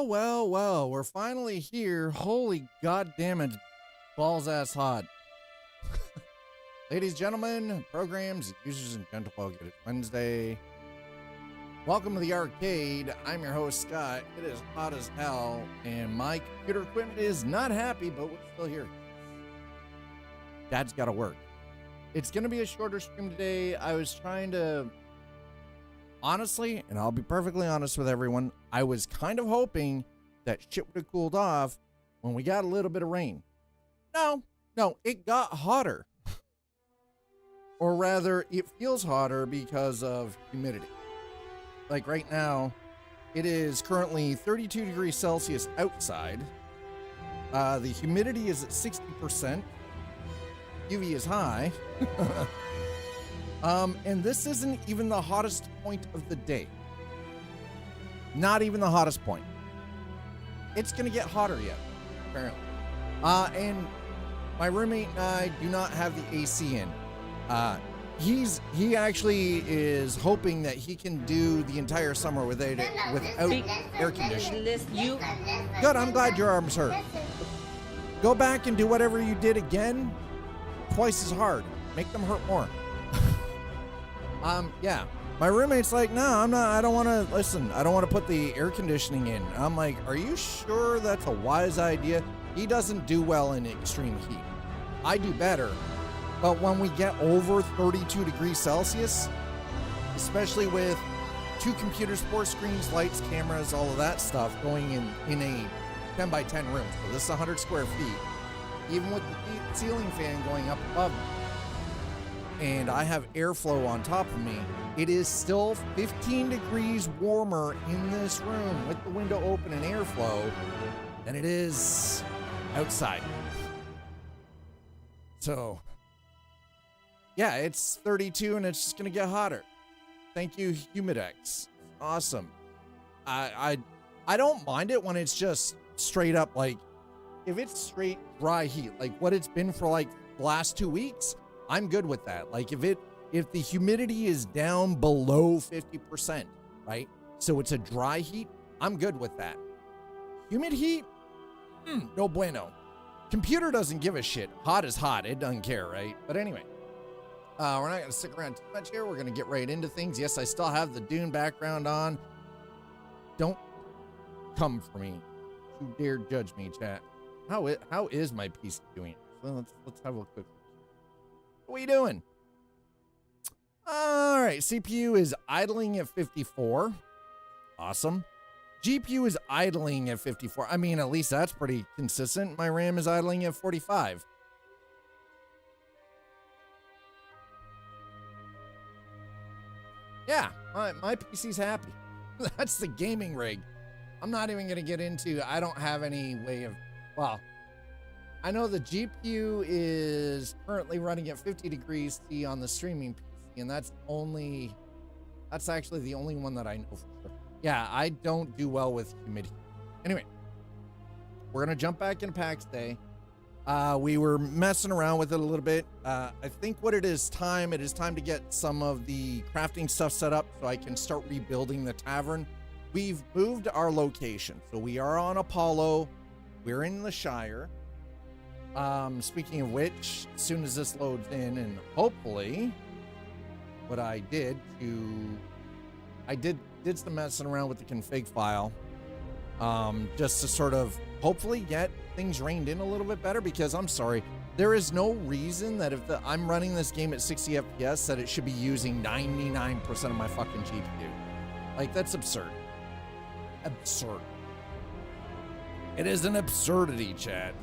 Well, well, well, we're finally here. Holy goddamn it, balls ass hot. Ladies, gentlemen, programs, users, and gentlefolk, it is Wednesday. Welcome to the arcade. I'm your host, Scott. It is hot as hell, and my computer equipment is not happy, but we're still here. Dad's got to work. It's going to be a shorter stream today. I was trying to, honestly, and I'll be perfectly honest with everyone, I was kind of hoping that shit would have cooled off when we got a little bit of rain. No, it got hotter. Or rather, it feels hotter because of humidity. Like right now, it is currently 32 degrees Celsius outside. The humidity is at 60%. UV is high. And this isn't even the hottest point of the day. Not even the hottest point. It's going to get hotter yet, apparently. And my roommate and I do not have the AC in. He actually is hoping that he can do the entire summer without air conditioning. Good, I'm glad your arm's hurt. Go back and do whatever you did again, twice as hard. Make them hurt more. Yeah. My roommate's like, no, I don't want to put the air conditioning in. I'm like, are you sure that's a wise idea? He doesn't do well in extreme heat. I do better. But when we get over 32 degrees Celsius, especially with 2 computers, 4 screens, lights, cameras, all of that stuff going in a 10 by 10 room, so this is 100 square feet, even with the ceiling fan going up above me, and I have airflow on top of me, it is still 15 degrees warmer in this room with the window open and airflow than it is outside. So, yeah, it's 32 and it's just gonna get hotter. Thank you, Humidex. Awesome. I don't mind it when it's just straight up, like, if it's straight dry heat, like what it's been for like the last 2 weeks, I'm good with that. Like if the humidity is down below 50%, right? So it's a dry heat, I'm good with that. Humid heat? No bueno. Computer doesn't give a shit. Hot is hot. It doesn't care, right? But anyway, we're not going to stick around too much here. We're going to get right into things. Yes, I still have the Dune background on. Don't come for me. You dare judge me, chat. How is my PC doing? Well, let's have a quick look. What are you doing? All right, CPU is idling at 54. Awesome. GPU is idling at 54. I mean, at least that's pretty consistent. My RAM is idling at 45. Yeah, my PC's happy. That's the gaming rig. I'm not even going to get into, I don't have any way of, well, I know the GPU is currently running at 50 degrees C on the streaming PC, and that's actually the only one that I know for sure. Yeah, I don't do well with humidity. Anyway, we're going to jump back into Pax Dei. We were messing around with it a little bit. I think what it is time to get some of the crafting stuff set up so I can start rebuilding the tavern. We've moved our location. So we are on Apollo. We're in the Shire. Speaking of which, as soon as this loads in, and hopefully what I did some messing around with the config file, just to sort of hopefully get things reined in a little bit better, because I'm sorry, there is no reason that if I'm running this game at 60 FPS that it should be using 99% of my fucking GPU. Like, that's absurd. Absurd. It is an absurdity, chat.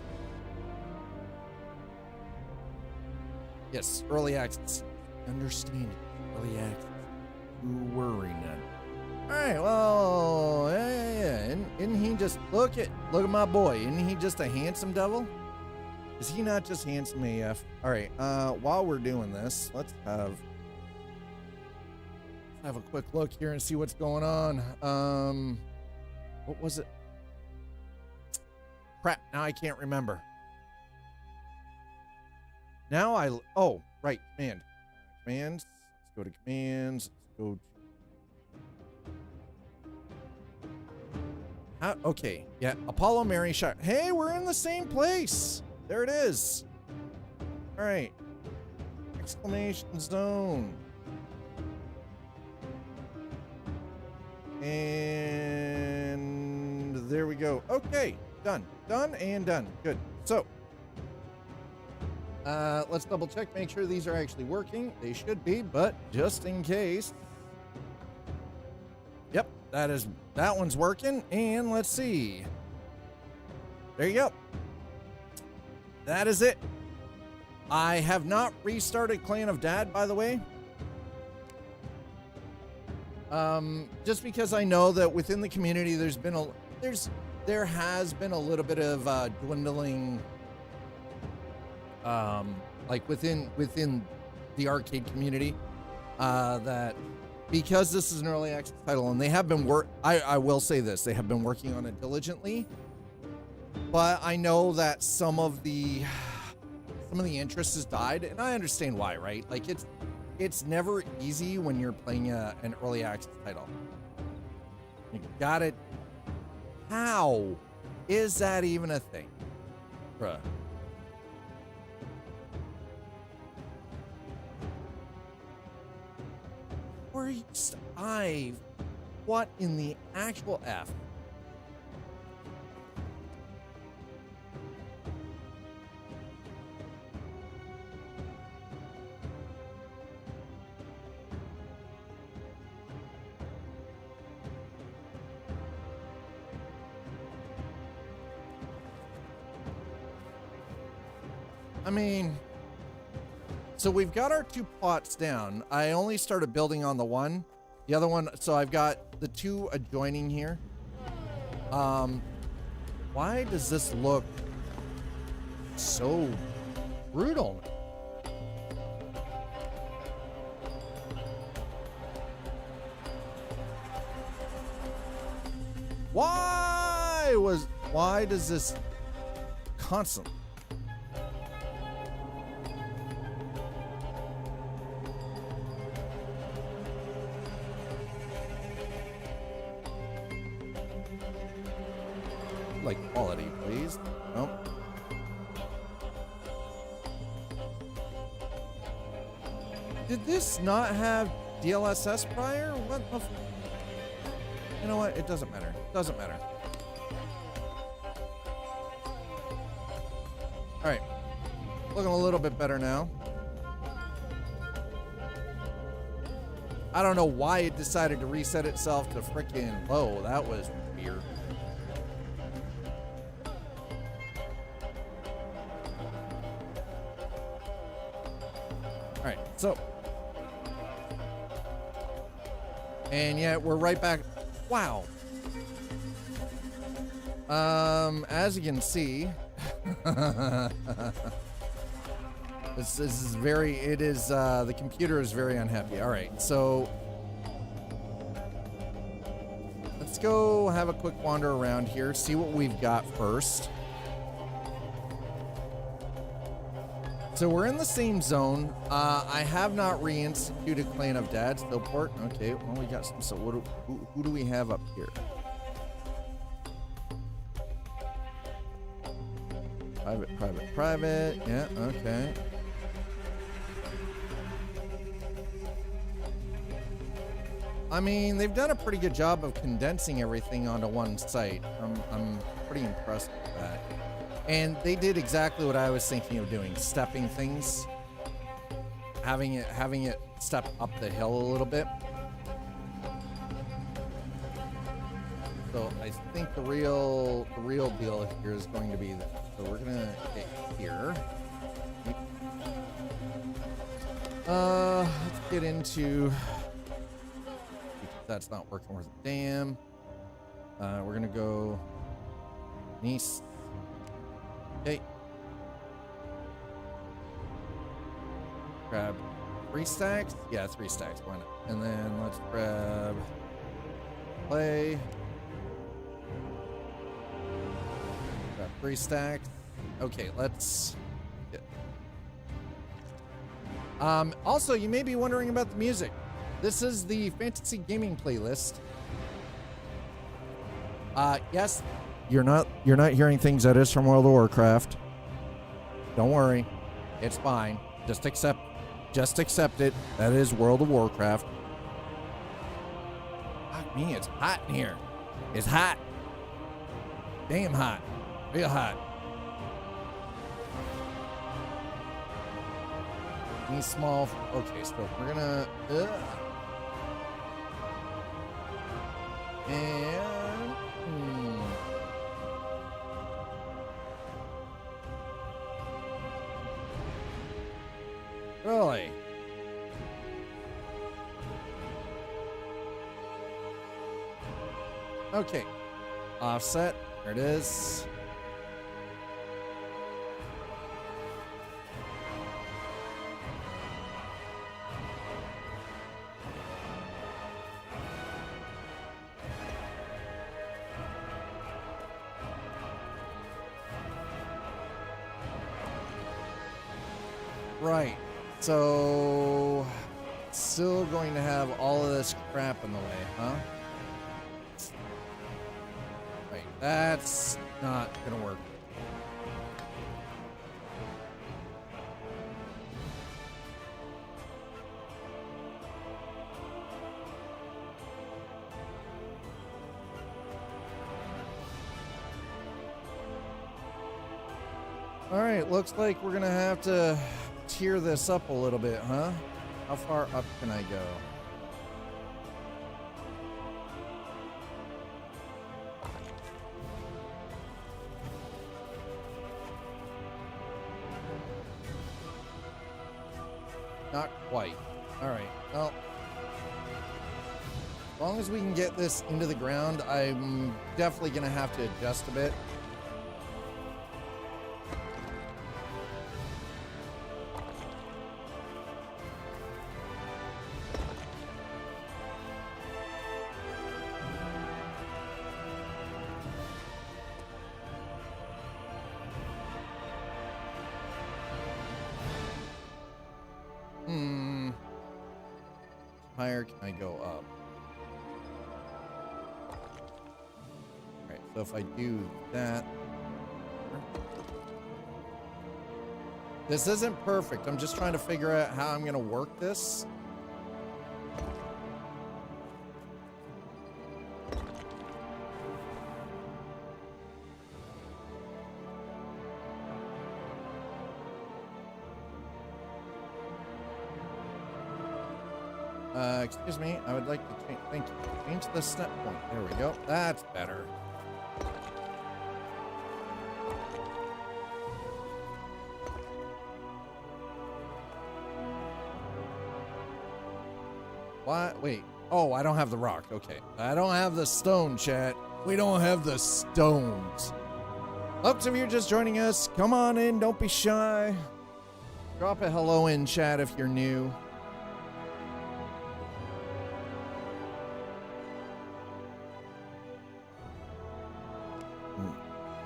Yes, early access. Understand it. Early access. You worry none. All right, well, yeah. Isn't he just, look at my boy. Isn't he just a handsome devil? Is he not just handsome AF? All right, while we're doing this, let's have a quick look here and see what's going on. What was it? Crap, now I can't remember. Now oh, right, commands. Let's go to commands. Let's go to Okay, yeah, Apollo Mary Shire. Hey, we're in the same place. There it is. All right. Exclamation zone. And there we go. Okay, done. Done and done. Good. So, let's double check, make sure these are actually working. They should be, but just in case. Yep, that one's working. And let's see. There you go. That is it. I have not restarted Clan of Dad, by the way. Just because I know that within the community there has been a little bit of dwindling, like within the arcade community, that because this is an early access title and they have been I will say this, they have been working on it diligently, but I know that some of the interest has died, and I understand why, right? Like it's never easy when you're playing an early access title. You got it. How is that even a thing? Bruh. What in the actual F? I mean, so we've got our 2 plots down. I only started building on the one. The other one, so I've got the 2 adjoining here. Why does this look so brutal? Why does this constantly? Like quality, please. Nope. Did this not have DLSS prior? What the you know what? It doesn't matter. It doesn't matter. Alright. Looking a little bit better now. I don't know why it decided to reset itself to freaking low. That was weird. Alright, so. And yeah, we're right back. Wow. As you can see, this is the computer is very unhappy. All right, so let's go have a quick wander around here, see what we've got first. So we're in the same zone. I have not reinstituted Clan of Dad still port. Okay, well we got some. So who do we have up here? Private. Yeah, okay. I mean, they've done a pretty good job of condensing everything onto one site. I'm pretty impressed with that. And they did exactly what I was thinking of doing, stepping things, having it step up the hill a little bit. So I think the real deal here is going to be that. So we're gonna get here. Let's get into. That's not working worth a damn. We're gonna go east. Okay. Grab 3 stacks. Yeah, 3 stacks. Why not? And then let's grab play. Grab 3 stacks. Okay, let's get. Also, you may be wondering about the music. This is the fantasy gaming playlist. Yes, you're not hearing things that is from World of Warcraft. Don't worry. It's fine. Just accept it. That is World of Warcraft. Fuck me, it's hot in here. It's hot. Damn hot. Real hot. Any small... Okay, so we're gonna... And... Really? Okay. Offset. There it is. Right. So, still going to have all of this crap in the way, huh? Right. That's not gonna work. All right, looks like we're gonna have to tier this up a little bit, huh? How far up can I go? Not quite. All right, well, as long as we can get this into the ground, I'm definitely gonna have to adjust a bit. Higher can I go up? Alright, so if I do that... This isn't perfect. I'm just trying to figure out how I'm going to work this. Excuse me, I would like to change, thank you. Change the step point. There we go. That's better. What? Wait. Oh, I don't have the rock. Okay. I don't have the stone, chat. We don't have the stones. Folks, if you're just joining us, come on in. Don't be shy. Drop a hello in chat if you're new.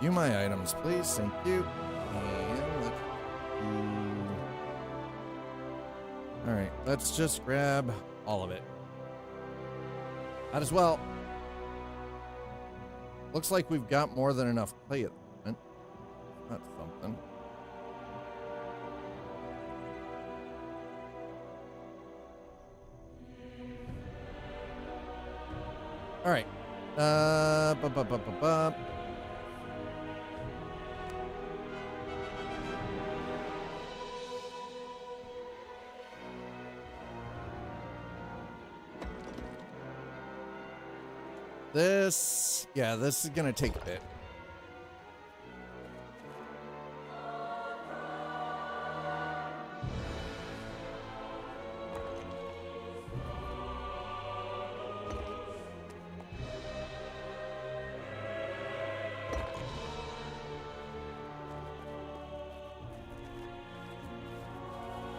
View my items, please. Thank you. And let's do... All right, let's just grab all of it. Might as well. Looks like we've got more than enough clay at the moment. That's something. All right. This is gonna take a bit.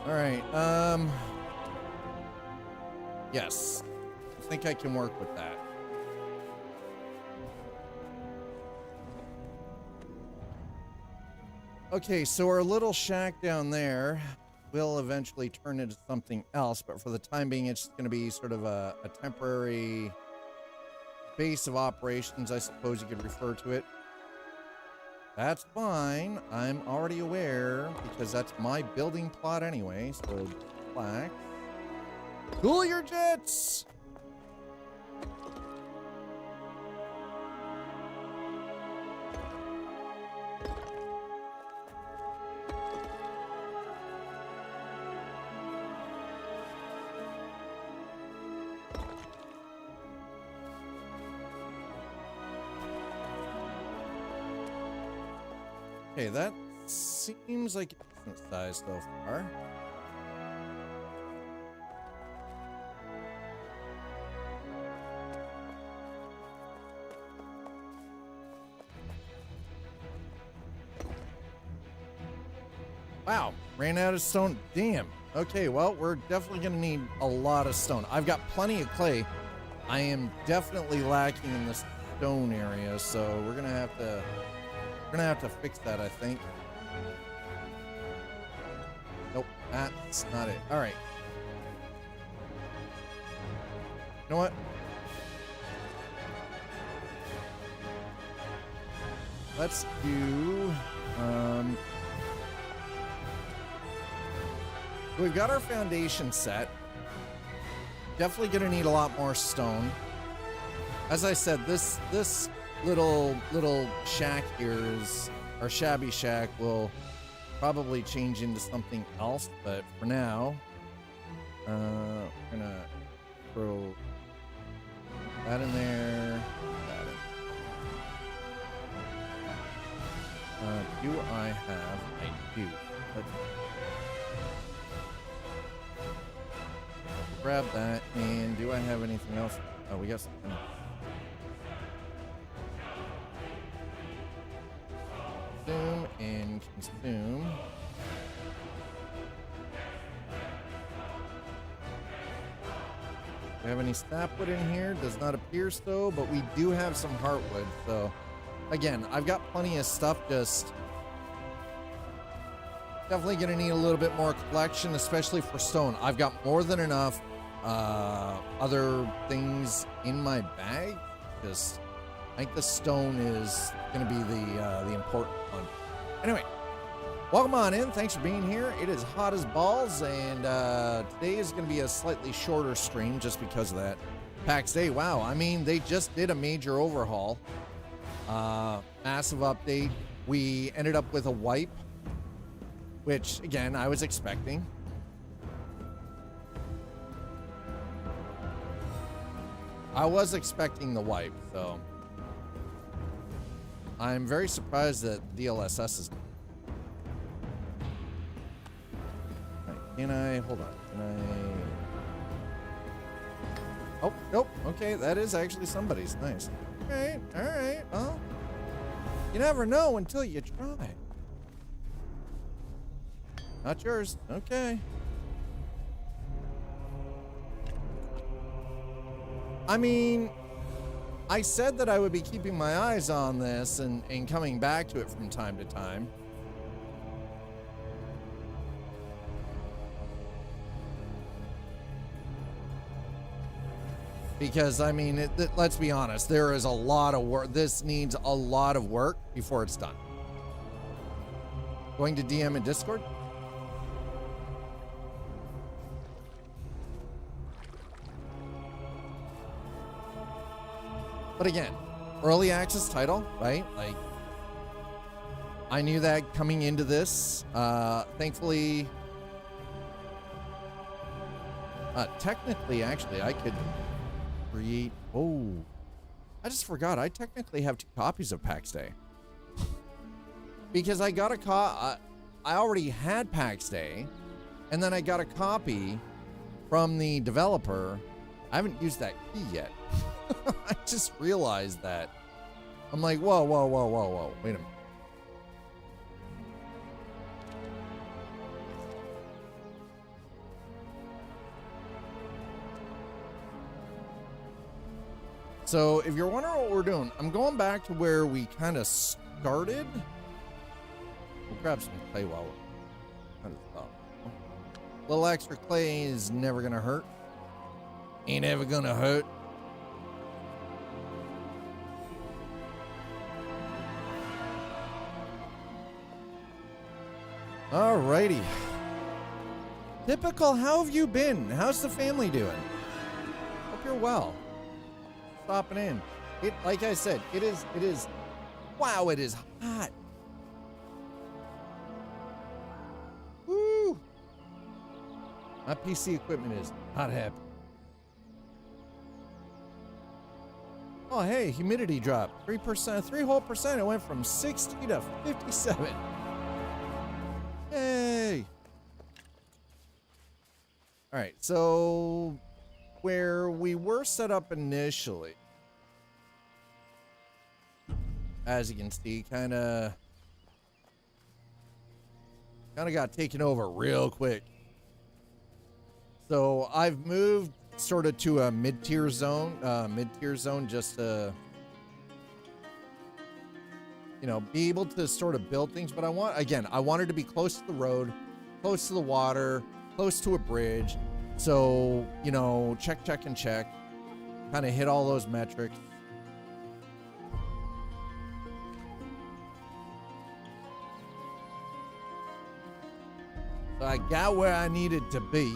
All right, yes, I think I can work with that. Okay, so our little shack down there will eventually turn into something else, but for the time being, it's just going to be sort of a temporary base of operations, I suppose you could refer to it. That's fine. I'm already aware because that's my building plot anyway. So, black. Cool your jets! Okay, that seems like a decent size so far. Wow, ran out of stone. Damn. Okay, well, we're definitely going to need a lot of stone. I've got plenty of clay. I am definitely lacking in the stone area, so we're going to have to... We're gonna have to fix that, I think. Nope, that's not it. All right. You know what? Let's do. We've got our foundation set. Definitely gonna need a lot more stone. As I said, this little shack here is, our shabby shack will probably change into something else, but for now, we're gonna throw that in there, that in. Do I have? I do. Let's grab that, and do I have anything else? Oh, we got something. Consume and consume. Do we have any sapwood in here? Does not appear so, but we do have some heartwood. So, again, I've got plenty of stuff. Just definitely going to need a little bit more collection, especially for stone. I've got more than enough other things in my bag. Just, I think the stone is going to be the important one. Anyway, welcome on in. Thanks for being here. It is hot as balls, and today is going to be a slightly shorter stream just because of that. Pax Dei, wow. I mean, they just did a major overhaul. Massive update. We ended up with a wipe, which, again, I was expecting. I was expecting the wipe, so I'm very surprised that DLSS is... Can I... Hold on. Can I... Oh, nope. Okay, that is actually somebody's. Nice. All right. Well, you never know until you try. Not yours. Okay. I mean, I said that I would be keeping my eyes on this and coming back to it from time to time. Because, I mean, let's be honest, there is a lot of work. This needs a lot of work before it's done. Going to DM in Discord? But again, early access title, right? Like, I knew that coming into this. Thankfully, technically, actually, I could create... Oh, I just forgot. I technically have 2 copies of Pax Dei. Because I got a I already had Pax Dei, and then I got a copy from the developer. I haven't used that key yet. I just realized that. I'm like, whoa. Wait a minute. So if you're wondering what we're doing, I'm going back to where we kind of started. We'll grab some clay while we're... A little extra clay is never gonna hurt. Ain't ever gonna hurt. Alrighty. Typical, how have you been? How's the family doing? Hope you're well. Stopping in. Like I said, it is, wow, it is hot. Woo! My PC equipment is not happy. Oh, hey, humidity dropped 3%, 3 whole percent. It went from 60 to 57. Yay! All right, so where we were set up initially, as you can see, kind of got taken over real quick. So I've moved sort of to a mid-tier zone, just to, you know, be able to sort of build things. But I wanted to be close to the road, close to the water, close to a bridge. So, you know, check, kind of hit all those metrics. So I got where I needed to be.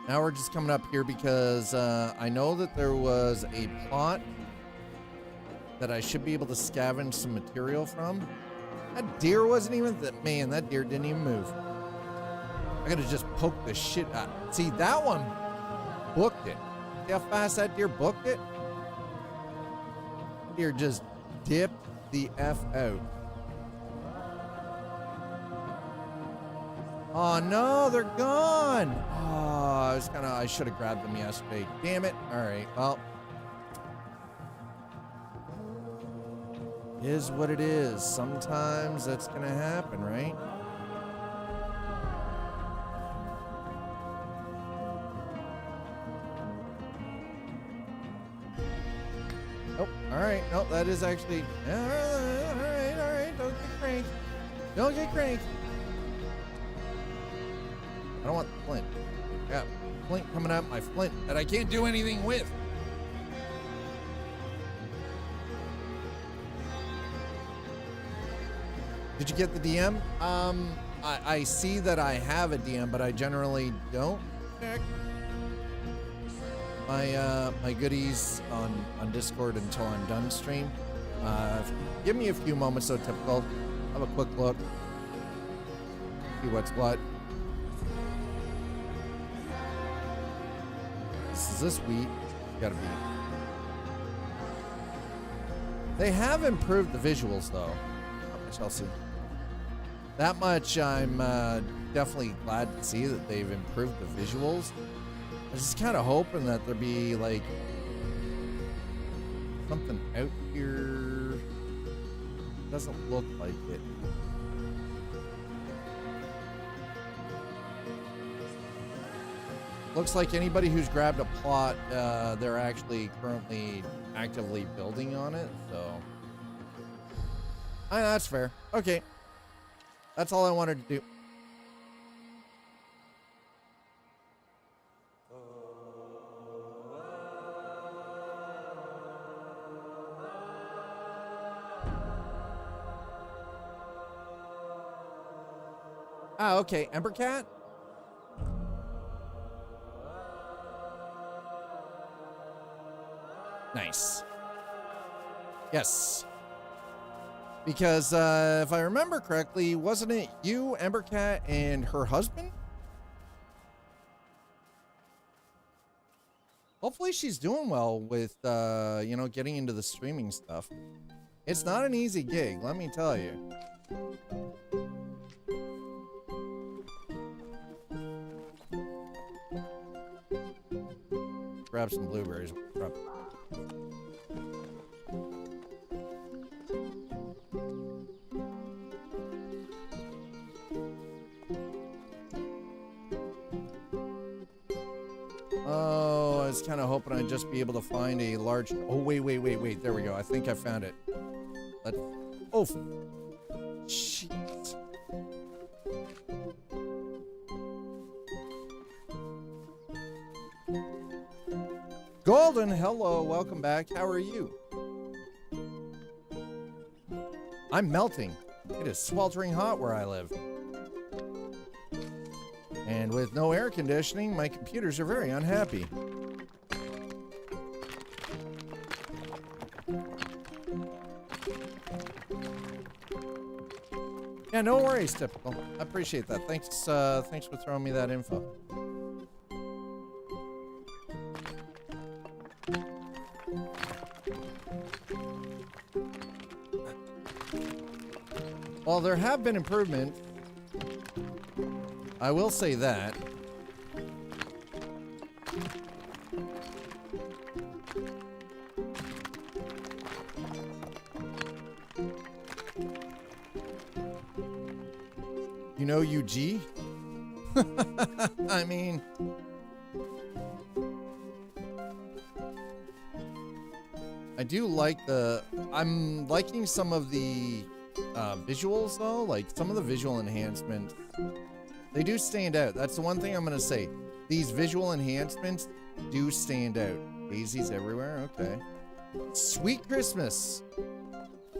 Now we're just coming up here because I know that there was a plot that I should be able to scavenge some material from. That deer wasn't even, that deer didn't even move. I gotta just poke the shit out. See, that one booked it. See how fast that deer booked it? That deer just dipped the F out. Oh no, they're gone. Oh, I should have grabbed them yesterday. Damn it. All right, well. Is what it is. Sometimes that's gonna happen, right? Oh, all right. No, that is actually. All right. Don't get cranked. I don't want the flint. I got flint coming out my flint that I can't do anything with. Did you get the DM? I see that I have a DM, but I generally don't check my goodies on Discord until I'm done stream. Give me a few moments, so typical. Have a quick look. See what's what. Is this wheat? Gotta be. They have improved the visuals, though. Not much else. That much I'm definitely glad to see that they've improved the visuals. I was just kind of hoping that there'd be like something out here. Doesn't look like it. Looks like anybody who's grabbed a plot, they're actually currently actively building on it, so. That's fair. Okay. That's all I wanted to do. Okay. Ember Cat? Nice. Yes. Because if I remember correctly, wasn't it you, Ember Cat, and her husband? Hopefully she's doing well with, you know, getting into the streaming stuff. It's not an easy gig, let me tell you. Grab some blueberries. Oh, I was kind of hoping I'd just be able to find a large... Oh, wait. There we go. I think I found it. Let's... Oh, shit. Golden, hello, welcome back. How are you? I'm melting. It is sweltering hot where I live. And with no air conditioning, my computers are very unhappy. Yeah, no worries, Typical. I appreciate that. Thanks for throwing me that info. Well, there have been improvements. I will say that. You know UG? I mean... I do like I'm liking some of the visuals though, like some of the visual enhancements. They do stand out. That's the one thing I'm gonna say. These visual enhancements do stand out. Daisies everywhere, okay. Sweet Christmas.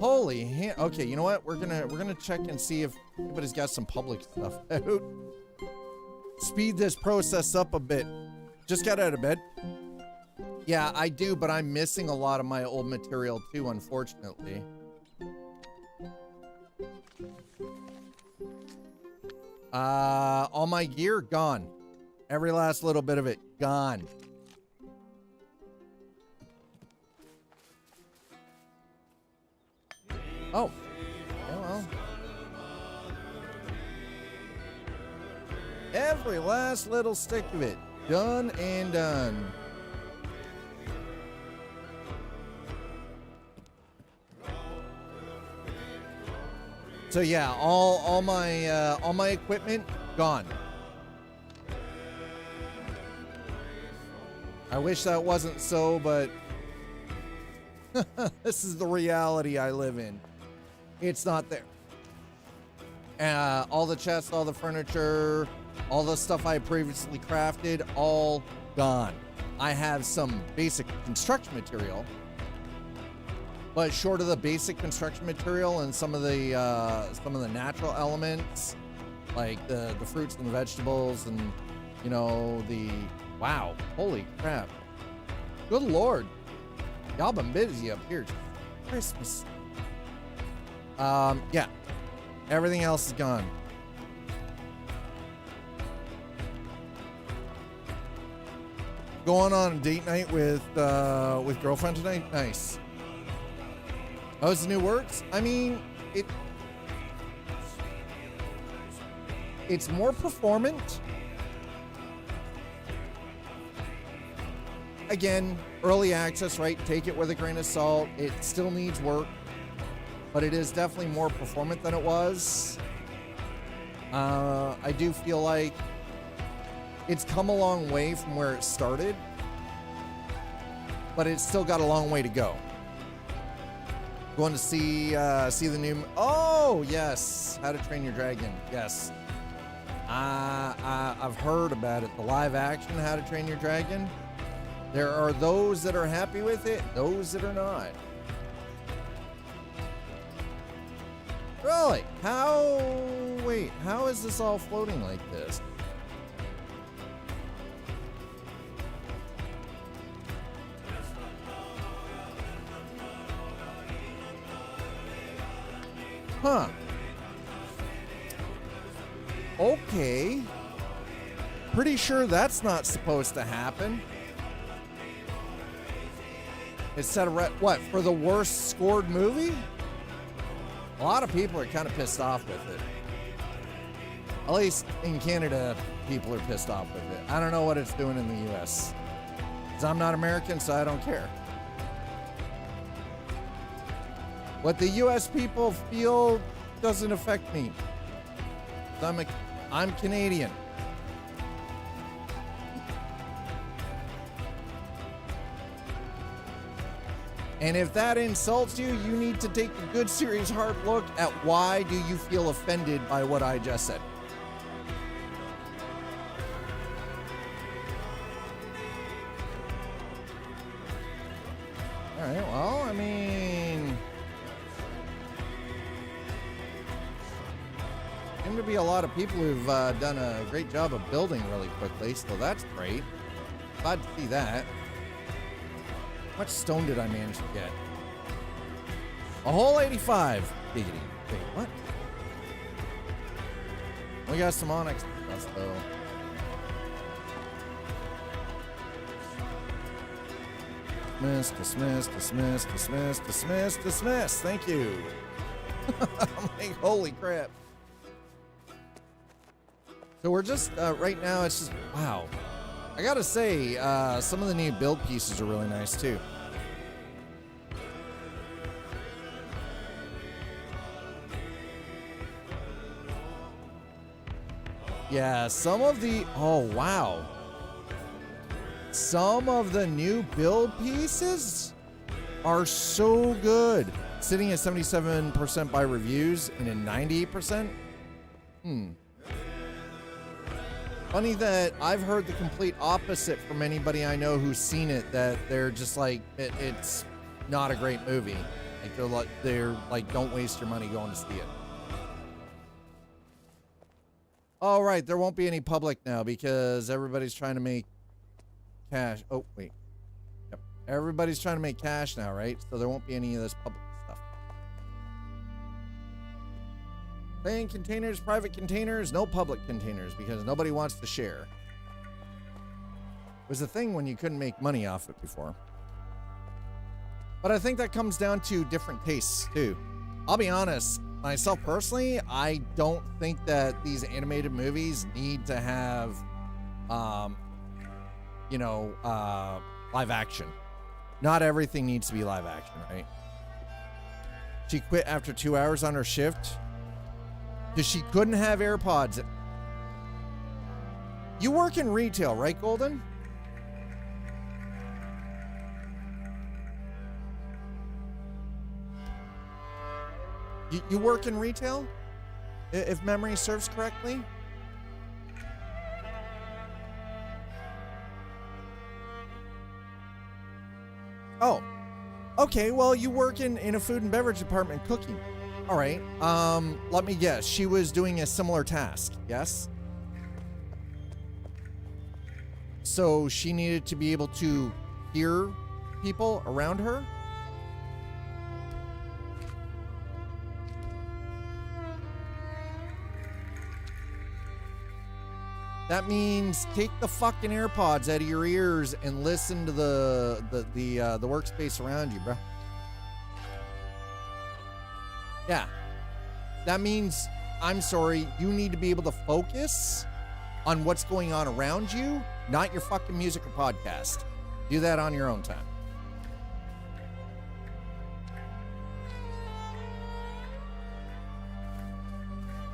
Holy okay, you know what? We're gonna check and see if anybody's got some public stuff out. Speed this process up a bit. Just got out of bed. Yeah, I do, but I'm missing a lot of my old material too, unfortunately. All my gear gone. Every last little bit of it gone. Oh. Yeah, well. Every last little stick of it. Done and done. So yeah, all my equipment gone. I wish that wasn't so, but this is the reality I live in. It's not there. All the chests, all the furniture, all the stuff I previously crafted, all gone. I have some basic construction material. But short of the basic construction material and some of the natural elements, like the fruits and the vegetables and, you know, wow, holy crap. Good Lord. Y'all been busy up here. Christmas. Yeah. Everything else is gone. Going on a date night with girlfriend tonight? Nice. Oh, it's the new works? I mean, it's more performant. Again, early access, right? Take it with a grain of salt. It still needs work, but it is definitely more performant than it was. I do feel like it's come a long way from where it started, but it's still got a long way to go. Going to see the new... Oh, yes. How to Train Your Dragon. Yes. I've heard about it. The live action How to Train Your Dragon. There are those that are happy with it, those that are not. Really? Wait, how is this all floating like this? Huh. Okay. Pretty sure that's not supposed to happen. It's set a what, for the worst scored movie? A lot of people are kind of pissed off with it. At least in Canada, people are pissed off with it. I don't know what it's doing in the US. Because I'm not American, so I don't care. What the US people feel doesn't affect me. I'm Canadian. And if that insults you, you need to take a good, serious, hard look at why do you feel offended by what I just said. All right, well, I mean... seem to be a lot of people who've done a great job of building really quickly, so that's great. Glad to see that. How much stone did I manage to get? A whole 85. Giggity. Wait, what? We got some onyx dust, though. Dismiss. Thank you. I'm like, holy crap. So we're just, right now, it's just, wow. I gotta say, some of the new build pieces are really nice, too. Yeah, some of the, oh, wow. Some of the new build pieces are so good. Sitting at 77% by reviews and in 98%. Funny that I've heard the complete opposite from anybody I know who's seen it, that they're just like, it's not a great movie. Like they're like, don't waste your money going to see it. All right, there won't be any public now because everybody's trying to make cash. Oh, wait. Yep. Everybody's trying to make cash now, right? So there won't be any of this public stuff. Saying containers, private containers, no public containers because nobody wants to share. It was a thing when you couldn't make money off it before. But I think that comes down to different tastes too. I'll be honest, myself personally, I don't think that these animated movies need to have, live action. Not everything needs to be live action, right? She quit after 2 hours on her shift because she couldn't have AirPods. You work in retail, right, Golden? You work in retail? If memory serves correctly? Oh, okay. Well, you work in a food and beverage department cooking. All right. Let me guess. She was doing a similar task. Yes. So she needed to be able to hear people around her. That means take the fucking AirPods out of your ears and listen to the workspace around you, bro. Yeah. That means, I'm sorry, you need to be able to focus on what's going on around you, not your fucking music or podcast. Do that on your own time.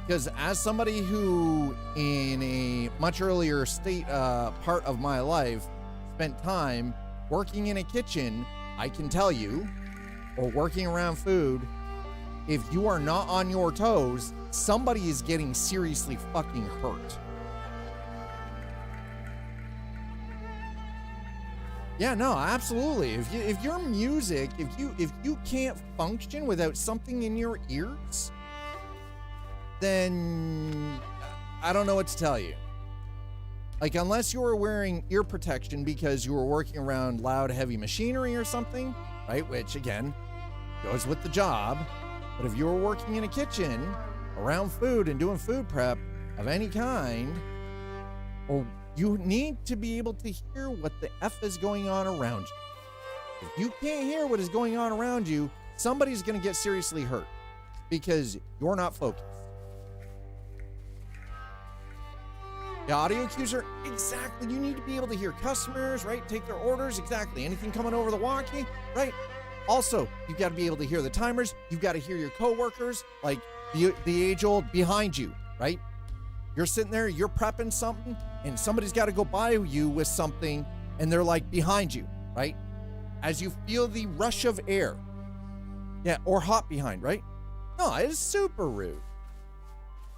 Because as somebody who, in a much earlier state part of my life, spent time working in a kitchen, I can tell you, or working around food, if you are not on your toes, somebody is getting seriously fucking hurt. Yeah, no, absolutely. If your music, if you can't function without something in your ears, then I don't know what to tell you. Like, unless you were wearing ear protection because you were working around loud, heavy machinery or something, right? Which, again, goes with the job. But if you were working in a kitchen around food and doing food prep of any kind, or you need to be able to hear what the F is going on around you. If you can't hear what is going on around you, somebody's going to get seriously hurt because you're not focused. The audio cues are exactly, you need to be able to hear customers, right? Take their orders, exactly. Anything coming over the walkie, right? Also, you've got to be able to hear the timers. You've got to hear your coworkers, like the age-old behind you, right? You're sitting there, you're prepping something, and somebody's got to go by you with something, and they're like behind you, right? As you feel the rush of air. Yeah, or hot behind, right? No, it is super rude.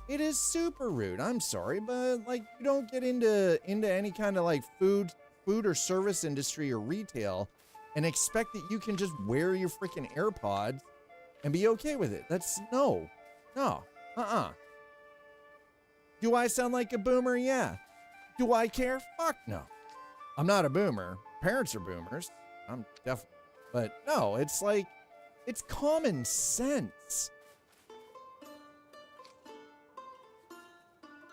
It is super rude. I'm sorry, but like, you don't get into any kind of like food or service industry or retail and expect that you can just wear your freaking AirPods and be okay with it. That's no. Do I sound like a boomer? Yeah. Do I care? Fuck no. I'm not a boomer. Parents are boomers. I'm definitely. But no, it's like, it's common sense.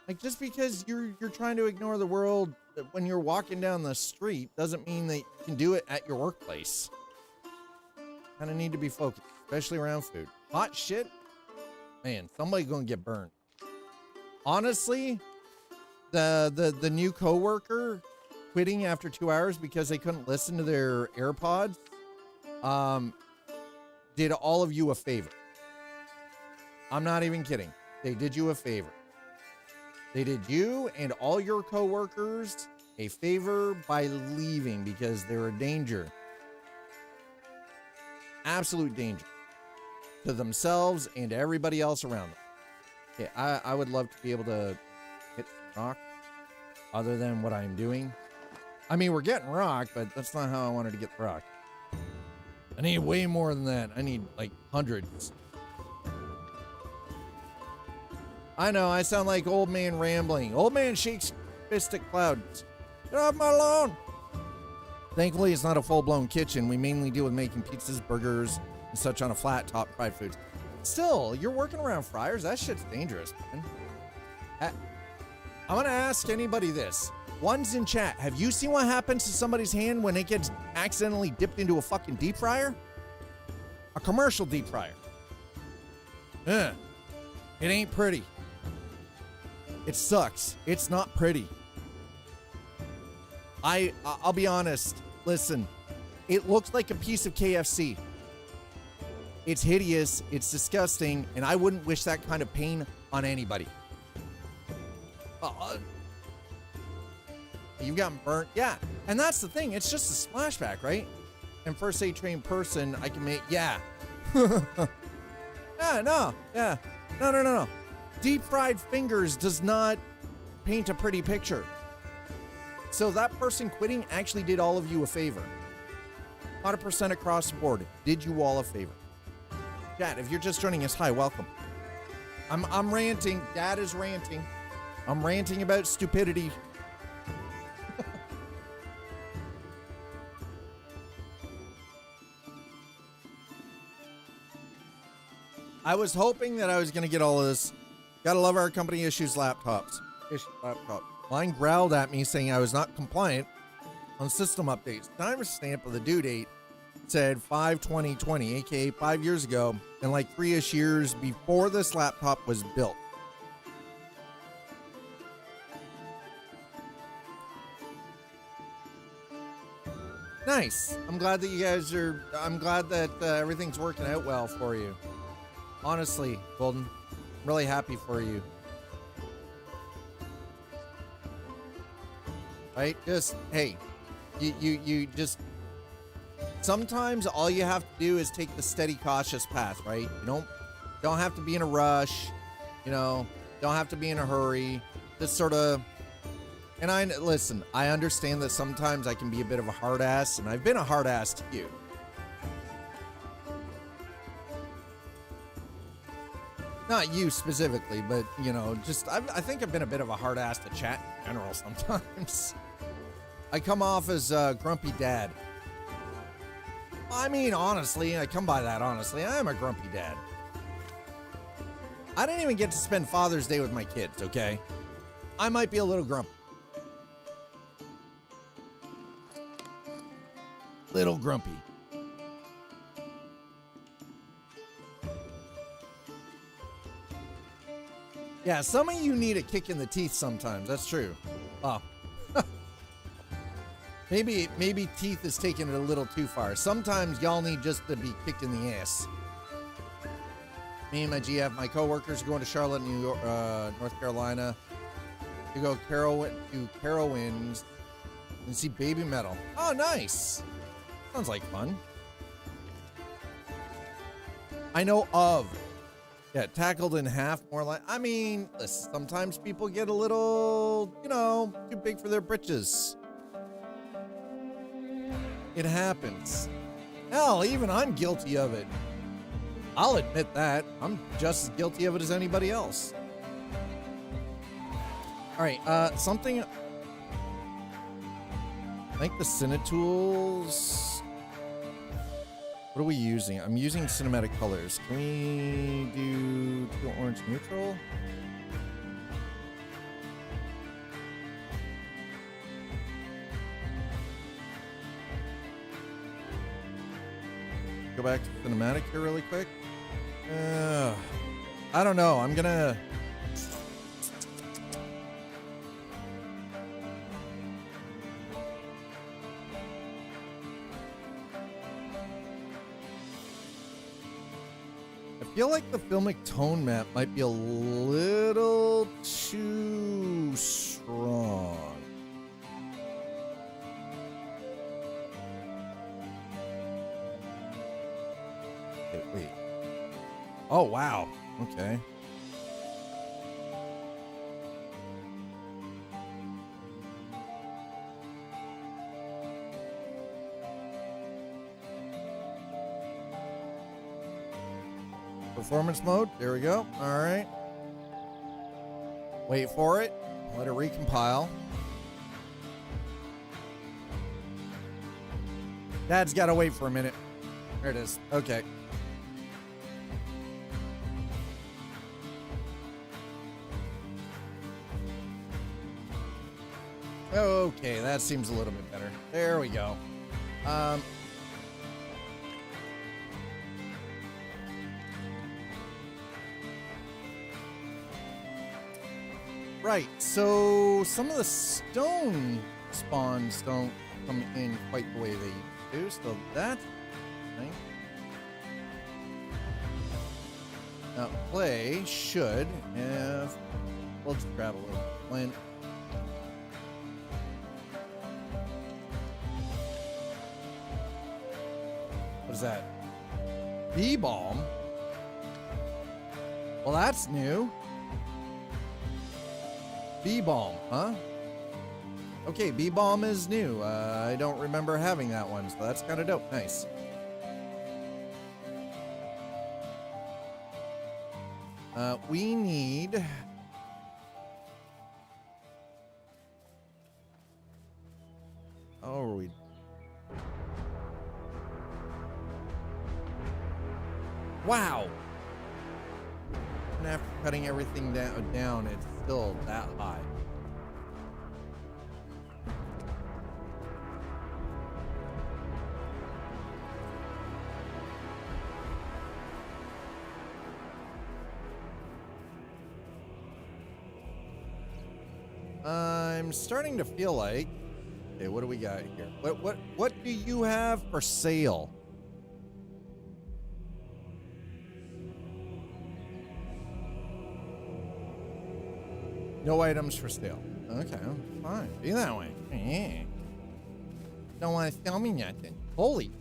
Like, just because you're trying to ignore the world when you're walking down the street doesn't mean that you can do it at your workplace. Kind of need to be focused, especially around food. Hot shit, man, somebody's gonna get burned. Honestly, the new coworker quitting after 2 hours because they couldn't listen to their AirPods, did all of you a favor. I'm not even kidding. They did you a favor. They did you and all your coworkers a favor by leaving because they're a danger. Absolute danger to themselves and to everybody else around them. Okay, I would love to be able to hit rock other than what I'm doing. I mean, we're getting rock, but that's not how I wanted to get the rock. I need way more than that. I need like hundreds. I know, I sound like old man rambling. Old man shakes fist at clouds. Get off my lawn. Thankfully, it's not a full-blown kitchen. We mainly deal with making pizzas, burgers, and such on a flat top fried foods. Still, you're working around fryers. That shit's dangerous, man. I'm going to ask anybody this. One's in chat. Have you seen what happens to somebody's hand when it gets accidentally dipped into a fucking deep fryer? A commercial deep fryer. It ain't pretty. It sucks. It's not pretty. I'll be honest. Listen, it looks like a piece of KFC. It's hideous. It's disgusting. And I wouldn't wish that kind of pain on anybody. You've gotten burnt. Yeah. And that's the thing. It's just a splashback, right? And first aid trained person, I can make, yeah. Yeah, no. Yeah. No. Deep fried fingers does not paint a pretty picture. So that person quitting actually did all of you a favor. 100% across the board. Did you all a favor. Dad, if you're just joining us, hi, welcome. I'm ranting. Dad is ranting. I'm ranting about stupidity. I was hoping that I was going to get all of this. Gotta love our company issues laptops. Mine growled at me saying I was not compliant on system updates. Timestamp of the due date said 5/20/20, aka 5 years ago, and like 3-ish years before this laptop was built. Nice. I'm glad that you guys are. I'm glad that everything's working out well for you. Honestly, Golden, I'm really happy for you. Right? Just, hey, you just, sometimes all you have to do is take the steady, cautious path, right? You don't have to be in a rush, you know, don't have to be in a hurry. Just sort of, and listen, I understand that sometimes I can be a bit of a hard ass, and I've been a hard ass to you. Not you specifically, but, you know, just, I think I've been a bit of a hard ass to chat in general sometimes. I come off as a grumpy dad. I mean, honestly, I come by that honestly. I am a grumpy dad. I didn't even get to spend Father's Day with my kids, okay? I might be a little grumpy. Little grumpy. Yeah, some of you need a kick in the teeth sometimes. That's true. Oh. maybe teeth is taking it a little too far. Sometimes y'all need just to be kicked in the ass. Me and my GF, my coworkers are going to Charlotte, New York, North Carolina to go Carowinds and see Baby Metal. Oh, nice. Sounds like fun. I know of. Yeah, tackled in half, more like, I mean, listen, sometimes people get a little, you know, too big for their britches. It happens. Hell, even I'm guilty of it. I'll admit that. I'm just as guilty of it as anybody else. All right, something like the Cine tools. What are we using? I'm using cinematic colors. Can we do teal orange neutral? Go back to cinematic here really quick. I don't know. I'm gonna. I feel like the filmic tone map might be a little too strong. Okay, wait. Oh, wow. Okay. Performance mode. There we go. All right. Wait for it. Let it recompile. Dad's got to wait for a minute. There it is. Okay. Okay, that seems a little bit better. There we go. Right, so some of the stone spawns don't come in quite the way they do, so that's nice. Now, play should have. We'll just grab a little flint. What is that? Bee balm? Well, that's new. Bee balm, huh? Okay, bee balm is new. I don't remember having that one, so that's kind of dope. Nice. We need. How are we? Wow. And after cutting everything down, it's still that high. I'm starting to feel like. Okay, what do we got here? What do you have for sale? No items for sale. Okay, fine. Be that way. Yeah. Don't want to sell me nothing. Holy.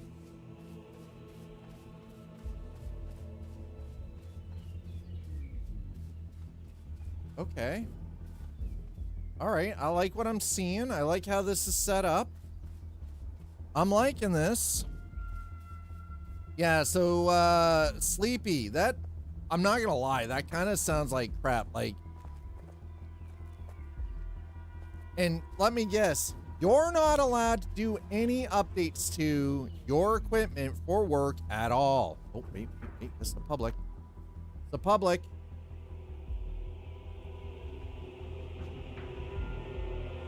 Okay. All right. I like what I'm seeing. I like how this is set up. I'm liking this. Yeah, so Sleepy, that I'm not gonna lie, that kind of sounds like crap. Like, and let me guess, you're not allowed to do any updates to your equipment for work at all. Oh, wait, this is the public. It's the public.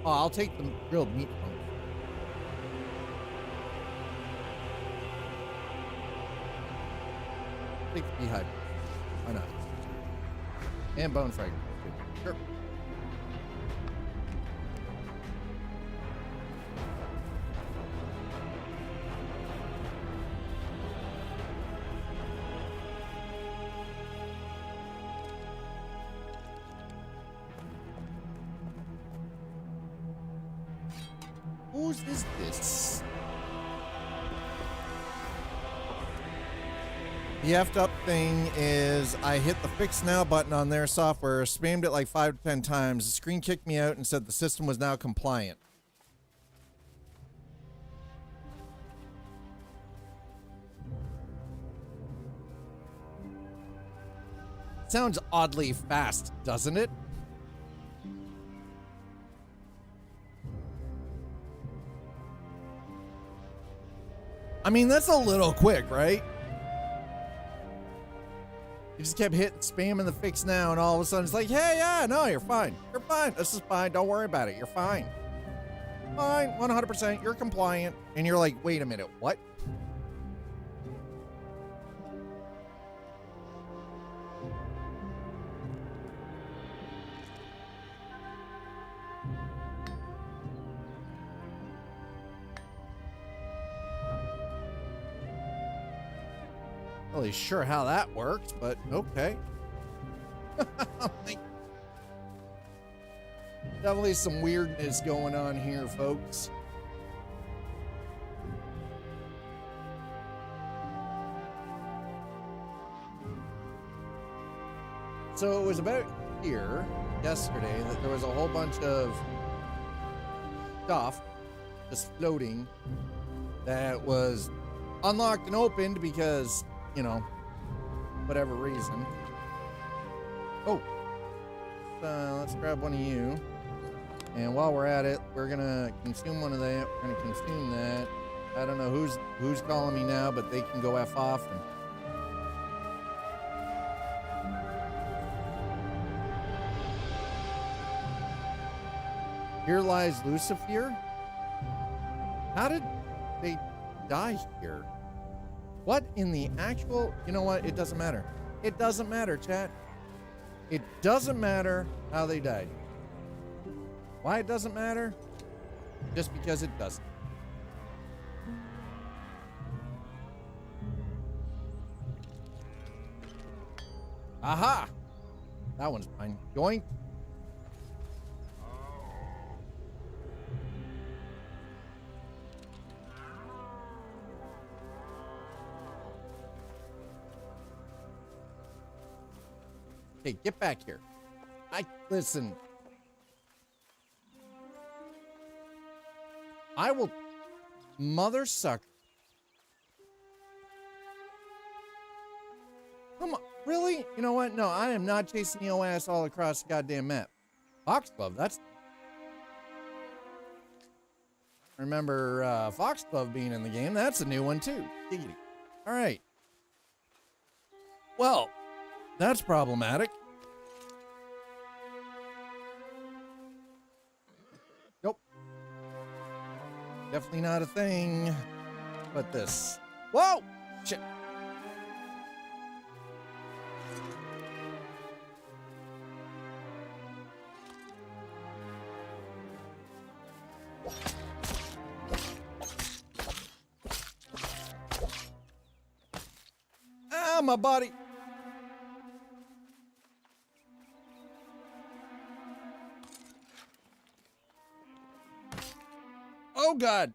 Oh, I'll take the grilled meat from it. Take the beehive. Why not? And bone fragment. Sure. Whose is this? The effed up thing is I hit the fix now button on their software, spammed it like 5 to 10 times. The screen kicked me out and said the system was now compliant. Sounds oddly fast, doesn't it? I mean, that's a little quick, right? You just kept hitting spamming the fix now, and all of a sudden it's like, hey, yeah, no, you're fine. You're fine. This is fine. Don't worry about it. You're fine. Fine, 100%. You're compliant. And you're like, wait a minute, what? Really sure how that works, but okay. Definitely some weirdness going on here, folks. So it was about here yesterday that there was a whole bunch of stuff just floating that was unlocked and opened because, you know, whatever reason. Oh, let's grab one of you. And while we're at it, we're gonna consume one of that. We're gonna consume that. I don't know who's calling me now, but they can go F off. And here lies Lucifer. How did they die here? What in the actual... You know what? It doesn't matter. It doesn't matter, chat. It doesn't matter how they died. Why it doesn't matter? Just because it doesn't. Aha! That one's fine. Yoink. Okay, get back here. Listen. I will mother suck. Come on, really? You know what? No, I am not chasing your ass all across the goddamn map. Foxglove, that's... Remember Foxglove being in the game. That's a new one too. Giggity. All right. Well, that's problematic. Nope. Definitely not a thing. But this. Whoa! Shit. Ah, my body. Oh, God.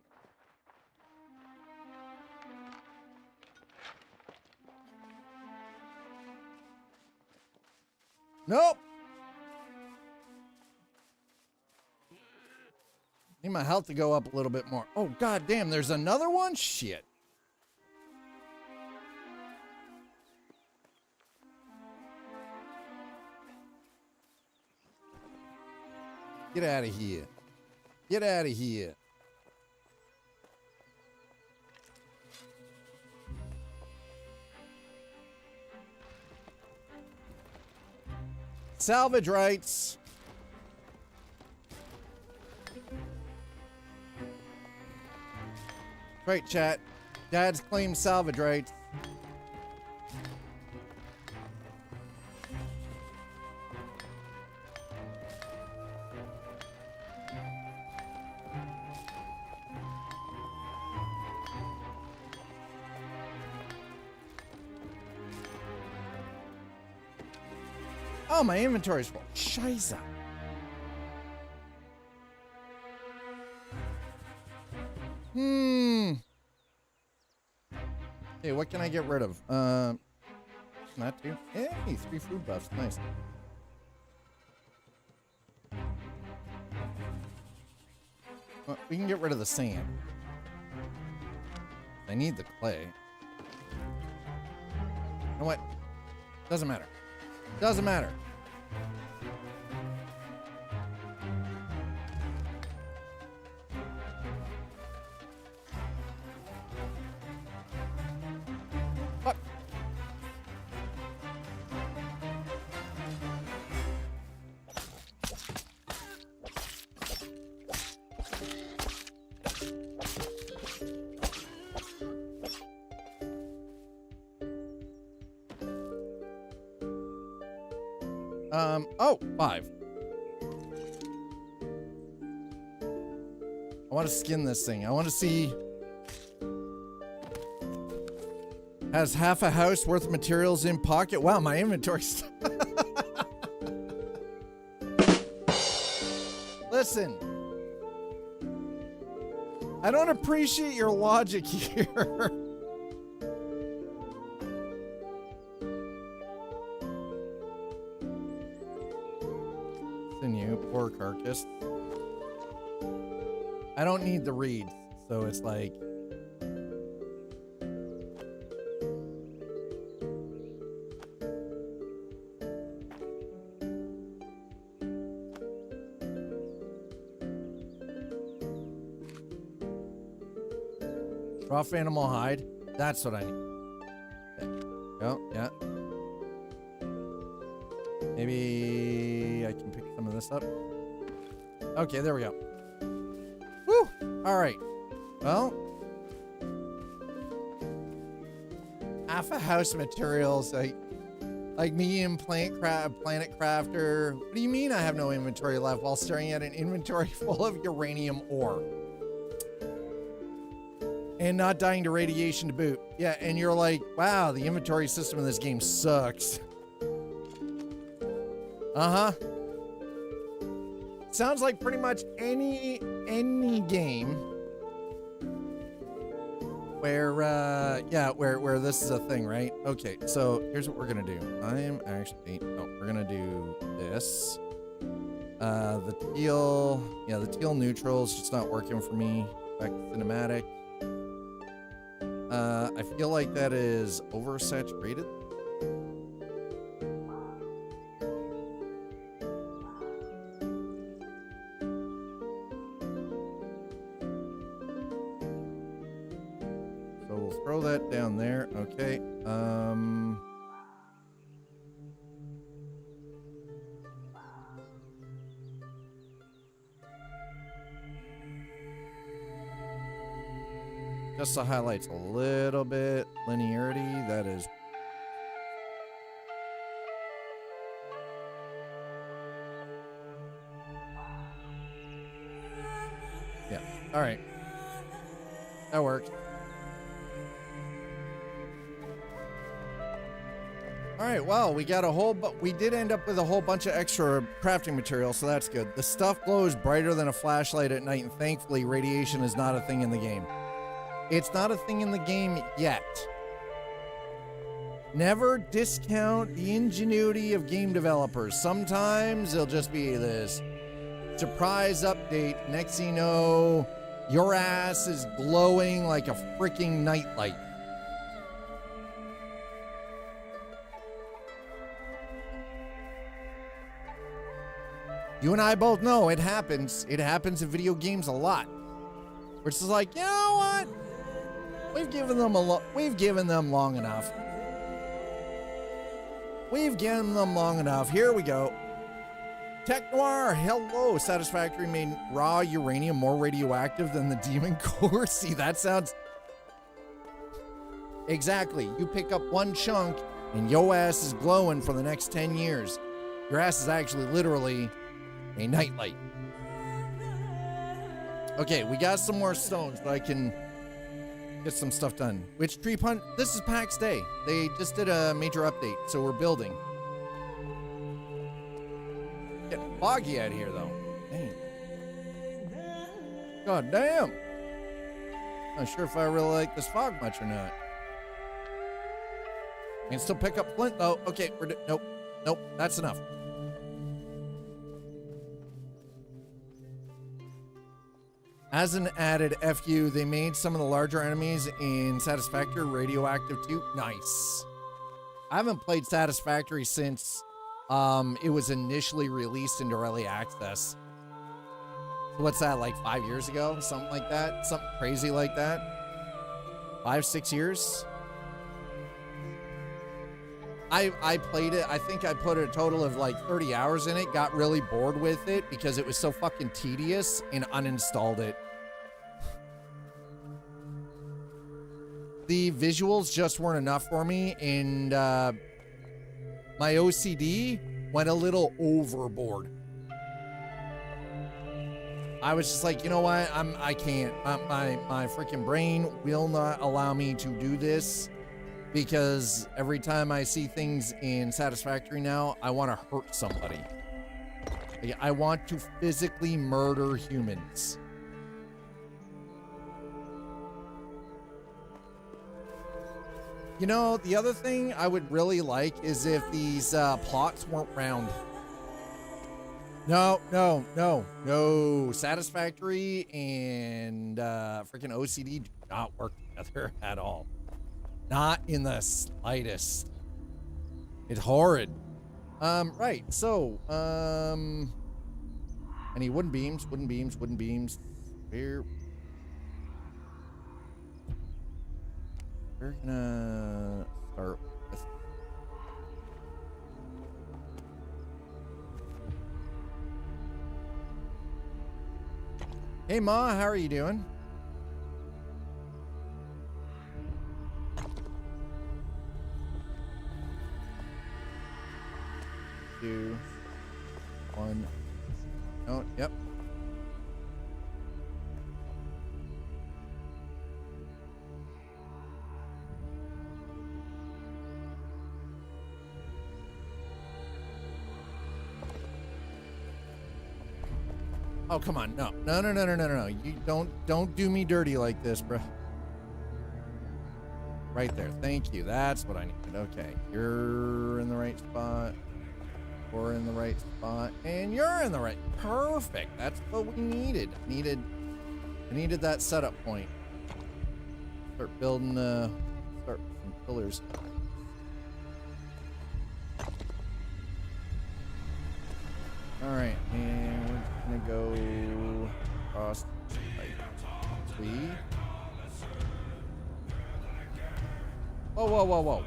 Nope. Need my health to go up a little bit more. Oh, God damn. There's another one? Shit. Get out of here. Get out of here. Salvage rights. Right, chat. Dad's claimed salvage rights. Oh, my inventory's full. Scheiße. Okay, what can I get rid of? Not two. Hey, 3 food buffs. Nice. Well, we can get rid of the sand. I need the clay. You know what? Doesn't matter. Doesn't matter. Oh, 5. I want to skin this thing. I want to see. Has half a house worth of materials in pocket. Wow, my inventory's. Listen. I don't appreciate your logic here. Sinew, poor carcass. I don't need the reeds, so it's like. Rough animal hide. That's what I need. Okay. Oh, yeah. Maybe I can pick some of this up. Okay, there we go. Woo! All right. Well, half a house of materials, like medium planet crafter. What do you mean I have no inventory left while staring at an inventory full of uranium ore? And not dying to radiation to boot. Yeah, and you're like, wow, the inventory system in this game sucks. Uh-huh. Sounds like pretty much any game where where this is a thing, right? Okay, so here's what we're gonna do. We're gonna do this. The teal neutral is just not working for me. Back to cinematic. I feel like that is oversaturated. So we'll throw that down there. Okay. Just the highlights a little bit. Linearity, that is. Yeah, all right. That works. All right, well, we got we did end up with a whole bunch of extra crafting material, so that's good. The stuff glows brighter than a flashlight at night, and thankfully, radiation is not a thing in the game. It's not a thing in the game yet. Never discount the ingenuity of game developers. Sometimes it'll just be this surprise update. Next thing you know, your ass is glowing like a freaking nightlight. You and I both know it happens. It happens in video games a lot. Which is like, you know what? We've given them long enough. We've given them long enough. Here we go. Tech Noir, hello. Satisfactory made raw uranium more radioactive than the demon core. See, that sounds... Exactly. You pick up one chunk and yo ass is glowing for the next 10 years. Your ass is actually literally a nightlight. Okay, we got some more stones, but I can get some stuff done. Which tree hunt? This is Pax Day. They just did a major update, so we're building. Getting foggy out here, though. Dang. God damn. Not sure if I really like this fog much or not. I can still pick up flint, though. Okay, nope, that's enough. As an added FU, they made some of the larger enemies in Satisfactory radioactive too. Nice. I haven't played Satisfactory since it was initially released into early access. What's that, like 5 years ago? Something like that? Something crazy like that? 5-6 years? I played it. I think I put a total of like 30 hours in it, got really bored with it because it was so fucking tedious, and uninstalled it. The visuals just weren't enough for me, and my OCD went a little overboard. I was just like, you know what? I can't. My freaking brain will not allow me to do this, because every time I see things in Satisfactory now, I want to hurt somebody. Like, I want to physically murder humans. You know, the other thing I would really like is if these plots weren't round. No. Satisfactory and freaking OCD do not work together at all. Not in the slightest. It's horrid. Right. So, I need wooden beams. We're gonna start with. Hey Ma, how are you doing? 2, 1. Oh, yep. Oh, come on. No. You don't do me dirty like this, bro. Right there. Thank you. That's what I needed. Okay. You're in the right spot. We're in the right spot. And you're in the right. Perfect. That's what we needed. I needed that setup point. Start building start with some pillars. Alright, and we're gonna go across like 3. Whoa.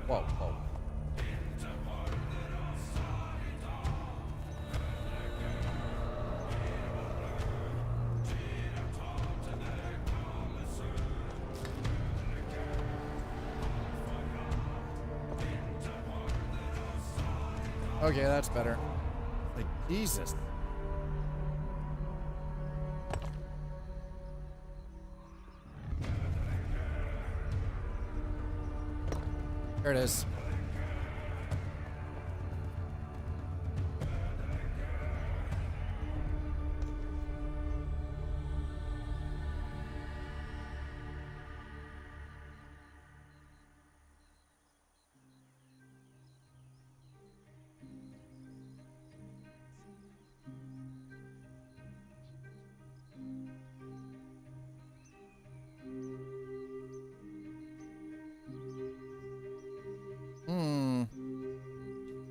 Okay, that's better. Like, Jesus. There it is.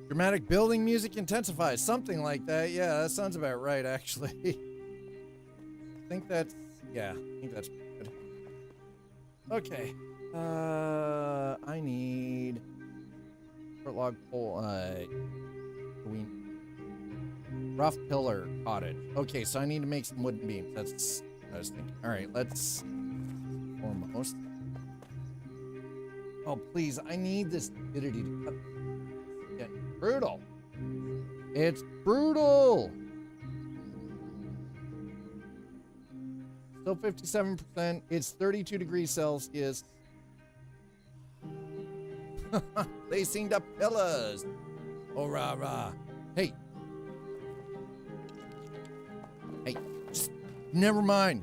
Dramatic building music intensifies. Something like that. Yeah, that sounds about right, actually. I think that's good. Okay. I need short log pole, rough pillar cottage. Okay, so I need to make some wooden beams. That's what I was thinking. All right, let's foremost. Oh, please, I need this ability to cut. Brutal. It's brutal. Still 57%. It's 32 degrees Celsius. Placing the pillars. Oh, rah, rah. Hey. Just never mind.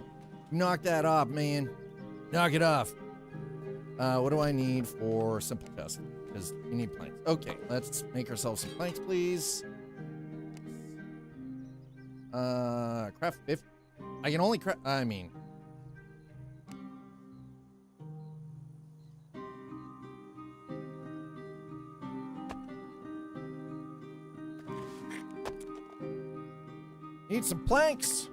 Knock that off, man. Knock it off. What do I need for simple custom? Because you need planks. Okay, let's make ourselves some planks, please. Craft 50. I can only craft. I mean. Need some planks.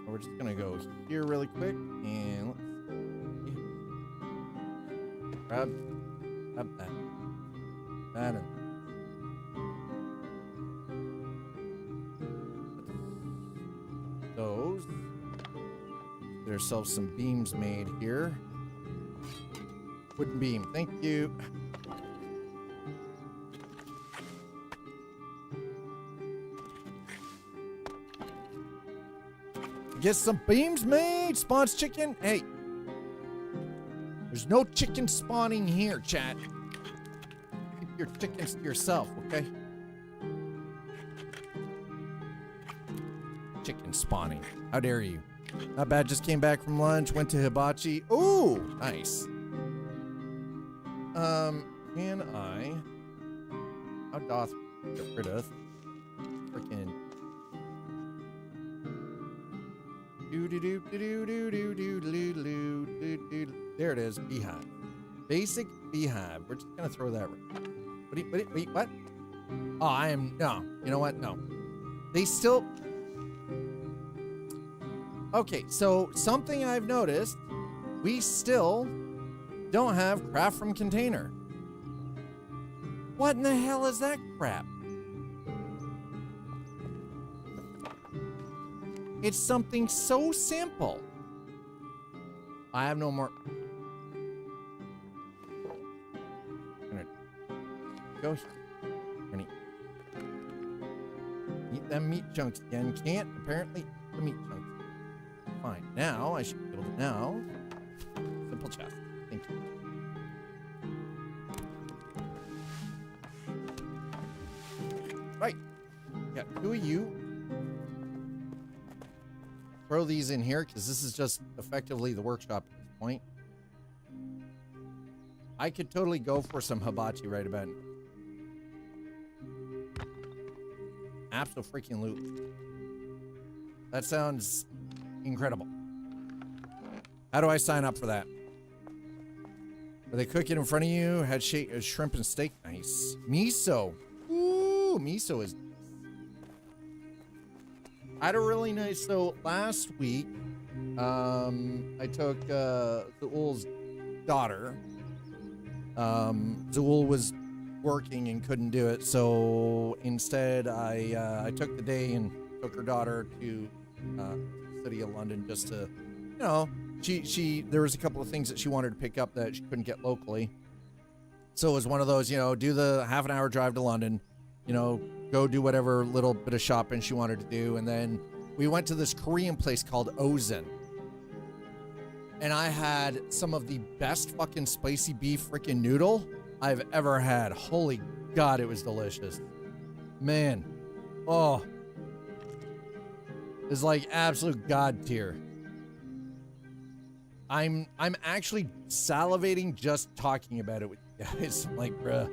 We're just gonna go here really quick and let's grab that. That and those. Get ourselves some beams made here. Wooden beam, thank you. Get some beams made. Spawns chicken. Hey, there's no chicken spawning here, chat. Keep your chickens to yourself, okay? Chicken spawning. How dare you? Not bad. Just came back from lunch. Went to hibachi. Ooh, nice. Can I? How doth get rid of? Freaking. There it is. Beehive. Basic beehive. We're just gonna throw that. Wait, what? Oh, I am no. You know what? No. They still. Okay, so something I've noticed, we still don't have craft from container. What in the hell is that crap? It's something so simple. I have no more. I'm gonna go here. I'm gonna eat them meat chunks again. Can't apparently eat the meat chunks. Fine. Now I should be able to now. Simple chest. Thank you. Right. Yeah, two of you. Throw these in here because this is just effectively the workshop at this point. I could totally go for some hibachi right about now. Abso-freaking-lutely. That sounds incredible. How do I sign up for that? Are they cooking in front of you? Had shrimp and steak. Nice. Miso. Ooh, miso is. I had a really nice. So last week, I took Zool's daughter. Zool was working and couldn't do it, so instead I took the day and took her daughter to the city of London just to, you know, there was a couple of things that she wanted to pick up that she couldn't get locally. So it was one of those, you know, do the half an hour drive to London, you know, go do whatever little bit of shopping she wanted to do. And then we went to this Korean place called Ozen. And I had some of the best fucking spicy beef freaking noodle I've ever had. Holy God, it was delicious. Man. Oh. It's like absolute God tier. I'm actually salivating just talking about it with you guys. I'm like, bruh.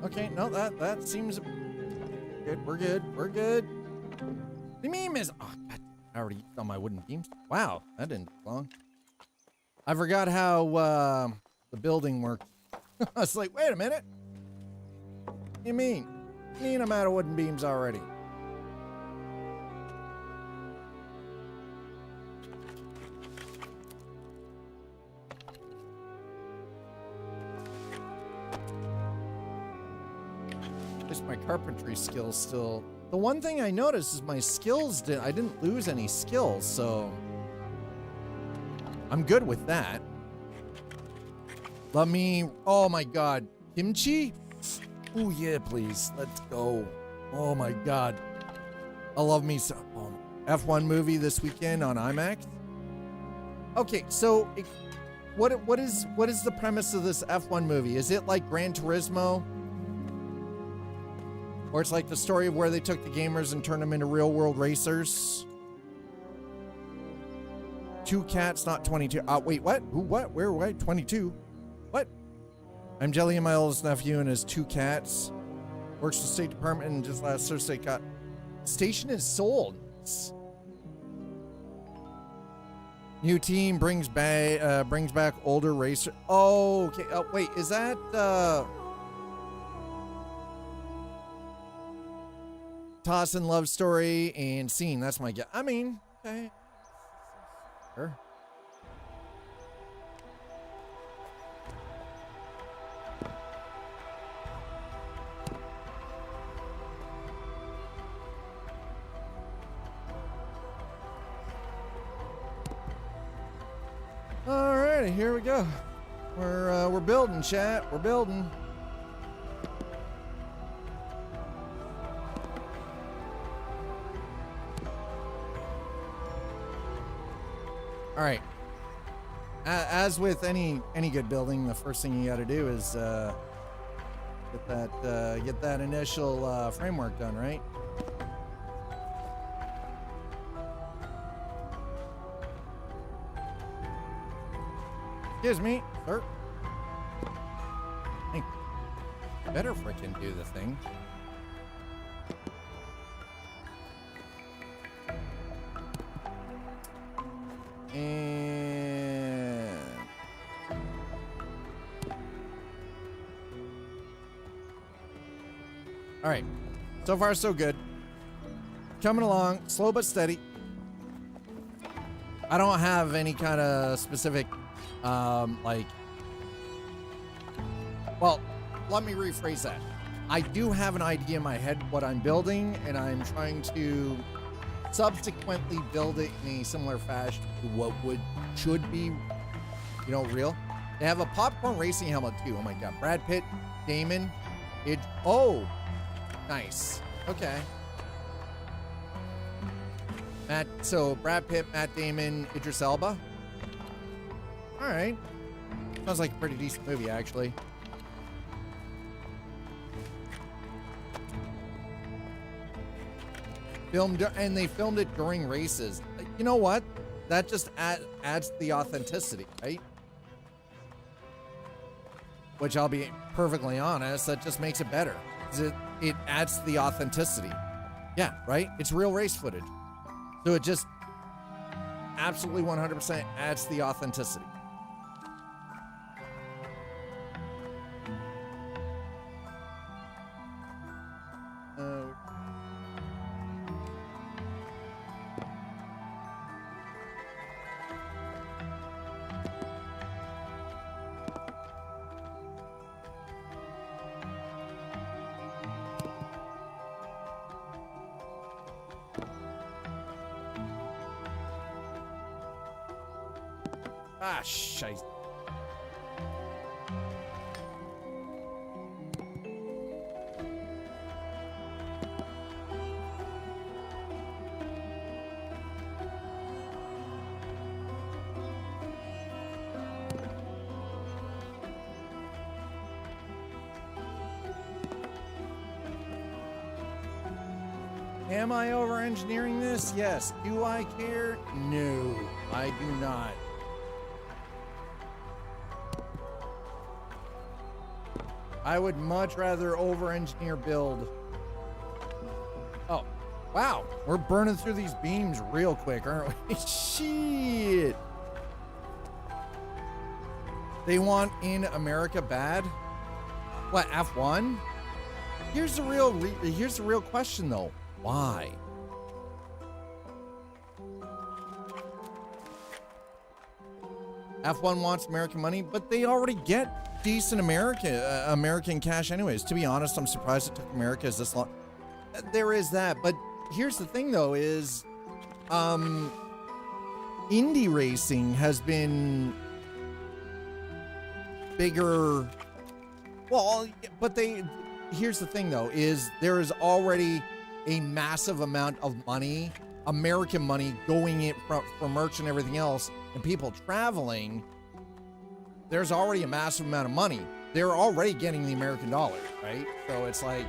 Okay, no, that seems good. We're good. We're good. The meme is. Oh, God, I already used all my wooden beams. Wow, that didn't take long. I forgot how the building worked. I was like, wait a minute. What do you mean? I'm out of wooden beams already. My carpentry skills still. The one thing I noticed is my skills I didn't lose any skills, so I'm good with that. Let me. Oh my God, kimchi. Oh yeah, please. Let's go. Oh my God, I love me some F1 movie this weekend on IMAX. Okay, so what is the premise of this F1 movie? Is it like Gran Turismo? Or it's like the story of where they took the gamers and turned them into real world racers. 2 cats, not 22. Wait, what? Who, what? Where, what? 22? What? I'm Jelly and my oldest nephew and his 2 cats. Works for the State Department and just last Thursday got... Station is sold. New team brings back older racer. Oh, okay. Wait, is that... Toss and love story and scene. That's my guess. I mean, okay. Sure. Alrighty, here we go. We're building, chat. We're building. All right. As with any good building, the first thing you got to do is get that initial framework done, right? Excuse me, sir. Hey, better frickin' do the thing. And all right, so far so good. Coming along, slow but steady. I don't have any kind of specific, like, well, let me rephrase that. I do have an idea in my head what I'm building, and I'm trying to subsequently build it in a similar fashion to what should be, you know, real. They have a popcorn racing helmet too. Oh my god, Brad Pitt, Damon, oh, nice. Okay. So Brad Pitt, Matt Damon, Idris Elba. All right. Sounds like a pretty decent movie, actually. And they filmed it during races. You know what? That just adds the authenticity, right? Which, I'll be perfectly honest, that just makes it better. It adds the authenticity. Yeah, right? It's real race footage. So it just absolutely 100% adds the authenticity. Ah, shite. Am I over-engineering this? Yes. Do I care? No, I do not. I would much rather over-engineer build. Oh, wow. We're burning through these beams real quick, aren't we? Shit. They want in America bad? What, F1? Here's the real question, though. Why? F1 wants American money, but they already get decent American cash anyways. To be honest, I'm surprised it took America this long. There is that, but here's the thing though is Indy racing has been bigger. Well, but here's the thing though is there is already a massive amount of money, American money, going in for merch and everything else, and people traveling. There's already a massive amount of money. They're already getting the American dollar, right? So it's like,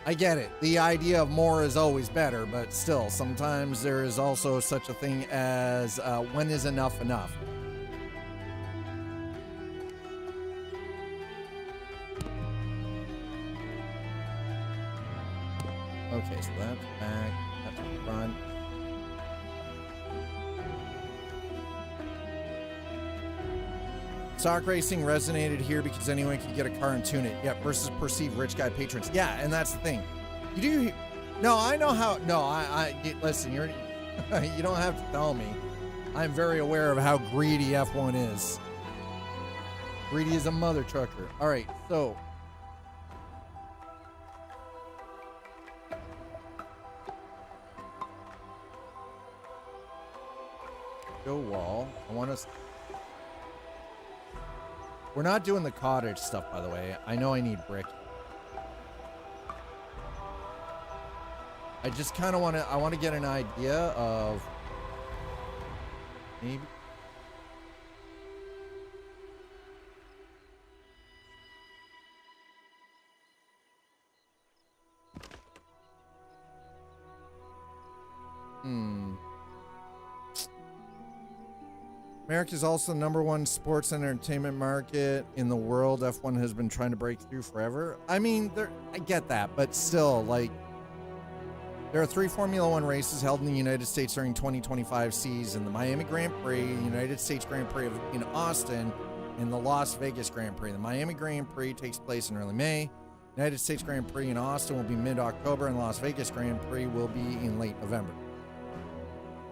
I get it. The idea of more is always better, but still, sometimes there is also such a thing as when is enough enough? Okay, so that's back, that's front. Sock racing resonated here because anyone can get a car and tune it. Yeah, versus perceived rich guy patrons. Yeah, and that's the thing. You do, No, I know how. No, listen, you don't have to tell me. I'm very aware of how greedy F1 is. Greedy as a mother trucker. All right, so. Go wall. I want us. We're not doing the cottage stuff, by the way. I know I need brick. I just kind of want to. I want to get an idea of maybe. America is also the #1 sports and entertainment market in the world. F1 has been trying to break through forever. I mean, I get that, but still, like, there are 3 Formula One races held in the United States during 2025 season: the Miami Grand Prix, United States Grand Prix in Austin, and the Las Vegas Grand Prix. The Miami Grand Prix takes place in early May. United States Grand Prix in Austin will be mid-October, and Las Vegas Grand Prix will be in late November.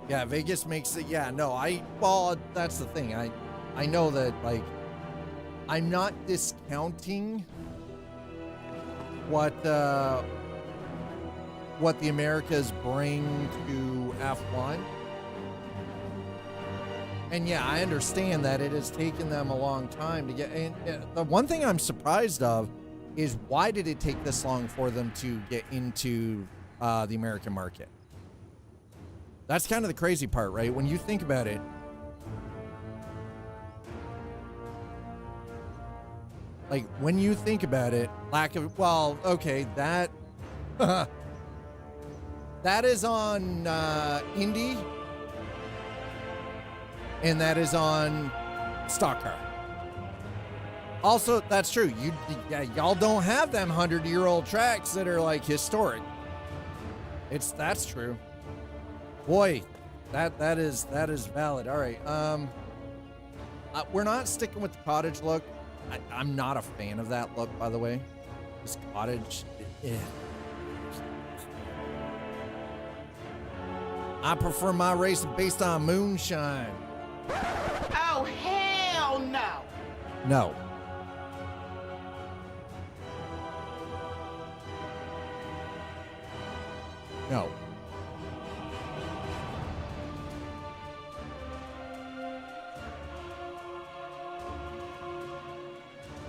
Yeah, Vegas makes it. Yeah, no, well, that's the thing. I know that, like, I'm not discounting what the Americas bring to F1. And yeah, I understand that it has taken them a long time to get. And the one thing I'm surprised of is, why did it take this long for them to get into the American market? That's kind of the crazy part, right? When you think about it. Like, when you think about it, lack of, well, okay, that that is on Indy, and that is on stock car. Also, that's true. Y'all don't have them 100-year-old tracks that are like historic. That's true. Boy, that is valid. All right. We're not sticking with the cottage look. I'm not a fan of that look, by the way. This cottage. I prefer my race based on moonshine. Oh, hell no. No. No.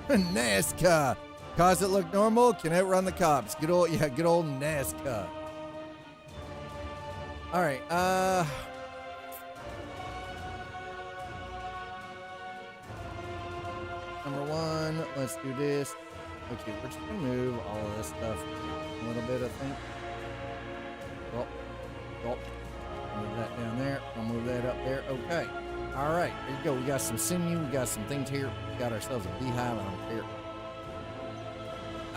NASCAR. Cars that look normal can outrun the cops. Good old NASCAR. All right. Number 1, let's do this. Okay, we're just gonna move all of this stuff a little bit, I think. Well, move that down there. I'll move that up there. Okay. All right, there you go. We got some sinew. We got some things here. We got ourselves a beehive. I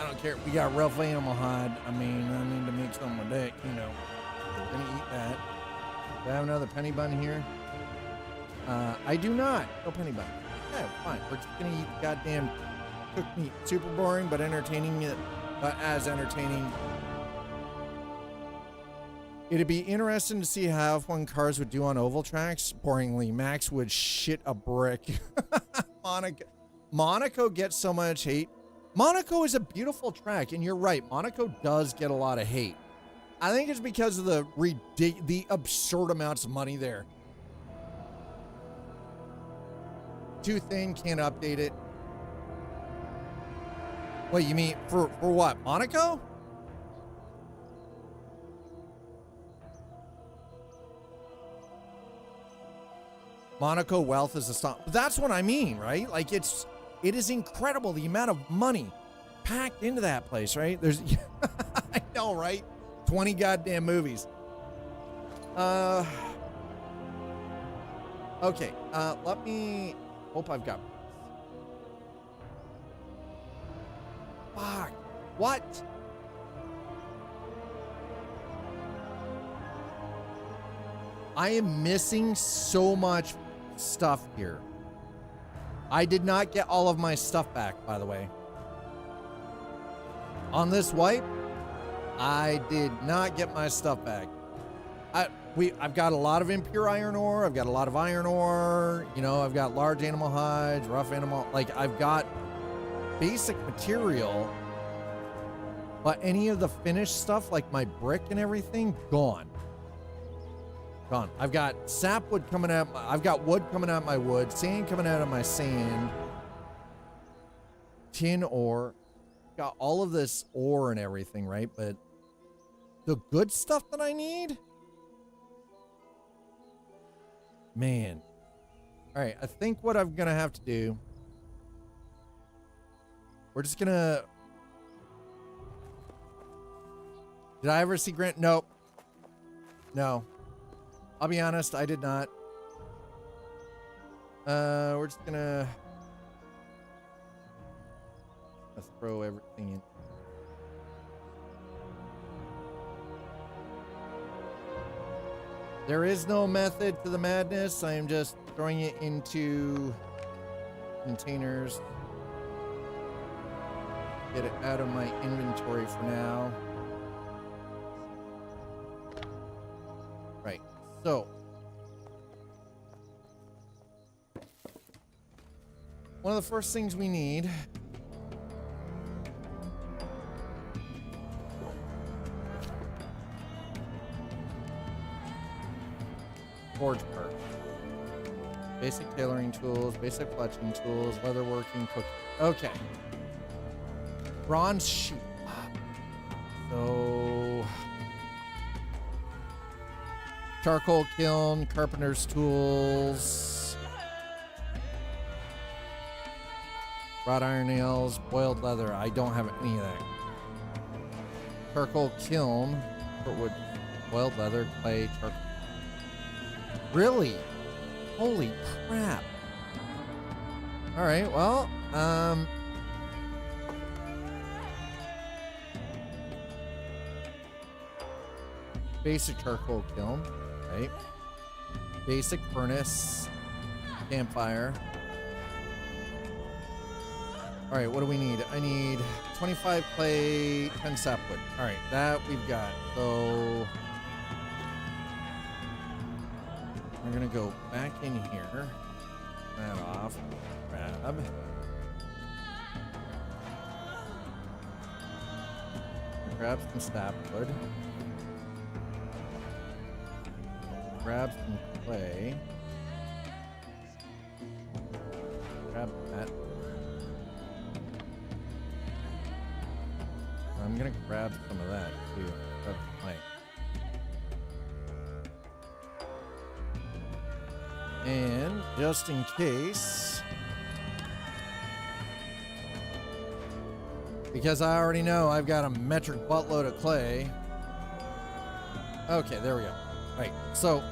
don't care. We got rough animal hide. I mean, I need to make something with that, you know. We're gonna eat that. Do I have another penny bun here? I do not. No penny bun. Yeah, fine. We're just gonna eat goddamn cooked meat. Super boring, but entertaining. But as entertaining. It'd be interesting to see how F1 cars would do on oval tracks. Boringly, Max would shit a brick. Monaco gets so much hate. Monaco is a beautiful track, and you're right. Monaco does get a lot of hate. I think it's because of the absurd amounts of money there. Too thin, can't update it. Wait, you mean for what? Monaco? Monaco wealth is a stop. That's what I mean, right? Like, it is incredible the amount of money packed into that place, right? There's, I know, right? 20 goddamn movies. Okay. Let me hope I've got. Fuck. What? I am missing so much stuff here. I did not get all of my stuff back, by the way. On this wipe, I did not get my stuff back. I've got a lot of impure iron ore. I've got a lot of iron ore. You know, I've got large animal hides, rough animal. Like, I've got basic material, but any of the finished stuff, like my brick and everything, gone. Gone. I've got sapwood coming out. I've got wood coming out my wood, sand coming out of my sand, tin ore. Got all of this ore and everything, right? But the good stuff that I need, man. All right, I think what I'm gonna have to do, we're just gonna. Did I ever see Grant? Nope. No. I'll be honest, I did not. We're just gonna throw everything in. There is no method to the madness. I am just throwing it into containers. Get it out of my inventory for now. Right. So, one of the first things we need forge part. Basic tailoring tools, basic fletching tools, leatherworking, cooking. Okay. Bronze sheep. So, charcoal kiln, carpenter's tools, wrought iron nails, boiled leather. I don't have any of that. Charcoal kiln for wood, boiled leather, clay, charcoal. Really? Holy crap. All right, well, basic charcoal kiln, right? Basic furnace, campfire. All right, what do we need? I need 25 clay, 10 sapwood. All right, that we've got. So we're gonna go back in here, turn that off, grab some sapwood, grab some clay, grab that. I'm gonna grab some of that too. Grab the plank. And just in case, because I already know I've got a metric buttload of clay. Okay, there we go. All right, so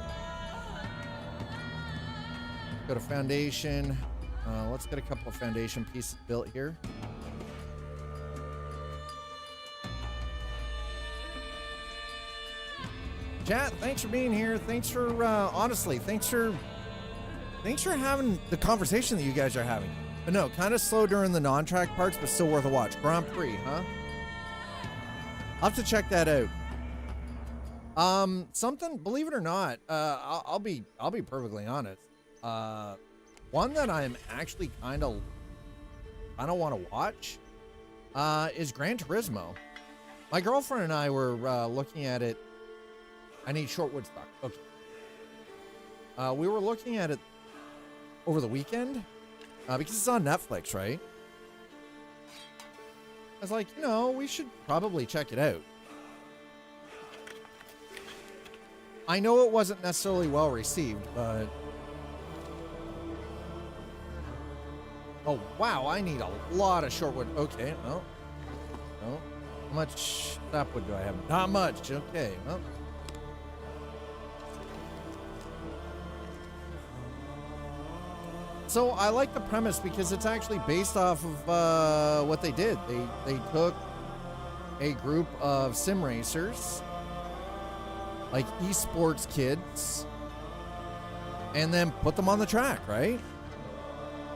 go to foundation. Let's get a couple of foundation pieces built here. Chat, thanks for being here. Thanks for, honestly, thanks for having the conversation that you guys are having. But no, kind of slow during the non-track parts, but still worth a watch. Grand Prix, huh? I'll have to check that out. Something, believe it or not, I'll be perfectly honest. One that I'm actually kind of want to watch, is Gran Turismo. My girlfriend and I were, looking at it. I need shortwood stock. Okay. We were looking at it over the weekend because it's on Netflix, right? I was like, you know, we should probably check it out. I know it wasn't necessarily well received, but oh wow, I need a lot of shortwood. Okay, well, no. How much sapwood do I have? Not much. Okay, well. So I like the premise because it's actually based off of what they did. They took a group of sim racers, like esports kids, and then put them on the track, right?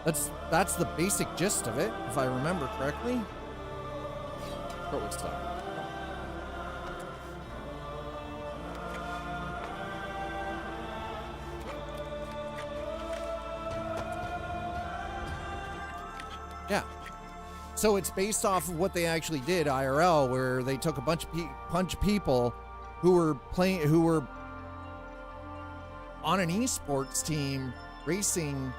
That's the basic gist of it, if I remember correctly. Shortwood stuff. Yeah. So it's based off of what they actually did IRL, where they took a bunch of people who were on an esports team racing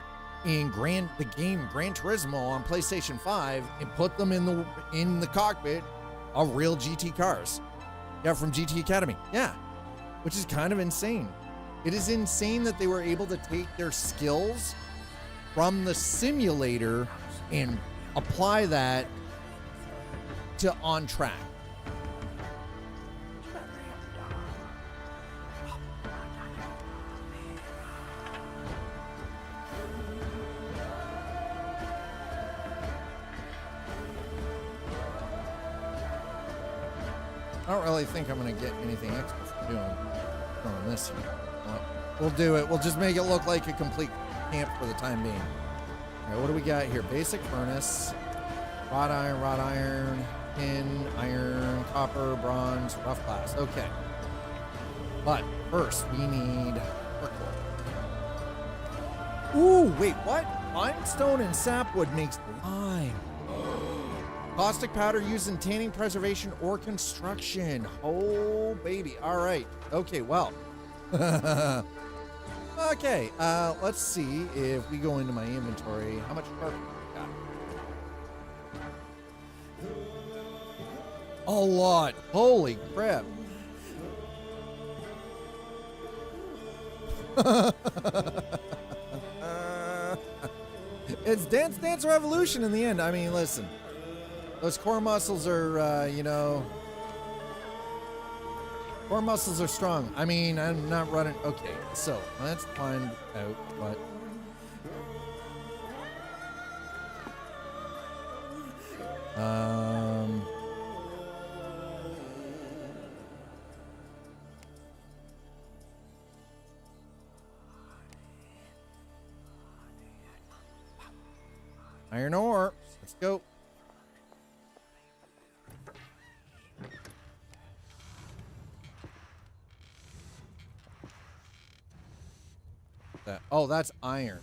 in the game Gran Turismo on PlayStation 5 and put them in the cockpit of real GT cars. Yeah, from GT Academy. Yeah. Which is kind of insane. It is insane that they were able to take their skills from the simulator and apply that to on track. I don't really think I'm going to get anything extra for doing this here. We'll do it. We'll just make it look like a complete camp for the time being. All right, what do we got here? Basic furnace, wrought iron, tin, iron, copper, bronze, rough glass. Okay. But first, we need charcoal. Ooh, wait, what? Limestone and sapwood makes lime. Caustic powder used in tanning, preservation, or construction. Oh, baby. All right. Okay, well. Okay, let's see if we go into my inventory. How much charcoal I got? A lot. Holy crap. It's Dance Revolution in the end. I mean, listen. Those core muscles are, core muscles are strong. I mean, I'm not running. Okay, so let's find out what. Iron ore. Let's go. Oh, that's iron.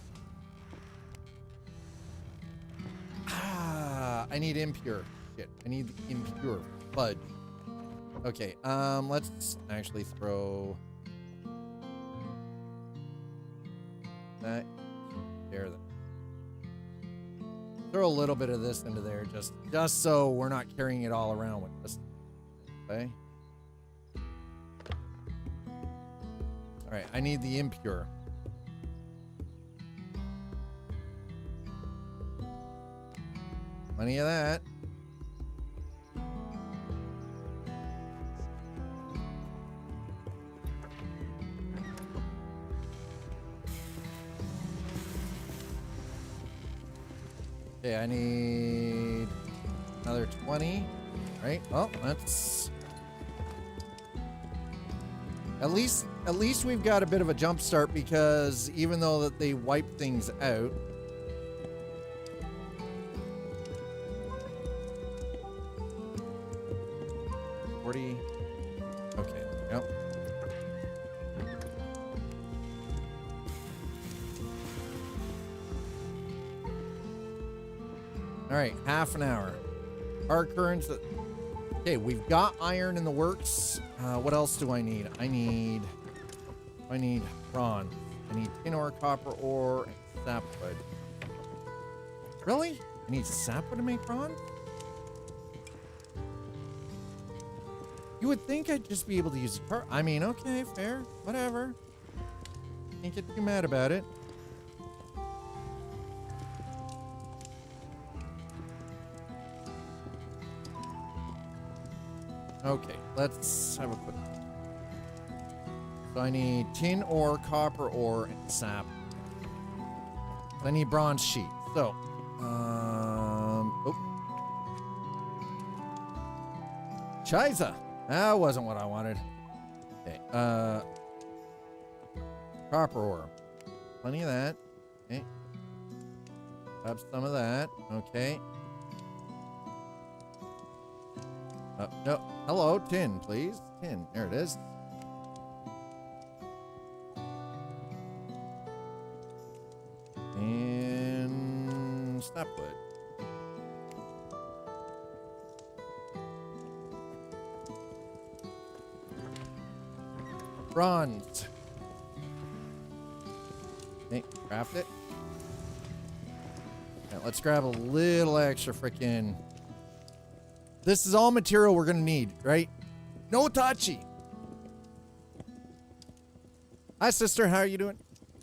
I need impure. Shit, I need impure fudge. Okay, let's actually throw that there. Throw a little bit of this into there, just so we're not carrying it all around with us. Okay. All right, I need the impure. Plenty of that. Okay, I need another 20. Right? Well, that's at least we've got a bit of a jump start, because even though that they wipe things out, 40. Okay, there we go. All right, half an hour. Our currents. Okay, we've got iron in the works. What else do I need? I need bronze. I need tin ore, copper ore, and sapwood. Really? I need sapwood to make bronze? You would think I'd just be able to use a I mean, okay, fair, whatever. Can't get too mad about it. Okay, let's have a quick look. So I need tin ore, copper ore, and sap. I need bronze sheet. So, Shiza. That wasn't what I wanted. Okay, copper ore. Plenty of that. Okay. Have some of that. Okay. No. Hello, tin, please. Tin. There it is. And sapwood. Bronze. Okay, craft it. Okay, let's grab a little extra freaking. This is all material we're gonna need, right? No Tachi. Hi, sister. How are you doing?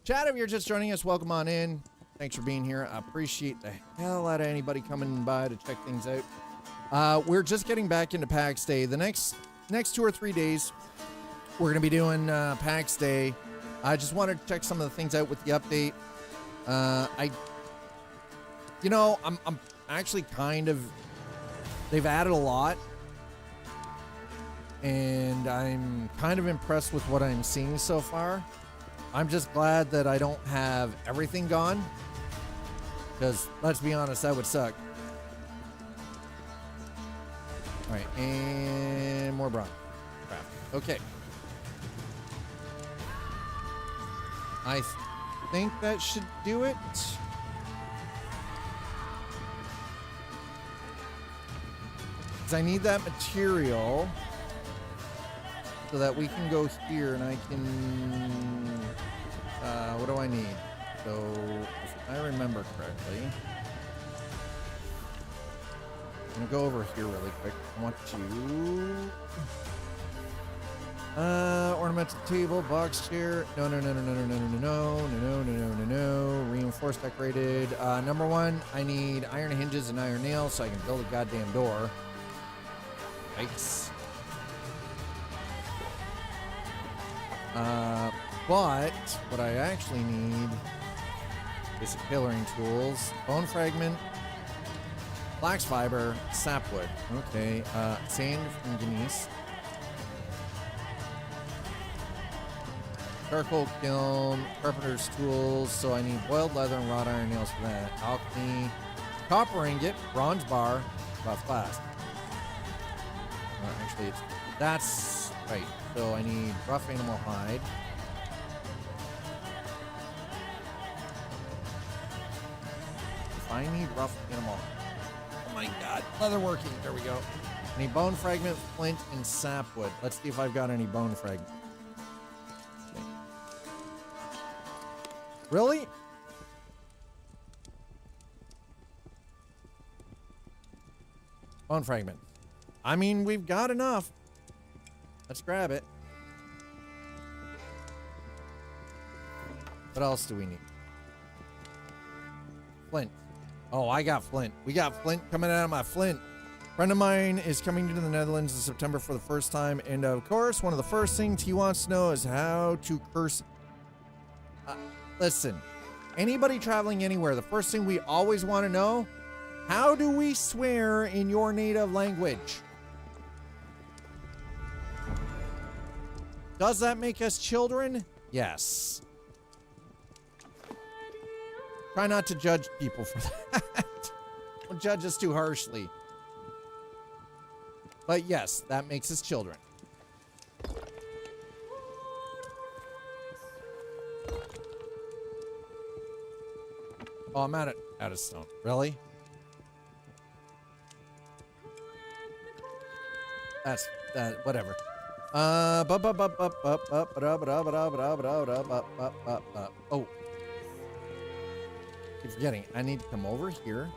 Chad, if you're just joining us, welcome on in. Thanks for being here. I appreciate the hell out of anybody coming by to check things out. We're just getting back into Pax Day. The next 2 or 3 days, we're gonna be doing Pax Day. I just wanted to check some of the things out with the update. I'm actually kind of. They've added a lot, and I'm kind of impressed with what I'm seeing so far. I'm just glad that I don't have everything gone, because let's be honest, that would suck. All right, and more bronze. Crap. Okay. I think that should do it. I need that material so that we can go here and I can, what do I need? So, if I remember correctly, I'm gonna go over here really quick. I want to, ornamental table, box chair, no, reinforced decorated. Number one, I need iron hinges and iron nails so I can build a goddamn door. Yikes. But what I actually need is tailoring tools, bone fragment, flax fiber, sapwood. Okay, sand from Denise. Charcoal kiln, carpenter's tools. So I need boiled leather and wrought iron nails for that. Alchemy, copper ingot, bronze bar, buff flask. Actually, that's right. So I need rough animal hide. If I need rough animal hide. Oh my god. Leatherworking. There we go. I need bone fragment, flint, and sapwood. Let's see if I've got any bone fragment. Okay. Really? Bone fragment. I mean, we've got enough. Let's grab it. What else do we need? Flint. Oh, I got flint. We got flint coming out of my flint. Friend of mine is coming to the Netherlands in September for the first time. And of course, one of the first things he wants to know is how to curse. Listen, anybody traveling anywhere, the first thing we always want to know, how do we swear in your native language? Does that make us children? Yes. Try not to judge people for that. Don't judge us too harshly. But yes, that makes us children. Oh, I'm out of stone. Really? That's whatever. Oh. Keep forgetting. I need to come over here.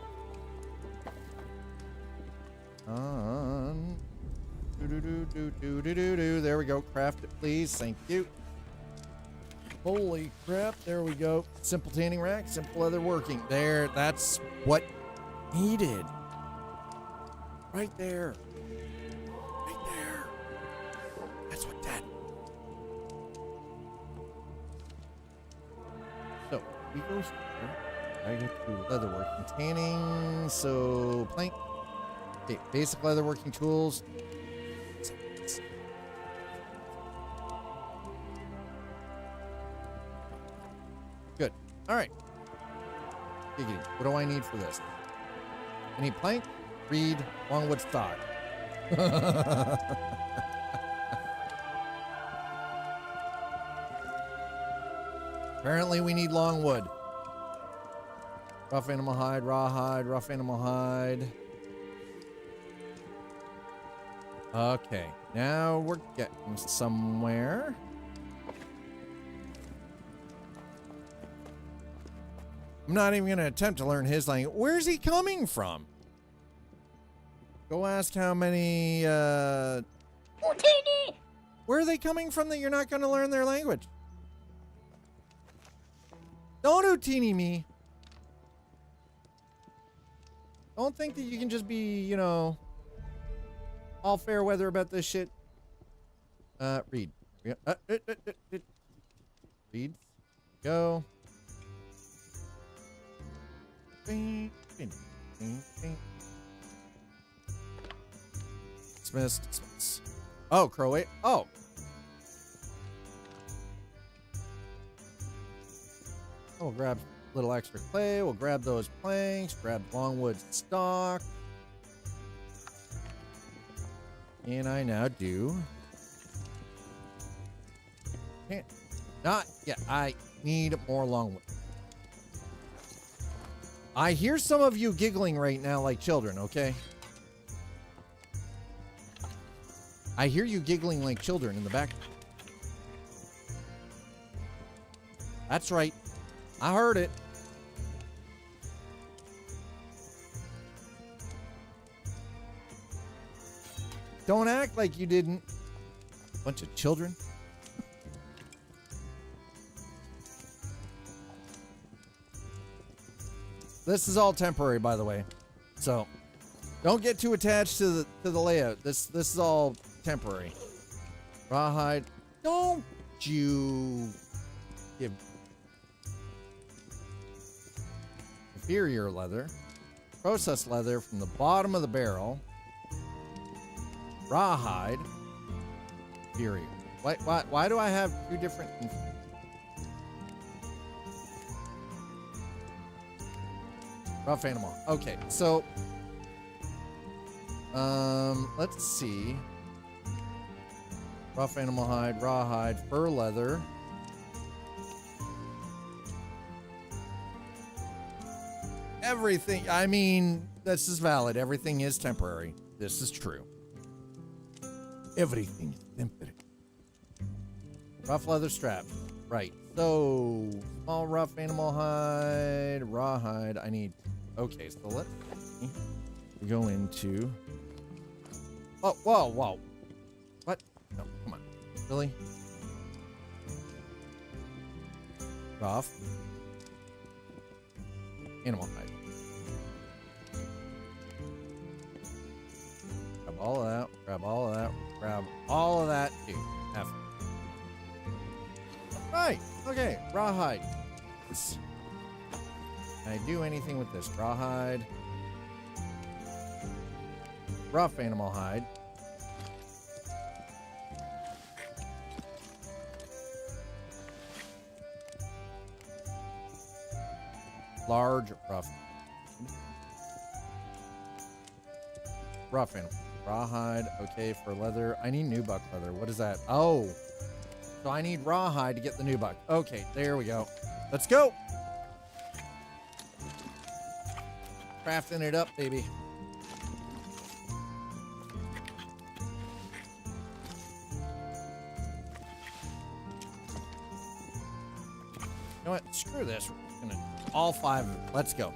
There we go. Craft it, please. Thank you. Holy crap. There we go. Simple tanning rack, simple leather working. There. That's what needed. Right there. That's what that. So we go here. I go to leatherworking, tanning. So plank. Okay, basic leatherworking tools. Good. All right. Giggity. What do I need for this? I need plank, reed, longwood stock. Apparently we need longwood. Rough animal hide, rawhide, rough animal hide. Okay, now we're getting somewhere. I'm not even going to attempt to learn his language. Where's he coming from? Go ask how many, Where are they coming from that you're not going to learn their language? Don't Utini me. Don't think that you can just be, you know, all fair weather about this shit. Read. Read. Go. Dismissed. Oh, Croat. Oh. We'll grab a little extra clay. We'll grab those planks. Grab longwood stock. And I now do. Can't. Not yet. I need more longwood. I hear some of you giggling right now like children, okay? I hear you giggling like children in the back. That's right. I heard it. Don't act like you didn't. Bunch of children. This is all temporary, by the way. So, don't get too attached to the layout. This is all temporary. Rawhide. Don't you give inferior leather. Processed leather from the bottom of the barrel. Rawhide. Inferior. Why do I have two different... Rough animal. Okay, so let's see. Rough animal hide, rawhide, fur leather. Everything, I mean, this is valid. Everything is temporary. This is true. Everything is temporary. Rough leather strap. Right. So, small rough animal hide, rawhide. I need... Okay, so let's go into... Oh, whoa. What? No, come on. Really? Rough. Animal hide. Grab all of that. Grab all of that. Grab all of that too. F. Right. Okay. Rawhide. Can I do anything with this? Rawhide. Rough animal hide. Large rough. Rough animal. Rawhide. Okay, for leather. I need nubuck leather. What is that? Oh. So I need rawhide to get the nubuck. Okay, there we go. Let's go. Crafting it up, baby. You know what? Screw this. We're gonna all five of them. Let's go.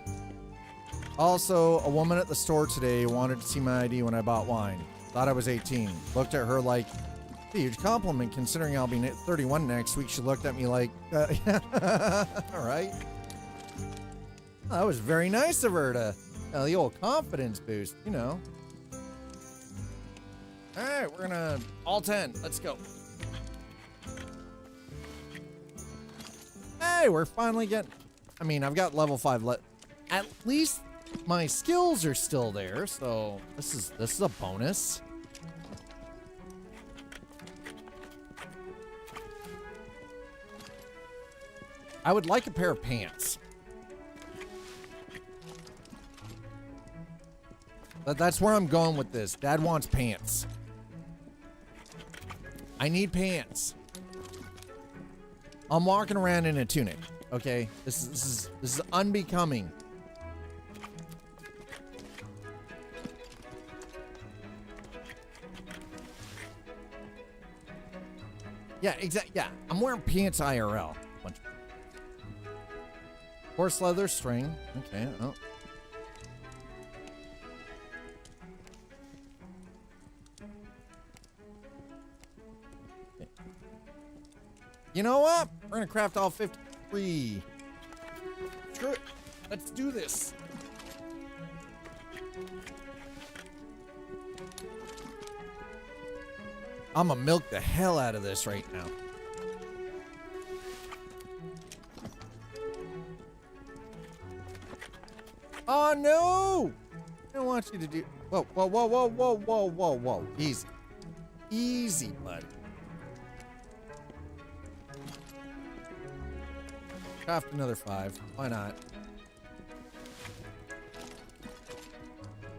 Also, a woman at the store today wanted to see my ID when I bought wine. Thought I was 18. Looked at her like, a huge compliment considering I'll be 31 next week. She looked at me like, all right. That was very nice of her to, the old confidence boost, you know. All right, we're gonna all 10. Let's go. Hey, we're finally getting. I mean, I've got level 5. At least my skills are still there, so this is a bonus. I would like a pair of pants. That's where I'm going with this. Dad wants pants. I need pants. I'm walking around in a tunic. Okay, this is unbecoming. Yeah, exactly. Yeah, I'm wearing pants IRL. Horse leather string. Okay. Oh. Okay. You know what? We're gonna craft all 53. Screw it. Let's do this. I'm gonna milk the hell out of this right now. Oh no! I don't want you to do. Whoa, whoa, whoa, whoa, whoa, whoa, whoa, whoa. Easy. Easy, buddy. Craft another 5. Why not?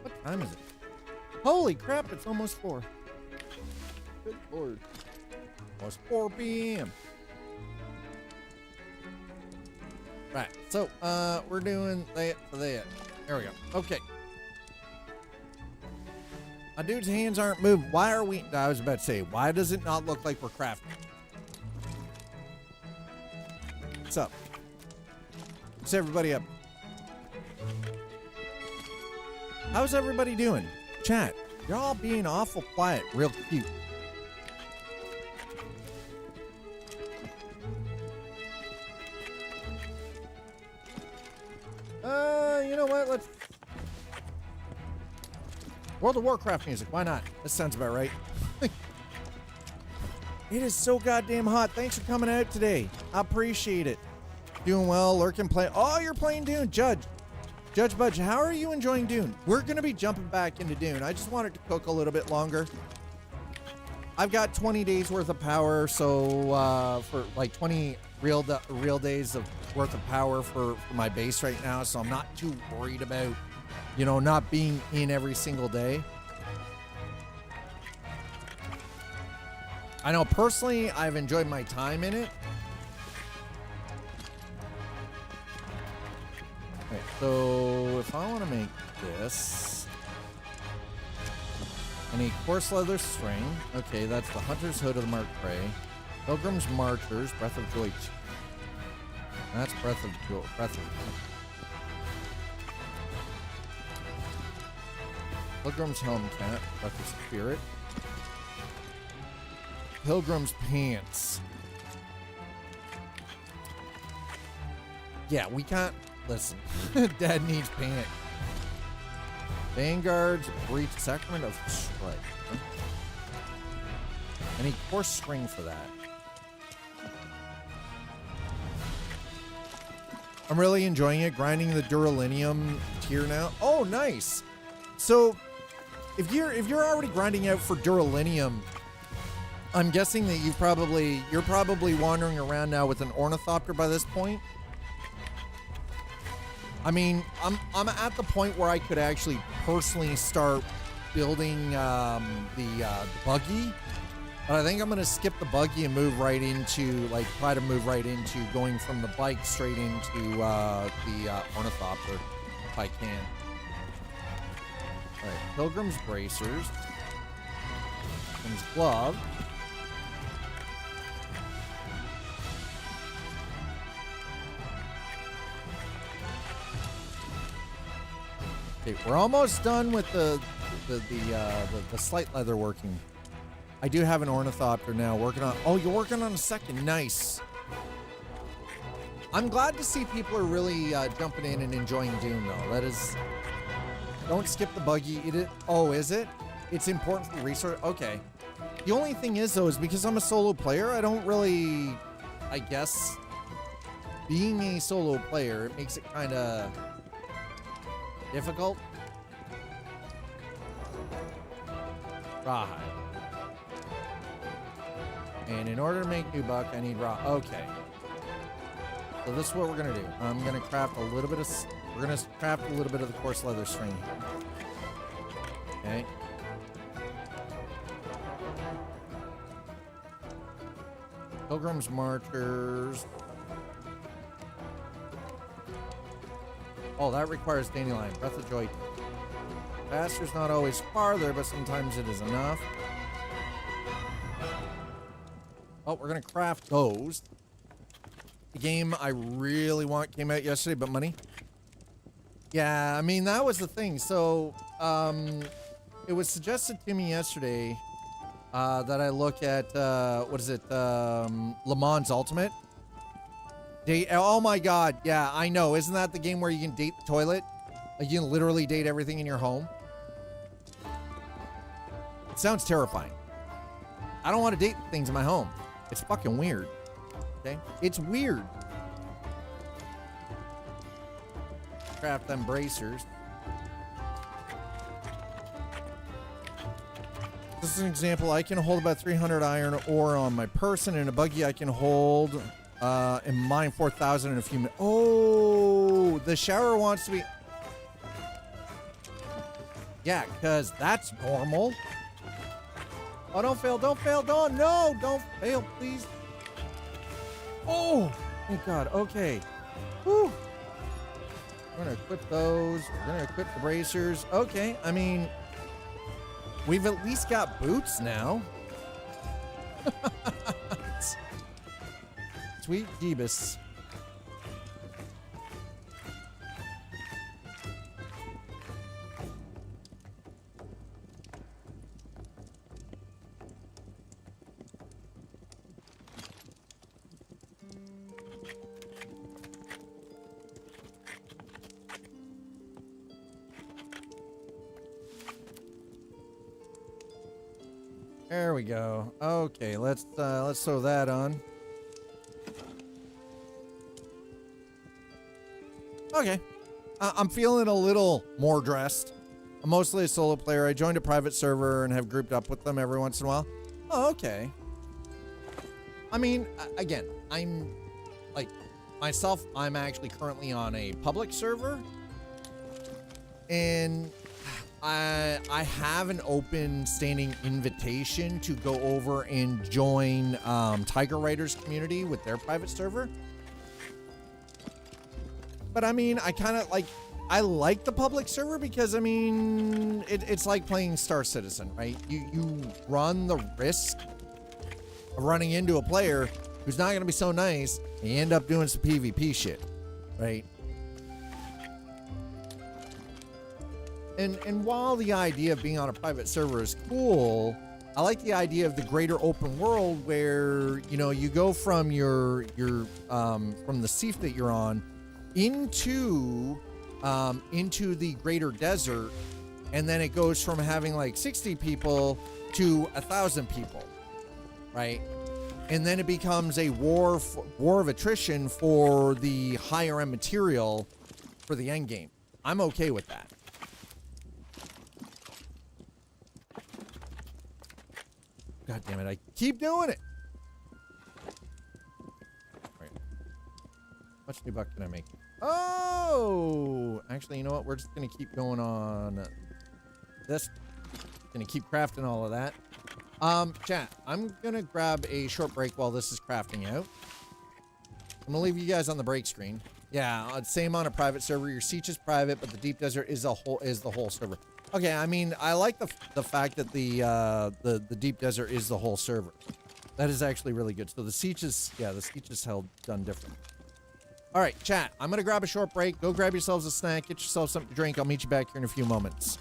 What time is it? Holy crap, it's almost 4. Good lord. Almost 4 p.m. Right, so, we're doing that for that. There we go. Okay. My dude's hands aren't moving. Why are we... I was about to say, why does it not look like we're crafting? What's up? What's everybody up? How's everybody doing? Chat, you're all being awful quiet, real cute. You know what? Let's... World of Warcraft music. Why not? That sounds about right. It is so goddamn hot. Thanks for coming out today. I appreciate it. Doing well. Lurking, play. Oh, you're playing Dune. Judge Budge, how are you enjoying Dune? We're going to be jumping back into Dune. I just want it to cook a little bit longer. I've got 20 days worth of power, so for like 20 real days of worth of power for my base right now, so I'm not too worried about, you know, not being in every single day. I know personally I've enjoyed my time in it. Okay, so if I want to make this, I need coarse leather string. Okay, that's the Hunter's Hood of the Mark Prey. Pilgrim's Marchers, Breath of Joy. That's Breath of Joy. Pilgrim's Helm Cap, Breath of Spirit. Pilgrim's Pants. Yeah, we can't. Listen, Dad needs pants. Vanguard's Breach, Sacrament of Strike. Huh? I need coarse string for that. I'm really enjoying it, grinding the Duralinium tier now. Oh, nice. So, if you're already grinding out for Duralinium, I'm guessing that you're probably wandering around now with an Ornithopter by this point. I mean, I'm at the point where I could actually personally start building the buggy, but I think I'm gonna skip the buggy and move right into try to move right into going from the bike straight into the Ornithopter if I can. All right, Pilgrim's Bracers, Pilgrim's Glove. Okay, we're almost done with the slight leather working. I do have an Ornithopter now working on. Oh, you're working on a second. Nice. I'm glad to see people are really jumping in and enjoying Dune, though. That is. Don't skip the buggy. Eat it. Oh, is it? It's important for the resource. Okay. The only thing is, though, is because I'm a solo player, I don't really. I guess being a solo player, it makes it kind of difficult. Rawhide. And in order to make new buck, I need raw. Okay. So this is what we're gonna do. I'm gonna craft a little bit of. We're gonna craft a little bit of the coarse leather string. Okay. Pilgrim's Marchers. Oh, that requires Dandelion. Breath of Joy. Faster's not always farther, but sometimes it is enough. Oh, we're going to craft those. The game I really want came out yesterday, but money. Yeah, I mean, that was the thing. So, it was suggested to me yesterday that I look at, what is it, Le Mans Ultimate? Date, oh my god, yeah, I know. Isn't that the game where you can date the toilet? Like, you can literally date everything in your home? It sounds terrifying. I don't want to date things in my home. It's fucking weird. Okay? It's weird. Craft them bracers. This is an example. I can hold about 300 iron ore on my person. In a buggy, I can hold and mine 4,000 in a few minutes. Oh, the shower wants to be... Yeah, because that's normal. Oh, don't fail, don't fail, don't, no, don't fail, please. Oh, thank God, okay. Whew. We're gonna equip those, we're gonna equip the bracers. Okay, I mean, we've at least got boots now. Sweet Jeebus. There we go. Okay, let's throw that on. Okay. I'm feeling a little more dressed. I'm mostly a solo player. I joined a private server and have grouped up with them every once in a while. Oh, okay. I mean, again, I'm like myself, I'm actually currently on a public server. And I have an open standing invitation to go over and join Tiger Raiders community with their private server. But I mean, I like the public server because I mean, it's like playing Star Citizen, right? You run the risk of running into a player who's not going to be so nice and you end up doing some PvP shit, right? And while the idea of being on a private server is cool, I like the idea of the greater open world where, you know, you go from your from the seat that you're on into the greater desert, and then it goes from having like 60 people to 1,000 people, right? And then it becomes a war of attrition for the higher end material for the end game. I'm okay with that. God damn it, I keep doing it. Right. How much new buck can I make? Oh, actually, you know what? We're just going to keep going on this. Going to keep crafting all of that. Chat, I'm going to grab a short break while this is crafting out. I'm going to leave you guys on the break screen. Yeah, same on a private server. Your siege is private, but the deep desert is the whole server. Okay, I mean, I like the fact that the deep desert is the whole server. That is actually really good. So the siege is, yeah, the siege is done different. All right, chat, I'm going to grab a short break. Go grab yourselves a snack. Get yourself something to drink. I'll meet you back here in a few moments.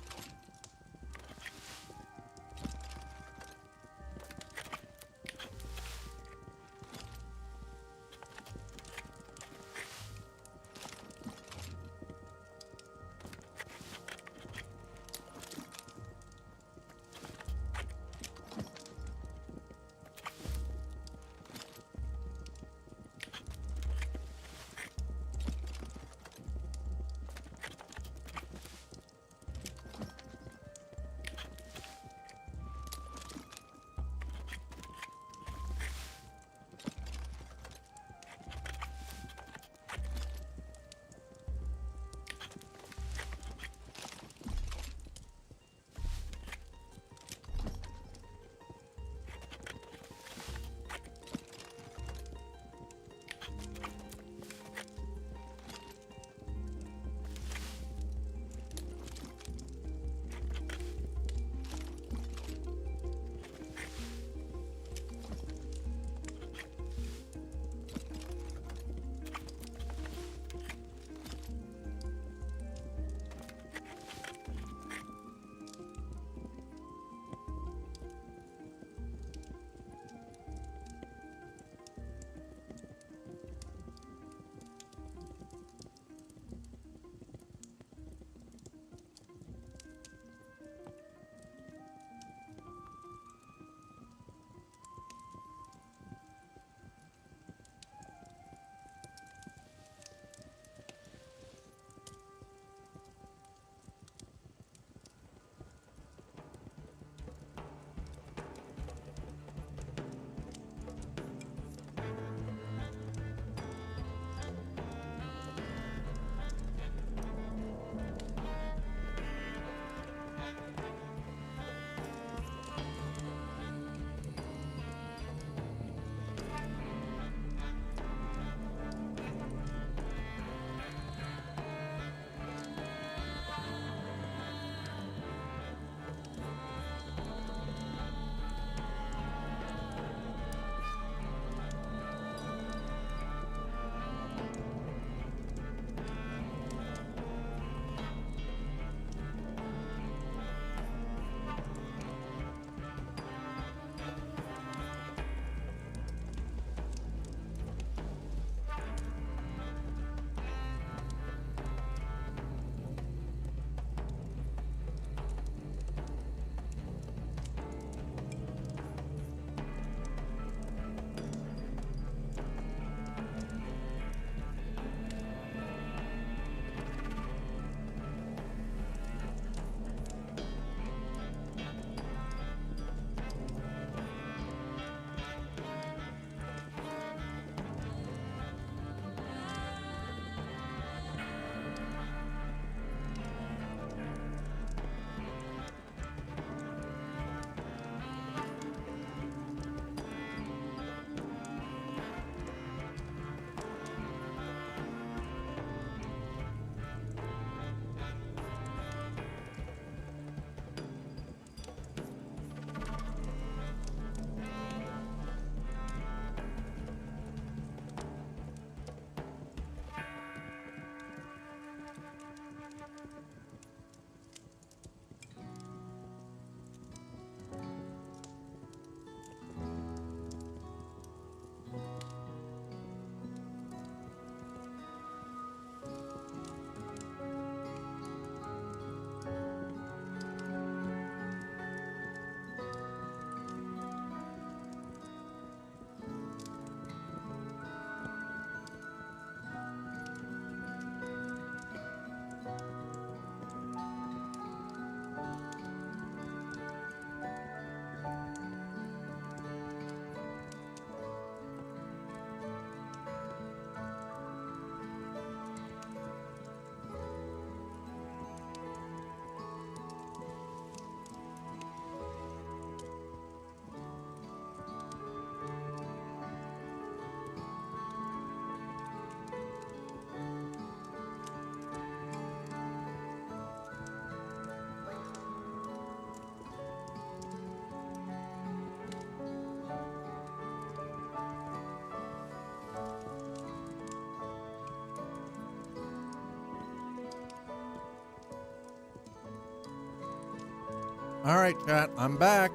All right, chat, I'm back.